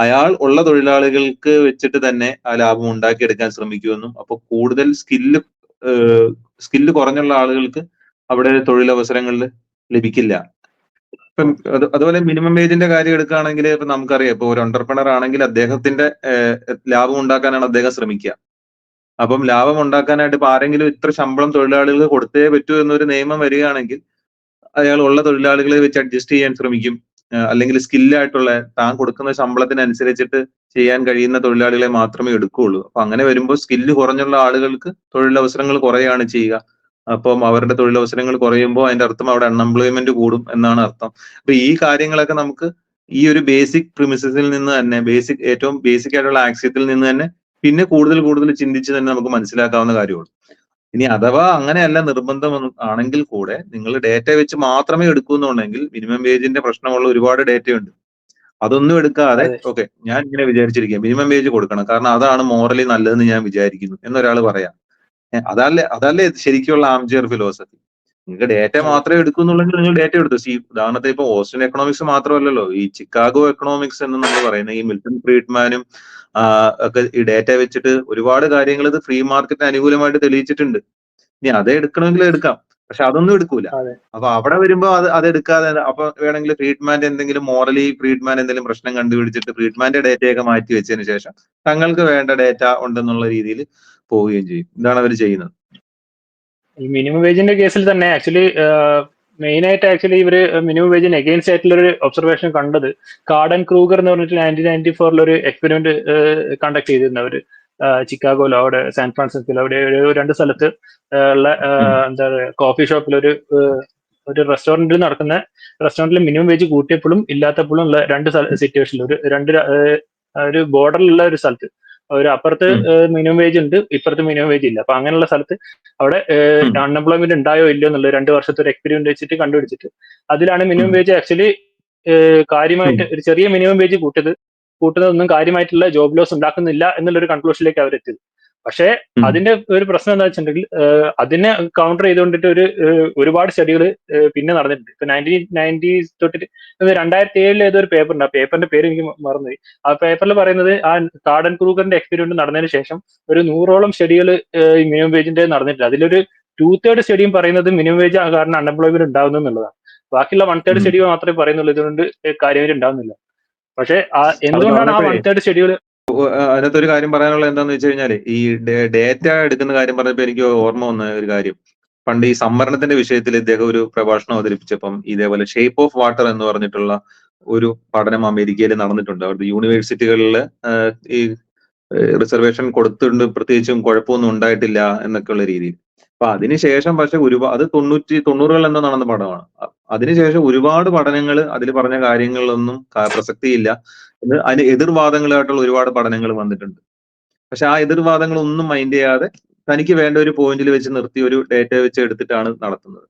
അയാൾ ഉള്ള തൊഴിലാളികൾക്ക് വെച്ചിട്ട് തന്നെ ആ ലാഭം ഉണ്ടാക്കിയെടുക്കാൻ ശ്രമിക്കുമെന്നും അപ്പൊ കൂടുതൽ സ്കില്ല് കുറഞ്ഞുള്ള ആളുകൾക്ക് അവിടെ തൊഴിലവസരങ്ങളിൽ ലഭിക്കില്ല. ഇപ്പം അതുപോലെ മിനിമം വേജിന്റെ കാര്യം എടുക്കുകയാണെങ്കിൽ ഇപ്പൊ നമുക്കറിയാം ഇപ്പൊ ഒരു എന്റർപ്രണർ ആണെങ്കിൽ അദ്ദേഹത്തിന്റെ ലാഭം ഉണ്ടാക്കാനാണ് അദ്ദേഹം ശ്രമിക്കുക. അപ്പം ലാഭം ഉണ്ടാക്കാനായിട്ട് ഇപ്പൊ ആരെങ്കിലും ഇത്ര ശമ്പളം തൊഴിലാളികൾക്ക് കൊടുത്തേ പറ്റൂ എന്നൊരു നിയമം വരികയാണെങ്കിൽ അയാൾ ഉള്ള തൊഴിലാളികളെ വെച്ച് അഡ്ജസ്റ്റ് ചെയ്യാൻ ശ്രമിക്കും. അല്ലെങ്കിൽ സ്കില്ലായിട്ടുള്ള താൻ കൊടുക്കുന്ന ശമ്പളത്തിനനുസരിച്ചിട്ട് ചെയ്യാൻ കഴിയുന്ന തൊഴിലാളികളെ മാത്രമേ എടുക്കുകയുള്ളൂ. അപ്പൊ അങ്ങനെ വരുമ്പോൾ സ്കില്ല് കുറഞ്ഞുള്ള ആളുകൾക്ക് തൊഴിലവസരങ്ങൾ കുറയാണ് ചെയ്യുക. അപ്പം അവരുടെ തൊഴിലവസരങ്ങൾ കുറയുമ്പോൾ അതിന്റെ അർത്ഥം അവിടെ അൺഎംപ്ലോയ്മെന്റ് കൂടും എന്നാണ് അർത്ഥം. അപ്പൊ ഈ കാര്യങ്ങളൊക്കെ നമുക്ക് ഈ ഒരു ബേസിക് പ്രിമിസസിൽ നിന്ന് തന്നെ ഏറ്റവും ബേസിക് ആയിട്ടുള്ള ആക്സിയത്തിൽ നിന്ന് തന്നെ പിന്നെ കൂടുതൽ ചിന്തിച്ച് തന്നെ നമുക്ക് മനസ്സിലാക്കാവുന്ന കാര്യമാണ്. ഇനി അഥവാ അങ്ങനെയല്ല നിർബന്ധം ആണെങ്കിൽ കൂടെ നിങ്ങൾ ഡേറ്റ വെച്ച് മാത്രമേ എടുക്കുന്നുണ്ടെങ്കിൽ മിനിമം വേജിന്റെ പ്രശ്നമുള്ള ഒരുപാട് ഡേറ്റയുണ്ട്. അതൊന്നും എടുക്കാതെ ഓക്കെ ഞാൻ ഇങ്ങനെ വിചാരിച്ചിരിക്കുക മിനിമം വേജ് കൊടുക്കണം കാരണം അതാണ് മോറലി നല്ലതെന്ന് ഞാൻ വിചാരിക്കുന്നു എന്നൊരാൾ പറയാം. അതല്ലേ ശരിക്കുള്ള ആംചെയർ ഫിലോസഫി. നിങ്ങൾക്ക് ഡേറ്റ മാത്രമേ എടുക്കുന്നുള്ളെങ്കിൽ നിങ്ങൾ ഡേറ്റ എടുത്തു. ഉദാഹരണത്തിന് ഇപ്പൊ ഓസ്ട്രിയൻ എക്കണോമിക്സ് മാത്രമല്ലല്ലോ, ഈ ചിക്കാഗോ എക്കണോമിക്സ് എന്ന് നമ്മൾ പറയുന്ന ഈ മിൽട്ടൺ ഫ്രീഡ്മാനും ഒക്കെ ഈ ഡേറ്റ വെച്ചിട്ട് ഒരുപാട് കാര്യങ്ങൾ ഇത് ഫ്രീ മാർക്കറ്റിന് അനുകൂലമായിട്ട് തെളിയിച്ചിട്ടുണ്ട്. ഇനി അത് എടുക്കണമെങ്കിൽ എടുക്കാം, പക്ഷെ അതൊന്നും എടുക്കൂല. അപ്പൊ അവിടെ വരുമ്പോ അത് എടുക്കാതെ അപ്പൊ വേണമെങ്കിൽ ഫ്രീഡ്മാന്റെ എന്തെങ്കിലും ഫ്രീഡ്മാൻ എന്തെങ്കിലും പ്രശ്നം കണ്ടുപിടിച്ചിട്ട് ഫ്രീഡ്മാന്റെ ഡേറ്റയൊക്കെ മാറ്റി വെച്ചതിന് ശേഷം തങ്ങൾക്ക് വേണ്ട ഡേറ്റ ഉണ്ടെന്നുള്ള രീതിയിൽ പോവുകയും ചെയ്യും. ഇതാണ് അവർ ചെയ്യുന്നത്. ഈ മിനിമം വേജിന്റെ കേസിൽ തന്നെ ആക്ച്വലി മെയിൻ ആയിട്ട് ആക്ച്വലി ഇവര് മിനിമം വേജിന് എഗെയിൻസ്റ്റ് ആയിട്ടുള്ള ഒരു ഒബ്സർവേഷൻ കണ്ടത് കാർഡൻ ക്രൂഗർ എന്ന് പറഞ്ഞിട്ട് 1994 ഒരു എക്സ്പെരിമെന്റ് കണ്ടക്ട് ചെയ്തിരുന്നു അവര് ചിക്കാഗോയിലോ അവിടെ സാൻ ഫ്രാൻസിസ്കോയിലോ അവിടെ രണ്ട് സ്ഥലത്ത് ഉള്ള എന്താ പറയുക കോഫി ഷോപ്പിൽ ഒരു റെസ്റ്റോറന്റിൽ മിനിമം വേജ് കൂട്ടിയപ്പോഴും ഇല്ലാത്തപ്പോഴും ഉള്ള രണ്ട് സിറ്റുവേഷനിൽ ഒരു ബോർഡറിലുള്ള ഒരു സ്ഥലത്ത് ഒരു അപ്പുറത്ത് മിനിമം വേജ് ഉണ്ട്, ഇപ്പുറത്ത് മിനിമം വേജ് ഇല്ല. അപ്പൊ അങ്ങനെയുള്ള സ്ഥലത്ത് അവിടെ അൺഎംപ്ലോയ്മെന്റ് ഉണ്ടായോ ഇല്ലയോ എന്നുള്ളത് 2 വർഷത്തെ ഒരു എക്സ്പെരിമെന്റ് വെച്ചിട്ട് കണ്ടുപിടിച്ചിട്ട് അതിലാണ് മിനിമം വേജ് ആക്ച്വലി കാര്യമായിട്ട് ഒരു ചെറിയ മിനിമം വേജ് കൂട്ടുന്നതൊന്നും കാര്യമായിട്ടുള്ള ജോബ് ലോസ് ഉണ്ടാക്കുന്നില്ല എന്നുള്ളൊരു കൺക്ലൂഷനിലേക്ക് അവരെത്തിയത്. പക്ഷേ അതിന്റെ ഒരു പ്രശ്നം എന്താ വെച്ചിട്ടുണ്ടെങ്കിൽ അതിനെ കൗണ്ടർ ചെയ്തുകൊണ്ടിട്ട് ഒരുപാട് സ്റ്റഡികൾ പിന്നെ നടന്നിട്ടുണ്ട്. ഇപ്പൊ 1990s തൊട്ടിട്ട് 2007 ഏതൊരു പേപ്പർ ഉണ്ട്, ആ പേപ്പറിന്റെ പേര് എനിക്ക് മറന്നുപോയി. ആ പേപ്പറിൽ പറയുന്നത് ആ കാർഡൻ ക്രൂഗറിന്റെ എക്സ്പെരിമെന്റ് നടന്നതിന് ശേഷം ഒരു 100ഓളം സ്റ്റഡികൾ ഈ മിനിമം വേജിന്റെ നടന്നിട്ടുണ്ട്. അതിലൊരു 2/3 സ്റ്റഡിയും പറയുന്നത് മിനിമം വേജ് കാരണം അൺഎംപ്ലോയ്മെന്റ് ഉണ്ടാവുന്നു എന്നുള്ളതാണ്. ബാക്കിയുള്ള 1/3 സ്റ്റഡി മാത്രമേ പറയുന്നുള്ളൂ ഇതുകൊണ്ട് കാര്യമായിട്ട് ഉണ്ടാവുന്നില്ല. പക്ഷെ എന്തുകൊണ്ടാണ് ആ 1/3 സ്റ്റഡികൾ? അതിനകത്തൊരു കാര്യം പറയാനുള്ളത് എന്താന്ന് വെച്ച് കഴിഞ്ഞാല് ഈ ഡേറ്റ എടുക്കുന്ന കാര്യം പറഞ്ഞപ്പോ എനിക്ക് ഓർമ്മ വന്ന ഒരു കാര്യം, പണ്ട് ഈ സംവരണത്തിന്റെ വിഷയത്തിൽ ഇദ്ദേഹം ഒരു പ്രഭാഷണം അവതരിപ്പിച്ചപ്പം ഇതേപോലെ ഷേപ്പ് ഓഫ് വാട്ടർ എന്ന് പറഞ്ഞിട്ടുള്ള ഒരു പഠനം അമേരിക്കയിൽ നടന്നിട്ടുണ്ട്. അവിടുത്തെ യൂണിവേഴ്സിറ്റികളിൽ ഈ റിസർവേഷൻ കൊടുത്തിട്ടുണ്ട്, പ്രത്യേകിച്ചും കുഴപ്പമൊന്നും ഉണ്ടായിട്ടില്ല എന്നൊക്കെയുള്ള രീതിയിൽ. അപ്പൊ അതിനുശേഷം പക്ഷെ അത് 90കൾ എന്തോ നടന്ന പഠനമാണ്. അതിനുശേഷം ഒരുപാട് പഠനങ്ങൾ അതിൽ പറഞ്ഞ കാര്യങ്ങളിലൊന്നും പ്രസക്തിയില്ല എന്ന് അതിന് എതിർവാദങ്ങളായിട്ടുള്ള ഒരുപാട് പഠനങ്ങൾ വന്നിട്ടുണ്ട്. പക്ഷെ ആ എതിർവാദങ്ങളൊന്നും മൈൻഡ് ചെയ്യാതെ തനിക്ക് വേണ്ട ഒരു പോയിന്റിൽ വെച്ച് നിർത്തി ഒരു ഡേറ്റ വെച്ച് എടുത്തിട്ടാണ് നടത്തുന്നത്.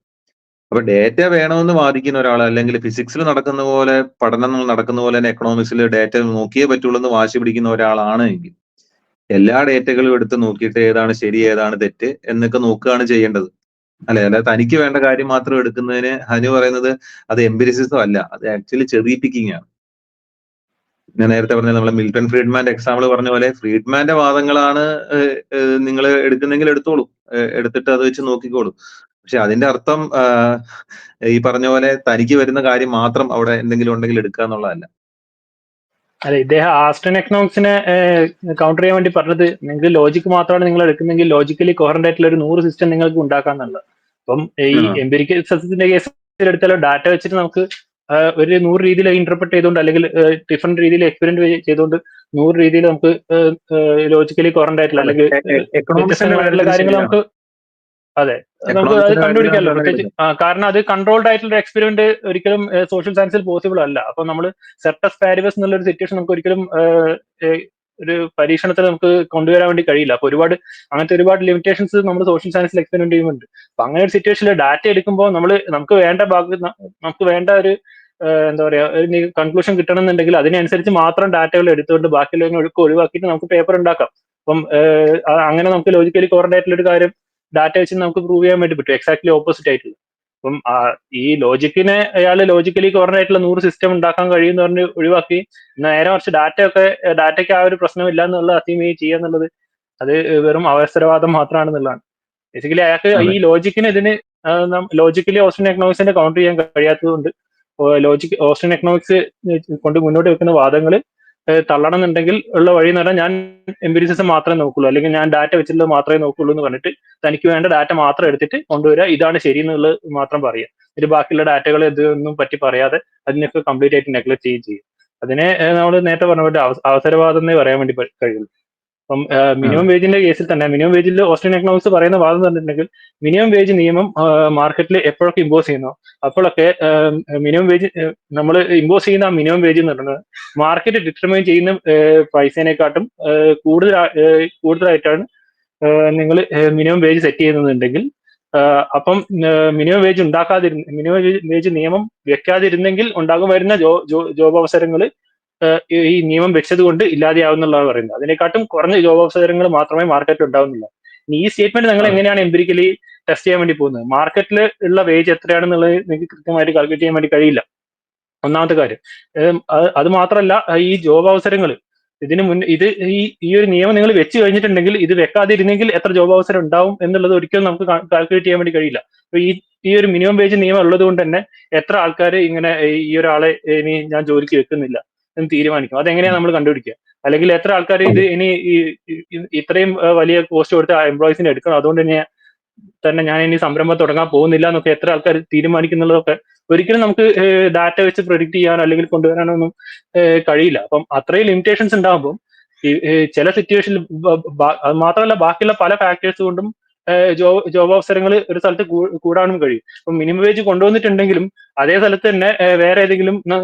അപ്പൊ ഡേറ്റ വേണമെന്ന് വാദിക്കുന്ന ഒരാൾ, അല്ലെങ്കിൽ ഫിസിക്സിൽ നടക്കുന്ന പോലെ പഠനങ്ങൾ നടക്കുന്ന പോലെ തന്നെ എക്കണോമിക്സിൽ ഡേറ്റ നോക്കിയേ പറ്റുള്ളൂ എന്ന് വാശി പിടിക്കുന്ന ഒരാളാണ് എങ്കിൽ എല്ലാ ഡേറ്റകളും എടുത്ത് നോക്കിയിട്ട് ഏതാണ് ശരി ഏതാണ് തെറ്റ് എന്നൊക്കെ നോക്കുകയാണ് ചെയ്യേണ്ടത്. അല്ല തനിക്ക് വേണ്ട കാര്യം മാത്രം എടുക്കുന്നതിന് ഹനു പറയുന്നത് അത് എംപിരിസിസം അല്ല, അത് ആക്ച്വലി ചെറി പിക്കിംഗ് ആണ്. ഞാൻ നേരത്തെ പറഞ്ഞ നമ്മളെ മിൽട്ടൺ ഫ്രീഡ്മാന്റെ എക്സാമ്പിൾ പറഞ്ഞ പോലെ ഫ്രീഡ്മാന്റെ വാദങ്ങളാണ് നിങ്ങൾ എടുക്കുന്നെങ്കിൽ എടുത്തോളൂ, എടുത്തിട്ട് അത് വെച്ച് നോക്കിക്കോളൂ. പക്ഷെ അതിന്റെ അർത്ഥം ഈ പറഞ്ഞ പോലെ തനിക്ക് വരുന്ന കാര്യം മാത്രം അവിടെ എന്തെങ്കിലും ഉണ്ടെങ്കിൽ എടുക്കുക എന്നുള്ളതല്ല. അതെ, ഇദ്ദേഹം ആസ്റ്റൺ എക്കണോമിക്സിനെ കൗണ്ടർ ചെയ്യാൻ വേണ്ടി പറഞ്ഞത് നിങ്ങൾക്ക് ലോജിക്ക് മാത്രമാണ് നിങ്ങൾ എടുക്കുന്നെങ്കിൽ ലോജിക്കലി കോഹറന്റ് ആയിട്ടുള്ള ഒരു 100 സിസ്റ്റം നിങ്ങൾക്ക് ഉണ്ടാക്കാന്നുള്ളത്. അപ്പം ഈ എംപിരിക്കൽ സത്യത്തിന്റെ കേസിൽ എടുത്താലോ ഡാറ്റ വെച്ചിട്ട് നമുക്ക് ഒരു 100 രീതിയിൽ ഇന്റർപ്രറ്റ് ചെയ്തുകൊണ്ട് അല്ലെങ്കിൽ ഡിഫറെന്റ് രീതിയിൽ എക്സ്പെരിമെന്റ് ചെയ്തുകൊണ്ട് 100 രീതിയിൽ നമുക്ക് ലോജിക്കലി കോഹറന്റ് ആയിട്ടുള്ള അല്ലെങ്കിൽ വ്യത്യസ്തമായിട്ടുള്ള കാര്യങ്ങൾ നമുക്ക് നമുക്ക് അത് കണ്ടുപിടിക്കാമല്ലോ. പ്രത്യേകിച്ച് കാരണം അത് കൺട്രോൾഡ് ആയിട്ടുള്ള ഒരു എക്സ്പെരിമെന്റ് ഒരിക്കലും സോഷ്യൽ സയൻസിൽ പോസിബിൾ അല്ല. അപ്പൊ നമ്മൾ സെർട്ടസ് പാരിബസ് എന്നുള്ള ഒരു സിറ്റുവേഷൻ നമുക്ക് ഒരിക്കലും ഒരു പരീക്ഷണത്തിൽ നമുക്ക് കൊണ്ടുവരാൻ വേണ്ടി കഴിയില്ല. അപ്പൊ അങ്ങനത്തെ ഒരുപാട് ലിമിറ്റേഷൻസ് നമ്മൾ സോഷ്യൽ സയൻസിൽ എക്സ്പെരിമെന്റ് ചെയ്യുന്നുണ്ട്. അപ്പൊ അങ്ങനെ ഒരു സിറ്റുവേഷനിൽ ഡാറ്റ എടുക്കുമ്പോൾ നമുക്ക് വേണ്ട ഒരു എന്താ പറയാ ഒരു കൺക്ലൂഷൻ കിട്ടണമെന്നുണ്ടെങ്കിൽ അതിനനുസരിച്ച് മാത്രം ഡാറ്റകൾ എടുത്തുകൊണ്ട് ബാക്കിയുള്ള ഒഴിവാക്കിയിട്ട് നമുക്ക് പേപ്പർ ഉണ്ടാക്കാം. അപ്പം അങ്ങനെ നമുക്ക് ലോജിക്കലി കോറന്റ് ആയിട്ടുള്ള ഒരു കാര്യം ഡാറ്റ വെച്ച് നമുക്ക് പ്രൂവ് ചെയ്യാൻ വേണ്ടി പറ്റും. എക്സാക്ട്ലി ഓപ്പോസിറ്റ് ആയിട്ടുള്ള. അപ്പം ഈ അയാൾ ലോജിക്കലി കോർണർ ആയിട്ടുള്ള 100 സിസ്റ്റം ഉണ്ടാക്കാൻ കഴിയുമെന്ന് പറഞ്ഞ് ഒഴിവാക്കി നേരെ മറിച്ച് ഡാറ്റയ്ക്ക് ആ ഒരു പ്രശ്നമില്ല എന്നുള്ള അസീമി ചെയ്യാന്നുള്ളത് അത് വെറും അവസരവാദം മാത്രമാണെന്നുള്ളതാണ്. ബേസിക്കലി അയാൾക്ക് ഈ ലോജിക്കലി ഓസ്ട്രിയൻ എക്കണോമിക്സിനെ കൗണ്ടർ ചെയ്യാൻ കഴിയാത്തത് കൊണ്ട് ഓസ്ട്രിയൻ എക്കണോമിക്സ് കൊണ്ട് മുന്നോട്ട് വെക്കുന്ന വാദങ്ങൾ തള്ളണം എന്നുണ്ടെങ്കിൽ ഉള്ള വഴി എന്ന് പറഞ്ഞാൽ ഞാൻ എംപിരിസിസം മാത്രമേ നോക്കുള്ളൂ, അല്ലെങ്കിൽ ഞാൻ ഡാറ്റ വെച്ചിട്ടുള്ളത് മാത്രമേ നോക്കുള്ളൂ എന്ന് പറഞ്ഞിട്ട് തനിക്ക് വേണ്ട ഡാറ്റ മാത്രം എടുത്തിട്ട് കൊണ്ടുവരിക, ഇതാണ് ശരി എന്നുള്ളത് മാത്രം പറയുക. ഇത് ബാക്കിയുള്ള ഡാറ്റകൾ ഇതൊന്നും പറ്റി പറയാതെ അതിനൊക്കെ കംപ്ലീറ്റ് ആയിട്ട് നെഗ്ലക്ട് ചെയ്യും. അതിനെ നമ്മൾ നേരത്തെ പറഞ്ഞ പോലെ അവസരവാദം എന്നേ പറയാൻ വേണ്ടി കഴിയുള്ളൂ. അപ്പം മിനിമം വേജിന്റെ കേസിൽ തന്നെ മിനിമം വേജിൽ ഓസ്ട്രിയൻ എക്കണോമിക്സ് പറയുന്ന വാദം പറഞ്ഞിട്ടുണ്ടെങ്കിൽ മിനിമം വേജ് നിയമം മാർക്കറ്റിൽ എപ്പോഴൊക്കെ ഇമ്പോസ് ചെയ്യുന്നു അപ്പോഴൊക്കെ മിനിമം വേജ് നമ്മൾ ഇമ്പോസ് ചെയ്യുന്ന മിനിമം വേജ് എന്ന് പറയുന്നത് മാർക്കറ്റ് ഡിറ്റർമൈൻ ചെയ്യുന്ന പ്രൈസിനെക്കാട്ടും കൂടുതലായിട്ടാണ് നിങ്ങൾ മിനിമം വേജ് സെറ്റ് ചെയ്യുന്നുണ്ടെങ്കിൽ അപ്പം മിനിമം വേജ് നിയമം വെക്കാതിരുന്നെങ്കിൽ വരുന്ന ജോബ് അവസരങ്ങൾ ഈ നിയമം വെച്ചത് കൊണ്ട് ഇല്ലാതെയാവുന്നുള്ളതാണ് പറയുന്നത്. അതിനെക്കാട്ടും കുറഞ്ഞ ജോബ് അവസരങ്ങൾ മാത്രമേ മാർക്കറ്റിൽ ഉണ്ടാവുന്നില്ല. ഈ സ്റ്റേറ്റ്മെന്റ് നിങ്ങൾ എങ്ങനെയാണ് എംപിരിക്കലി ടെസ്റ്റ് ചെയ്യാൻ വേണ്ടി പോകുന്നത്? മാർക്കറ്റിൽ ഉള്ള വേജ് എത്രയാണെന്നുള്ളത് നിങ്ങൾക്ക് കൃത്യമായിട്ട് കാൽക്കുലേറ്റ് ചെയ്യാൻ വേണ്ടി കഴിയില്ല, ഒന്നാമത്തെ കാര്യം. അത് മാത്രമല്ല, ഈ ജോബ് അവസരങ്ങൾ ഇതിന് മുന്നേ ഈ ഒരു നിയമം നിങ്ങൾ വെച്ച് കഴിഞ്ഞിട്ടുണ്ടെങ്കിൽ ഇത് വെക്കാതിരുന്നെങ്കിൽ എത്ര ജോബ് അവസരം ഉണ്ടാവും എന്നുള്ളത് ഒരിക്കലും നമുക്ക് കാൽക്കുലേറ്റ് ചെയ്യാൻ വേണ്ടി കഴിയില്ല. അപ്പൊ ഈ ഒരു മിനിമം വേജ് നിയമം ഉള്ളത് കൊണ്ട് തന്നെ എത്ര ആൾക്കാർ ഇങ്ങനെ ഈ ഒരാളെ ഇനി ഞാൻ ജോലിക്ക് വെക്കുന്നില്ല എന്ന് തീരുമാനിക്കും. അതെങ്ങനെയാണ് നമ്മൾ കണ്ടുപിടിക്കുക? അല്ലെങ്കിൽ എത്ര ആൾക്കാർ ഇത് ഇനി ഇത്രയും വലിയ കോസ്റ്റ് കൊടുത്ത് എംപ്ലോയീസിനെ എടുക്കണം, അതുകൊണ്ട് തന്നെ ഞാൻ ഇനി സംരംഭം തുടങ്ങാൻ പോകുന്നില്ല എന്നൊക്കെ എത്ര ആൾക്കാർ തീരുമാനിക്കുന്നുള്ളതൊക്കെ ഒരിക്കലും നമുക്ക് ഡാറ്റ വെച്ച് പ്രെഡിക്റ്റ് ചെയ്യാനോ അല്ലെങ്കിൽ കൊണ്ടുവരാനോ ഒന്നും കഴിയില്ല. അപ്പം അത്രയും ലിമിറ്റേഷൻസ് ഉണ്ടാകുമ്പോൾ ചില സിറ്റുവേഷനിൽ അത് മാത്രമല്ല ബാക്കിയുള്ള പല ഫാക്ടേഴ്സ് കൊണ്ടും ജോബ് അവസരങ്ങൾ ഒരു സ്ഥലത്ത് കൂടാനും കഴിയും. ഇപ്പം മിനിമം വേജ് കൊണ്ടുവന്നിട്ടുണ്ടെങ്കിലും അതേ സ്ഥലത്ത് തന്നെ വേറെ ഏതെങ്കിലും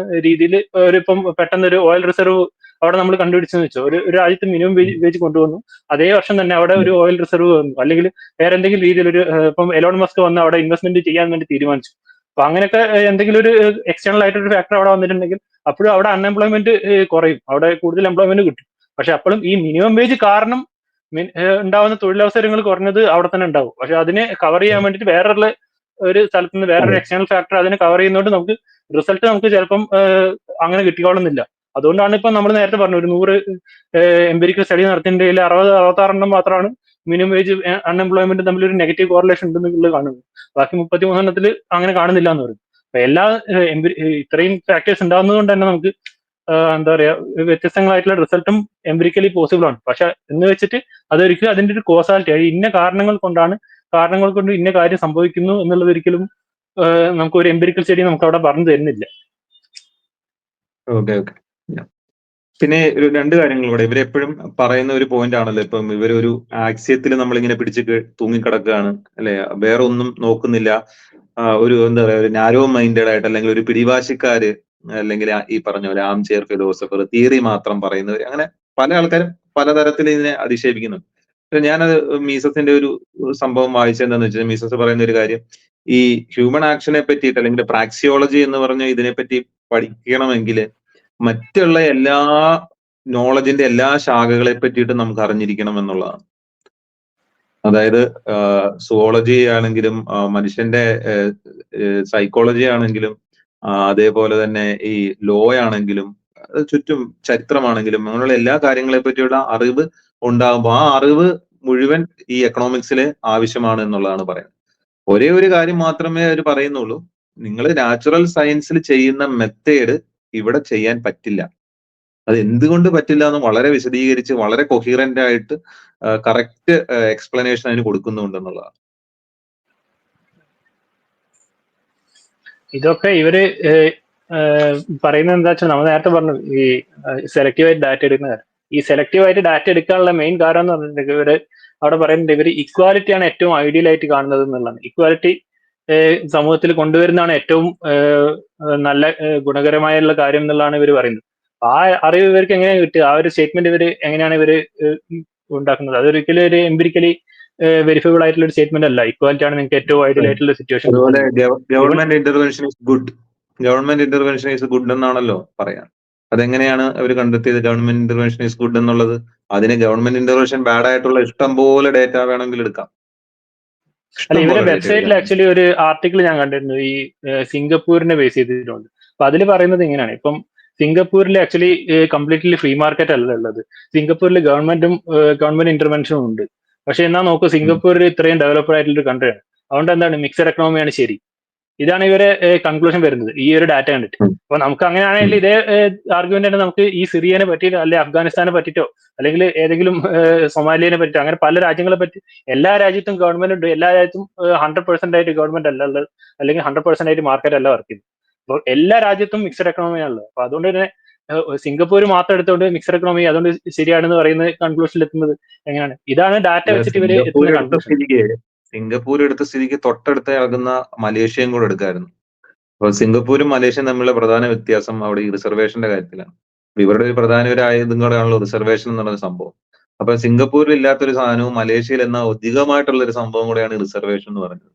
രീതിയിൽ ഇപ്പം പെട്ടെന്ന് ഒരു ഓയിൽ റിസർവ് അവിടെ നമ്മൾ കണ്ടുപിടിച്ചെന്ന് വെച്ചോ, ഒരു രാജ്യത്ത് മിനിമം വേജ് കൊണ്ടുവന്നു, അതേ വർഷം തന്നെ അവിടെ ഒരു ഓയിൽ റിസർവ് വന്നു, അല്ലെങ്കിൽ വേറെ എന്തെങ്കിലും രീതിയിൽ ഇപ്പം എലോൺ മസ്ക് വന്ന് അവിടെ ഇൻവെസ്റ്റ്മെന്റ് ചെയ്യാൻ വേണ്ടി തീരുമാനിച്ചു. അപ്പൊ അങ്ങനെയൊക്കെ എന്തെങ്കിലും ഒരു എക്സ്റ്റേണൽ ആയിട്ടൊരു ഫാക്ടർ അവിടെ വന്നിട്ടുണ്ടെങ്കിൽ അപ്പോഴും അവിടെ അൺഎംപ്ലോയ്മെന്റ് കുറയും, അവിടെ കൂടുതൽ എംപ്ലോയ്മെന്റ് കിട്ടും. പക്ഷെ അപ്പോഴും ഈ മിനിമം വേജ് കാരണം ഉണ്ടാവുന്ന തൊഴിലവസരങ്ങൾ കുറഞ്ഞത് അവിടെ തന്നെ ഉണ്ടാവും. പക്ഷെ അതിനെ കവർ ചെയ്യാൻ വേണ്ടിയിട്ട് വേറൊരു ഒരു സ്ഥലത്ത് നിന്ന് വേറൊരു എക്സ്റ്റേണൽ ഫാക്ടർ അതിനെ കവർ ചെയ്യുന്നതുകൊണ്ട് നമുക്ക് റിസൾട്ട് നമുക്ക് ചിലപ്പം അങ്ങനെ കിട്ടിക്കോളുന്നില്ല. അതുകൊണ്ടാണ് ഇപ്പൊ നമ്മൾ നേരത്തെ പറഞ്ഞു ഒരു 100 എംപിരിക്കൽ സ്റ്റഡി നടത്തിയതിൽ 66 മാത്രമാണ് മിനിമം വേജ് അൺഎംപ്ലോയ്മെന്റ് തമ്മിൽ ഒരു നെഗറ്റീവ് കോറിലേഷൻ ഉണ്ടെന്നുള്ളത് കാണുന്നത്. ബാക്കി 33 അങ്ങനെ കാണുന്നില്ല എന്ന് പറയും. അപ്പൊ എല്ലാ ഇത്രയും ഫാക്ടേഴ്സ് ഉണ്ടാകുന്നത് കൊണ്ട് തന്നെ നമുക്ക് എന്താ പറയാ വ്യത്യസ്തങ്ങളായിട്ടുള്ള റിസൾട്ടും എംപിരിക്കലി പോസിബിൾ ആണ്. പക്ഷെ എന്ന് വെച്ചിട്ട് അതൊരിക്കലും അതിന്റെ ഒരു കോസാലിറ്റി ഇന്ന കാരണങ്ങൾ കൊണ്ട് ഇന്ന കാര്യം സംഭവിക്കുന്നു എന്നുള്ളത് ഒരിക്കലും നമുക്ക് ഒരു എംപിരിക്കൽ സ്റ്റഡി നമുക്ക് അവിടെ പറഞ്ഞു തരുന്നില്ല. ഓക്കെ. പിന്നെ ഒരു 2 കാര്യങ്ങൾ കൂടെ. ഇവരെപ്പോഴും പറയുന്ന ഒരു പോയിന്റ് ആണല്ലോ, ഇപ്പം ഇവരൊരു ആക്സിയത്തിൽ നമ്മളിങ്ങനെ പിടിച്ച് തൂങ്ങിക്കിടക്കുകയാണ് അല്ലെ, വേറെ ഒന്നും നോക്കുന്നില്ല, ഒരു എന്താ പറയാ ഒരു നാരോ മൈൻഡഡ് ആയിട്ട് അല്ലെങ്കിൽ ഒരു പിടിവാശിക്കാര്, അല്ലെങ്കിൽ ഈ പറഞ്ഞ പോലെ ആം ചെയർ ഫിലോസഫർ, തിയറി മാത്രം പറയുന്നവർ, അങ്ങനെ പല ആൾക്കാരും പലതരത്തിൽ ഇതിനെ അധിക്ഷേപിക്കുന്നു. ഞാനത് മീസസിന്റെ ഒരു സംഭവം വായിച്ചെന്താന്ന് വെച്ചാൽ, മീസസ് പറയുന്ന ഒരു കാര്യം, ഈ ഹ്യൂമൻ ആക്ഷനെ പറ്റിയിട്ട് അല്ലെങ്കിൽ പ്രാക്സിയോളജി എന്ന് പറഞ്ഞ ഇതിനെപ്പറ്റി പഠിക്കണമെങ്കിൽ മറ്റുള്ള എല്ലാ നോളജിന്റെ എല്ലാ ശാഖകളെ പറ്റിയിട്ട് നമുക്ക് അറിഞ്ഞിരിക്കണം എന്നുള്ളതാണ്. അതായത് സുവോളജി ആണെങ്കിലും മനുഷ്യന്റെ സൈക്കോളജി ആണെങ്കിലും അതേപോലെ തന്നെ ഈ ലോ ആണെങ്കിലും ചുറ്റും ചരിത്രമാണെങ്കിലും അങ്ങനെയുള്ള എല്ലാ കാര്യങ്ങളെ പറ്റിയുള്ള അറിവ് ഉണ്ടാകുമ്പോൾ ആ അറിവ് മുഴുവൻ ഈ എക്കണോമിക്സിൽ ആവശ്യമാണ് എന്നുള്ളതാണ് പറയുന്നത്. ഒരേ ഒരു കാര്യം മാത്രമേ അവർ പറയുന്നുള്ളൂ, നിങ്ങൾ നാച്ചുറൽ സയൻസിൽ ചെയ്യുന്ന മെത്തേഡ് ഇവിടെ ചെയ്യാൻ പറ്റില്ല. അത് എന്തുകൊണ്ട് പറ്റില്ല എന്ന് വളരെ വിശദീകരിച്ച് വളരെ കൊഹീറന്റ് ആയിട്ട് കറക്റ്റ് എക്സ്പ്ലനേഷൻ അതിന് കൊടുക്കുന്നുണ്ടെന്നുള്ളതാണ്. ഇതൊക്കെ ഇവര് പറയുന്നത് എന്താ വെച്ചാൽ നമ്മൾ നേരത്തെ പറഞ്ഞു ഈ സെലക്റ്റീവായിട്ട് ഡാറ്റ എടുക്കുന്ന കാര്യം. ഈ സെലക്റ്റീവായിട്ട് ഡാറ്റ എടുക്കാനുള്ള മെയിൻ കാരണം എന്ന് പറഞ്ഞിട്ടുണ്ടെങ്കിൽ ഇവര് അവിടെ പറയുന്നുണ്ട് ഇവർ ഇക്വാലിറ്റിയാണ് ഏറ്റവും ഐഡിയൽ ആയിട്ട് കാണുന്നത് എന്നുള്ളതാണ്. ഇക്വാലിറ്റി സമൂഹത്തിൽ കൊണ്ടുവരുന്നതാണ് ഏറ്റവും നല്ല ഗുണകരമായുള്ള കാര്യം എന്നുള്ളതാണ് ഇവർ പറയുന്നത്. ആ അറിവ് ഇവർക്ക് എങ്ങനെയാണ് കിട്ടുക? ആ ഒരു സ്റ്റേറ്റ്മെന്റ് ഇവർ എങ്ങനെയാണ് ഇവര് ഉണ്ടാക്കുന്നത്? അതൊരിക്കലും ഒരു എംപിരിക്കലി വെരിഫൈബിൾ ആയിട്ടുള്ള ഒരു സ്റ്റേറ്റ്മെന്റ് അല്ല. ഇക്വാലിറ്റി ആണ് നിങ്ങൾക്ക് ഏറ്റവും ഐഡിയൽ ആയിട്ടുള്ള സിറ്റുവേഷൻ. അതുപോലെ ഗവൺമെന്റ് ഇന്റർവെൻഷൻ ഈസ് ഗുഡ് എന്നാണല്ലോ പറയാൻ. അതെങ്ങനെയാണ് അവർ കണ്ടെത്തിയത് ഗവൺമെന്റ് ഇന്റർവെൻഷൻ ഈസ് ഗുഡ് എന്നുള്ളത്? അതിന് ഗവൺമെന്റ് ഇന്റർവെൻഷൻ ബാഡ് ആയിട്ടുള്ള ഇഷ്ടം പോലെ ഡേറ്റ വേണമെങ്കിൽ എടുക്കാം. അല്ല, ഇവരെ വെബ്സൈറ്റിൽ ആക്ച്വലി ഒരു ആർട്ടിക്കിൾ ഞാൻ കണ്ടിരുന്നു ഈ സിംഗപ്പൂരിനെ ബേസ് ചെയ്തിട്ടുണ്ട്. അപ്പൊ അതിൽ പറയുന്നത് ഇങ്ങനെയാണ്, ഇപ്പം സിംഗപ്പൂരിൽ ആക്ച്വലി കംപ്ലീറ്റ്ലി ഫ്രീ മാർക്കറ്റ് അല്ല ഉള്ളത്. സിംഗപ്പൂരിൽ ഗവൺമെന്റ് ഇന്റർവെൻഷനും ഉണ്ട്. പക്ഷെ എന്നാ നോക്കൂ, സിംഗപ്പൂർ ഇത്രയും ഡെവലപ്ഡ് ആയിട്ടുള്ള ഒരു കൺട്രിയാണ്. അതുകൊണ്ട് എന്താണ് മിക്സഡ് എക്കണോമിയാണ് ശരി. ഇതാണ് ഇവരെ കൺക്ലൂഷൻ വരുന്നത് ഈ ഒരു ഡാറ്റ കണ്ടിട്ട്. അപ്പൊ നമുക്ക് അങ്ങനെയാണെങ്കിൽ ഇതേ ആർഗ്യുമെന്റ് തന്നെ നമുക്ക് ഈ സിറിയനെ പറ്റിയിട്ടോ അല്ലെങ്കിൽ അഫ്ഗാനിസ്ഥാനെ പറ്റിയിട്ടോ അല്ലെങ്കിൽ ഏതെങ്കിലും സൊമാലിയനെ പറ്റിയോ അങ്ങനെ പല രാജ്യങ്ങളെ പറ്റി എല്ലാ രാജ്യത്തും ഗവൺമെന്റ് ഉണ്ട്. എല്ലാ രാജ്യത്തും 100% ആയിട്ട് ഗവൺമെന്റ് അല്ല ഉള്ളത്, അല്ലെങ്കിൽ 100% ആയിട്ട് മാർക്കറ്റ് അല്ല വർക്ക് ചെയ്യുന്നത്. അപ്പോൾ എല്ലാ രാജ്യത്തും മിക്സഡ് എക്കണോമിയാണുള്ളത്. അപ്പൊ അതുകൊണ്ട് തന്നെ സിംഗപ്പൂർ മാത്രം എടുത്തുകൊണ്ട് മിക്സഡ് എക്കണോമി അതുകൊണ്ട് ശരിയാണെന്ന് പറയുന്ന കൺക്ലൂഷനിൽ എത്തുന്നത് എങ്ങനെയാണ്? ഇതാണ് ഡാറ്റ വെച്ചിട്ട് ഇവര് എത്തുന്ന കൺക്ലൂഷൻ. സിംഗപ്പൂർ എടുത്ത സ്ഥിതിക്ക് തൊട്ടടുത്ത് കിടക്കുന്ന മലേഷ്യയും കൂടെ എടുക്കായിരുന്നു. അപ്പൊ സിംഗപ്പൂരും മലേഷ്യയും തമ്മിലുള്ള പ്രധാന വ്യത്യാസം അവിടെ ഈ റിസർവേഷന്റെ കാര്യത്തിലാണ്. ഇവരുടെ ഒരു പ്രധാന ഒരു ആയുധം കൂടെയാണല്ലോ റിസർവേഷൻ എന്ന് പറയുന്ന സംഭവം. അപ്പൊ സിംഗപ്പൂരിൽ ഇല്ലാത്തൊരു സാധനവും മലേഷ്യയിൽ എന്ന അധികമായിട്ടുള്ള ഒരു സംഭവം കൂടെയാണ് റിസർവേഷൻ എന്ന് പറയുന്നത്.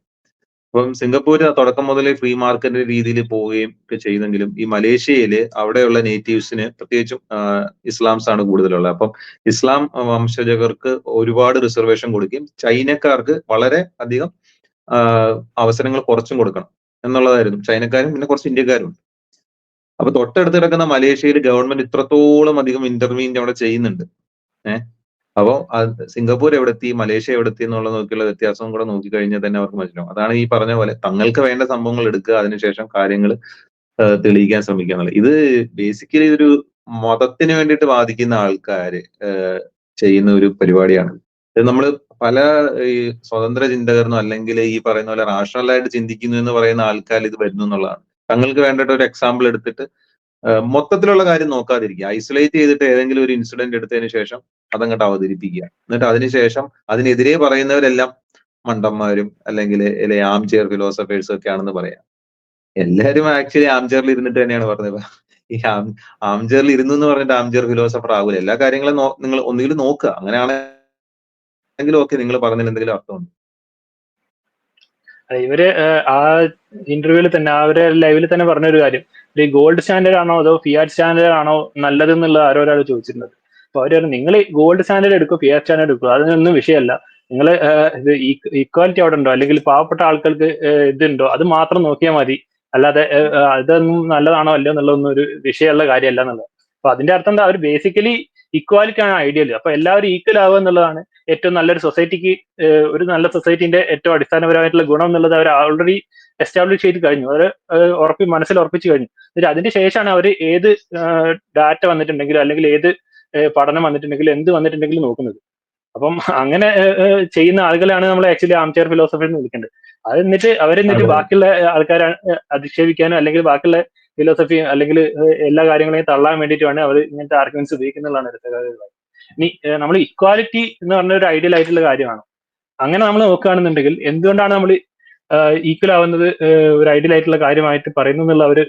അപ്പം സിംഗപ്പൂര് തുടക്കം മുതലേ ഫ്രീ മാർക്കറ്റ് രീതിയിൽ പോവുകയും ഒക്കെ ചെയ്തെങ്കിലും ഈ മലേഷ്യയില് അവിടെയുള്ള നേറ്റീവ്സിന് പ്രത്യേകിച്ചും ഇസ്ലാംസ് ആണ് കൂടുതലുള്ളത്. അപ്പം ഇസ്ലാം വംശജകർക്ക് ഒരുപാട് റിസർവേഷൻ കൊടുക്കുകയും ചൈനക്കാർക്ക് വളരെ അധികം അവസരങ്ങൾ കുറച്ചും കൊടുക്കണം എന്നുള്ളതായിരുന്നു. ചൈനക്കാരും പിന്നെ കുറച്ച് ഇന്ത്യക്കാരും. അപ്പൊ തൊട്ടടുത്ത് കിടക്കുന്ന മലേഷ്യയിൽ ഗവൺമെന്റ് ഇത്രത്തോളം അധികം ഇന്റർവീൻ അവിടെ ചെയ്യുന്നുണ്ട്. അപ്പോ സിംഗപ്പൂർ എവിടെത്തി, മലേഷ്യ എവിടെത്തി എന്നുള്ള നോക്കിയുള്ള വ്യത്യാസവും കൂടെ നോക്കിക്കഴിഞ്ഞാൽ തന്നെ അവർക്ക് മനസ്സിലാവും. അതാണ് ഈ പറഞ്ഞ പോലെ തങ്ങൾക്ക് വേണ്ട സംഭവങ്ങൾ എടുക്കുക, അതിനുശേഷം കാര്യങ്ങൾ തെളിയിക്കാൻ ശ്രമിക്കുക എന്നുള്ളത്. ഇത് ബേസിക്കലി ഒരു മതത്തിന് വേണ്ടിയിട്ട് വാദിക്കുന്ന ആൾക്കാര് ചെയ്യുന്ന ഒരു പരിപാടിയാണ്. ഇത് നമ്മൾ പല ഈ സ്വതന്ത്ര ചിന്തകർന്നോ അല്ലെങ്കിൽ ഈ പറയുന്ന പോലെ റാഷണലായിട്ട് ചിന്തിക്കുന്നു എന്ന് പറയുന്ന ആൾക്കാർ ഇത് വരുന്നു എന്നുള്ളതാണ്. തങ്ങൾക്ക് വേണ്ടിയിട്ട് ഒരു എക്സാമ്പിൾ എടുത്തിട്ട് മൊത്തത്തിലുള്ള കാര്യം നോക്കാതിരിക്കുക, ഐസൊലേറ്റ് ചെയ്തിട്ട് ഏതെങ്കിലും ഒരു ഇൻസിഡന്റ് എടുത്തതിന് ശേഷം അതങ്ങോട്ട് അവതരിപ്പിക്കുക. എന്നിട്ട് അതിനുശേഷം അതിനെതിരെ പറയുന്നവരെല്ലാം മണ്ടന്മാരും അല്ലെങ്കിൽ ആം ചെയർ ഫിലോസഫേഴ്സും ഒക്കെ ആണെന്ന് പറയാം. എല്ലാവരും ആക്ച്വലി ആം ചെയറിൽ ഇരുന്നിട്ട് തന്നെയാണ് പറഞ്ഞത്. ഈ ആം ചെയറിൽ ഇരുന്നു എന്ന് പറഞ്ഞിട്ട് ആം ചെയർ ഫിലോസഫർ ആകൂല. എല്ലാ കാര്യങ്ങളും നിങ്ങൾ ഒന്നുകിലും നോക്കുക. അങ്ങനെയാണെങ്കിലും ഓക്കെ, നിങ്ങൾ പറഞ്ഞതിൽ എന്തെങ്കിലും അർത്ഥമുണ്ട്. ഇവര് ആ ഇന്റർവ്യൂവിൽ തന്നെ ആ ഒരു ലൈവിൽ തന്നെ പറഞ്ഞൊരു കാര്യം, ഈ ഗോൾഡ് സ്റ്റാൻഡേർഡ് ആണോ അതോ ഫിയാറ്റ് സ്റ്റാൻഡേർഡ് ആണോ നല്ലത് എന്നുള്ളത് ആരോരാൾ ചോദിച്ചിരുന്നത്. അപ്പൊ അവര് പറഞ്ഞു, നിങ്ങൾ ഗോൾഡ് സ്റ്റാൻഡേർഡ് എടുക്കും, ഫിയാറ്റ് സ്റ്റാൻഡേർഡ് എടുക്കും, അതിനൊന്നും വിഷയമല്ല. നിങ്ങൾ ഇത് ഈക്വാലിറ്റി അവിടെ ഉണ്ടോ, അല്ലെങ്കിൽ പാവപ്പെട്ട ആൾക്കാർക്ക് ഇതുണ്ടോ, അത് മാത്രം നോക്കിയാൽ മതി. അല്ലാതെ ഇതൊന്നും നല്ലതാണോ അല്ലയോ എന്നുള്ളതൊന്നും ഒരു വിഷയമുള്ള കാര്യമല്ല എന്നുള്ളത്. അപ്പൊ അതിന്റെ അർത്ഥം എന്താ, അവർ ബേസിക്കലി ഇക്വാലിറ്റി ആണ് ഐഡിയൽ. അപ്പൊ എല്ലാവരും ഈക്വൽ ആവുക എന്നുള്ളതാണ് ഏറ്റവും നല്ലൊരു സൊസൈറ്റിക്ക്, ഒരു നല്ല സൊസൈറ്റിന്റെ ഏറ്റവും അടിസ്ഥാനപരമായിട്ടുള്ള ഗുണം എന്നുള്ളത് അവർ ഓൾറെഡി എസ്റ്റാബ്ലിഷ് ചെയ്ത് കഴിഞ്ഞു. അവർ മനസ്സിൽ ഉറപ്പിച്ചു കഴിഞ്ഞു. എന്നിട്ട് അതിന് ശേഷമാണ് അവർ ഏത് ഡാറ്റ വന്നിട്ടുണ്ടെങ്കിലും അല്ലെങ്കിൽ ഏത് പഠനം വന്നിട്ടുണ്ടെങ്കിലും എന്ത് വന്നിട്ടുണ്ടെങ്കിലും നോക്കുന്നത്. അപ്പം അങ്ങനെ ചെയ്യുന്ന ആളുകളാണ് നമ്മൾ ആക്ച്വലി ആംചെയർ ഫിലോസഫി എന്ന് വിളിക്കേണ്ടത്. അത് എന്നിട്ട് ബാക്കിയുള്ള ആൾക്കാരെ അധിക്ഷേപിക്കാനോ അല്ലെങ്കിൽ ബാക്കിയുള്ള ഫിലോസഫി അല്ലെങ്കിൽ എല്ലാ കാര്യങ്ങളെയും തള്ളാൻ വേണ്ടിയിട്ടാണ് അവർ ഇങ്ങനത്തെ ആർഗ്യുമെന്റ്സ് ഉപയോഗിക്കുന്നതാണ് എടുത്ത കാര്യങ്ങൾ. ഇനി നമ്മൾ ഇക്വാലിറ്റി എന്ന് പറഞ്ഞ ഒരു ഐഡിയൽ ആയിട്ടുള്ള കാര്യമാണ്. അങ്ങനെ നമ്മൾ നോക്കുകയാണെന്നുണ്ടെങ്കിൽ എന്തുകൊണ്ടാണ് നമ്മൾ ഈക്വൽ ആവുന്നത് ഒരു ഐഡിയൽ ആയിട്ടുള്ള കാര്യമായിട്ട് പറയുന്നു എന്നുള്ള അവർ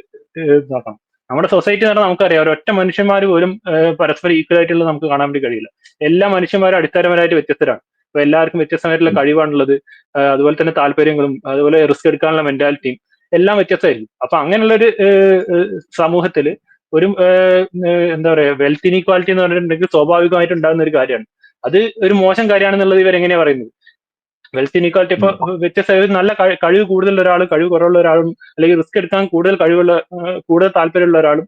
നോക്കണം. നമ്മുടെ സൊസൈറ്റി എന്ന് പറഞ്ഞാൽ നമുക്കറിയാം, ഒരൊറ്റ മനുഷ്യന്മാർ പോലും പരസ്പരം ഈക്വൽ ആയിട്ടുള്ളത് നമുക്ക് കാണാൻ വേണ്ടി കഴിയില്ല. എല്ലാ മനുഷ്യന്മാരും അടിസ്ഥാനപരമായിട്ട് വ്യത്യസ്തരാണ്. അപ്പൊ എല്ലാവർക്കും വ്യത്യസ്തമായിട്ടുള്ള കഴിവാണുള്ളത്. അതുപോലെ തന്നെ താല്പര്യങ്ങളും അതുപോലെ റിസ്ക് എടുക്കാനുള്ള മെന്റാലിറ്റിയും എല്ലാം വ്യത്യസ്തമായിരിക്കും. അപ്പൊ അങ്ങനെയുള്ള ഒരു സമൂഹത്തില് ഒരു എന്താ പറയാ, വെൽത്ത് ഇനീക്വാലിറ്റി എന്ന് പറഞ്ഞിട്ടുണ്ടെങ്കിൽ സ്വാഭാവികമായിട്ട് ഉണ്ടാകുന്ന ഒരു കാര്യമാണ്. അത് ഒരു മോശം കാര്യമാണെന്നുള്ളത് ഇവരെങ്ങനെയാ പറയുന്നത്. വെൽത്ത് ഇനീക്വാലിറ്റി ഇപ്പൊ വ്യത്യസ്ത നല്ല കഴിവ് കൂടുതലുള്ള ഒരാളും കഴിവ് കുറവുള്ള ഒരാളും, അല്ലെങ്കിൽ റിസ്ക് എടുക്കാൻ കൂടുതൽ താല്പര്യമുള്ള ഒരാളും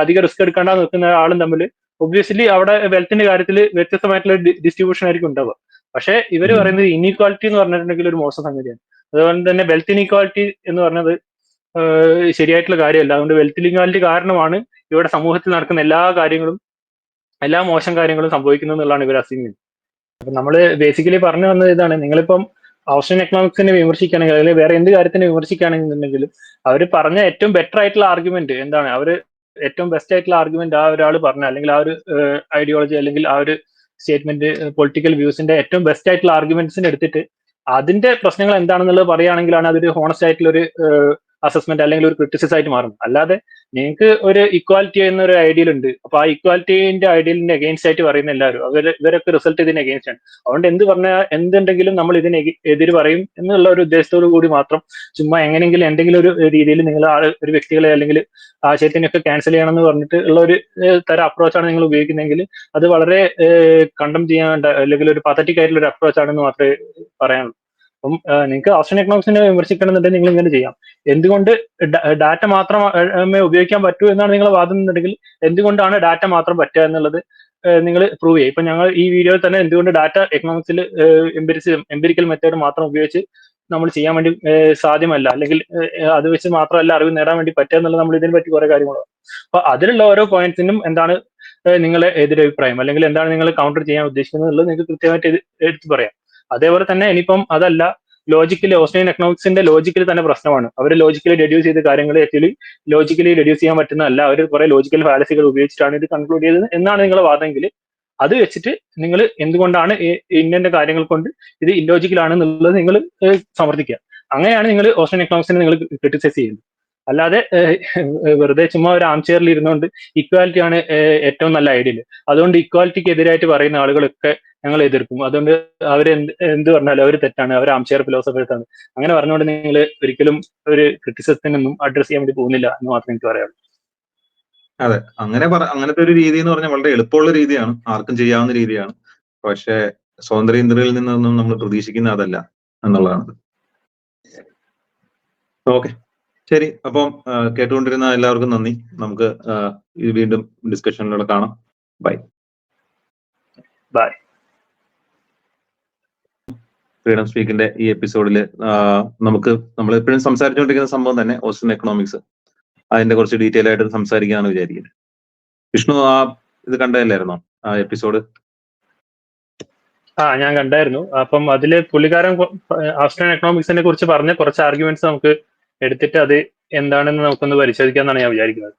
അധികം റിസ്ക് എടുക്കാണ്ട് നിൽക്കുന്ന ആളും തമ്മിൽ ഒബ്വിയസ്ലി അവിടെ വെൽത്തിന്റെ കാര്യത്തിൽ വ്യത്യസ്തമായിട്ടുള്ള ഡിസ്ട്രിബ്യൂഷൻ ആയിരിക്കും ഉണ്ടാവുക. പക്ഷേ ഇവർ പറയുന്നത് ഇനീക്വാലിറ്റി എന്ന് പറഞ്ഞിട്ടുണ്ടെങ്കിൽ ഒരു മോശം സംഗതിയാണ്. അതുപോലെ തന്നെ വെൽത്ത് ഇനീക്വാലിറ്റി എന്ന് പറഞ്ഞത് ശരിയായിട്ടുള്ള കാര്യമല്ല. അതുകൊണ്ട് വെൽത്ത് ഇനീക്വാലിറ്റി കാരണമാണ് ഇവിടെ സമൂഹത്തിൽ നടക്കുന്ന എല്ലാ മോശം കാര്യങ്ങളും സംഭവിക്കുന്നത് എന്നുള്ളതാണ് ഇവർ അസ്യൂം ചെയ്യുന്നത്. അപ്പൊ നമ്മള് ബേസിക്കലി പറഞ്ഞു വന്നത് ഇതാണ്, നിങ്ങളിപ്പം ഓസ്ട്രിയൻ എക്കണോമിക്സിനെ വിമർശിക്കുകയാണെങ്കിൽ അല്ലെങ്കിൽ വേറെ എന്ത് കാര്യത്തിനെ വിമർശിക്കുകയാണെന്നുണ്ടെങ്കിലും അവർ പറഞ്ഞ ഏറ്റവും ബെറ്റർ ആയിട്ടുള്ള ആർഗ്യുമെന്റ് എന്താണ്, അവര് ഏറ്റവും ബെസ്റ്റ് ആയിട്ടുള്ള ആർഗ്യുമെന്റ് ആ ഒരാൾ പറഞ്ഞ അല്ലെങ്കിൽ ആ ഒരു ഐഡിയോളജി അല്ലെങ്കിൽ ആ ഒരു സ്റ്റേറ്റ്മെന്റ് പൊളിറ്റിക്കൽ വ്യൂസിന്റെ ഏറ്റവും ബെസ്റ്റ് ആയിട്ടുള്ള ആർഗ്യുമെന്റ്സിനെ എടുത്തിട്ട് അതിന്റെ പ്രശ്നങ്ങൾ എന്താണെന്നുള്ളത് പറയുകയാണെങ്കിലാണ് അതൊരു ഹോണസ്റ്റ് ആയിട്ടുള്ള ഒരു അസസ്മെന്റ് അല്ലെങ്കിൽ ഒരു ക്രിറ്റിസിസം ആയിട്ട് മാറും. അല്ലാതെ നിങ്ങൾക്ക് ഒരു ഇക്വാലിറ്റി എന്നൊരു ഐഡിയൽ ഉണ്ട്, അപ്പൊ ആ ഇക്വാലിറ്റിന്റെ ഐഡിയലിന്റെ അഗെയിൻസ്റ്റ് ആയിട്ട് പറയുന്ന എല്ലാവരും ഇവരൊക്കെ റിസൾട്ട് ഇതിന് അഗെയിൻസ്റ്റ് ആണ്. അതുകൊണ്ട് എന്തുണ്ടെങ്കിലും നമ്മൾ ഇതിന് എതിര് പറയും എന്നുള്ള ഒരു ഉദ്ദേശത്തോടു കൂടി മാത്രം ചുമ്മാ എന്തെങ്കിലും ഒരു രീതിയിൽ നിങ്ങൾ ഒരു വ്യക്തികളെ അല്ലെങ്കിൽ ആശയത്തിനൊക്കെ ക്യാൻസൽ ചെയ്യണമെന്ന് പറഞ്ഞിട്ട് ഉള്ള ഒരു തരം അപ്രോച്ചാണ് നിങ്ങൾ ഉപയോഗിക്കുന്നതെങ്കിൽ അത് വളരെ കണ്ടം ചെയ്യാൻ അല്ലെങ്കിൽ ഒരു പതറ്റിക് ആയിട്ടുള്ള ഒരു അപ്രോച്ച് ആണെന്ന് മാത്രമേ പറയാനുള്ളൂ. അപ്പം നിങ്ങൾക്ക് ഓസ്ട്രിയൻ എക്കണോമിക്സിനെ വിമർശിക്കണമെന്നുണ്ടെങ്കിൽ നിങ്ങൾ ഇങ്ങനെ ചെയ്യാം. എന്തുകൊണ്ട് ഡാറ്റ മാത്രമേ ഉപയോഗിക്കാൻ പറ്റൂ എന്നാണ് നിങ്ങൾ വാദിക്കുന്നുണ്ടെങ്കിൽ എന്തുകൊണ്ടാണ് ഡാറ്റ മാത്രം പറ്റുക എന്നുള്ളത് നിങ്ങൾ പ്രൂവ് ചെയ്യും. ഇപ്പൊ ഞങ്ങൾ ഈ വീഡിയോയിൽ തന്നെ എന്തുകൊണ്ട് ഡാറ്റ എക്കണോമിക്സിൽ എംപിരിക്കൽ മെത്തേഡ് മാത്രം ഉപയോഗിച്ച് നമ്മൾ ചെയ്യാൻ വേണ്ടി സാധ്യമല്ല, അല്ലെങ്കിൽ അത് വെച്ച് മാത്രമല്ല അറിവ് നേടാൻ വേണ്ടി പറ്റുക എന്നുള്ളത് നമ്മൾ ഇതിനെ പറ്റി കുറെ കാര്യങ്ങളാണ്. അപ്പൊ അതിലുള്ള ഓരോ പോയിന്റ്സിനും എന്താണ് നിങ്ങളെ എതിരഭിപ്രായം അല്ലെങ്കിൽ എന്താണ് നിങ്ങൾ കൗണ്ടർ ചെയ്യാൻ ഉദ്ദേശിക്കുന്നത് എന്നുള്ളത് നിങ്ങൾക്ക് കൃത്യമായിട്ട് എടുത്ത് പറയാം. അതേപോലെ തന്നെ ഇനിയിപ്പം അതല്ല, ലോജിക്കലി ഓസ്ട്രിയൻ എക്കണോമിക്സിന്റെ ലോജിക്കലി തന്നെ പ്രശ്നമാണ്. അവർ ലോജിക്കലി ഡെഡ്യൂസ് ചെയ്ത കാര്യങ്ങൾ ആക്ച്വലി ലോജിക്കലി ഡെഡ്യൂസ് ചെയ്യാൻ പറ്റുന്നതല്ല, അവർ കുറെ ലോജിക്കൽ ഫാലസികൾ ഉപയോഗിച്ചിട്ടാണ് ഇത് കൺക്ലൂഡ് ചെയ്തത് എന്നാണ് നിങ്ങളുടെ വാദമെങ്കിൽ അത് വെച്ചിട്ട് നിങ്ങൾ എന്തുകൊണ്ടാണ് ഇന്ത്യന്റെ കാര്യങ്ങൾ കൊണ്ട് ഇത് ഇല്ലോജിക്കൽ ആണെന്നുള്ളത് നിങ്ങൾ സമർത്ഥിക്കുക. അങ്ങനെയാണ് നിങ്ങൾ ഓസ്ട്രിയൻ എക്കണോമിക്സിനെ നിങ്ങൾ ക്രിട്ടിസൈസ് ചെയ്യുന്നത്. അല്ലാതെ വെറുതെ ചുമ്മാ ഒരു ആംചെയറിൽ ഇരുന്നുകൊണ്ട് ഇക്വാലിറ്റി ആണ് ഏറ്റവും നല്ല ഐഡിയൽ, അതുകൊണ്ട് ഇക്വാലിറ്റിക്ക് എതിരായിട്ട് പറയുന്ന ആളുകളൊക്കെ ഞങ്ങൾ എതിർക്കും. അതുകൊണ്ട് എന്ത് പറഞ്ഞാലും അവർ തെറ്റാണ്, അവർ ആംചെയർ ഫിലോസഫേഴ്സ് ആണ്, അങ്ങനെ പറഞ്ഞുകൊണ്ട് നിങ്ങൾ ഒരിക്കലും ഒരു ക്രിറ്റിസിസത്തിനൊന്നും അഡ്രസ് ചെയ്യാൻ വേണ്ടി പോകുന്നില്ല എന്ന് മാത്രമേ എനിക്ക് പറയാനുള്ളൂ. അതെ, അങ്ങനത്തെ ഒരു രീതി എന്ന് പറഞ്ഞാൽ വളരെ എളുപ്പമുള്ള രീതിയാണ്, ആർക്കും ചെയ്യാവുന്ന രീതിയാണ്. പക്ഷെ സ്വതന്ത്ര ഇന്ത്യയിൽ നിന്നൊന്നും നമ്മൾ പ്രതീക്ഷിക്കുന്ന അതല്ല എന്നുള്ളതാണ്. ഓക്കെ, ശരി. അപ്പം കേട്ടുകൊണ്ടിരുന്ന എല്ലാവർക്കും നന്ദി. നമുക്ക് വീണ്ടും ഡിസ്കഷനിലൂടെ കാണാം. ബൈ. ഫ്രീഡം സ്പീക്കിന്റെ ഈ എപ്പിസോഡിൽ നമ്മൾ എപ്പോഴും സംസാരിച്ചുകൊണ്ടിരിക്കുന്ന സംഭവം തന്നെ ഓസ്ട്രിയൻ എക്കണോമിക്സ്. അതിന്റെ കുറച്ച് ഡീറ്റെയിൽ ആയിട്ട് സംസാരിക്കാന്ന് വിചാരിക്കുന്നത്. വിഷ്ണു, ഇത് കണ്ടതല്ലായിരുന്നോ ആ എപ്പിസോഡ്? ഞാൻ കണ്ടായിരുന്നു. അപ്പം അതില് പുള്ളിക്കാരൻ ഓസ്ട്രിയൻ എക്കണോമിക്സിനെ കുറിച്ച് പറഞ്ഞ കുറച്ച് ആർഗ്യുമെന്റ്സ് നമുക്ക് എടുത്തിട്ട് അത് എന്താണെന്ന് നമുക്കൊന്ന് പരിശോധിക്കാന്നാണ് ഞാൻ വിചാരിക്കുന്നത്.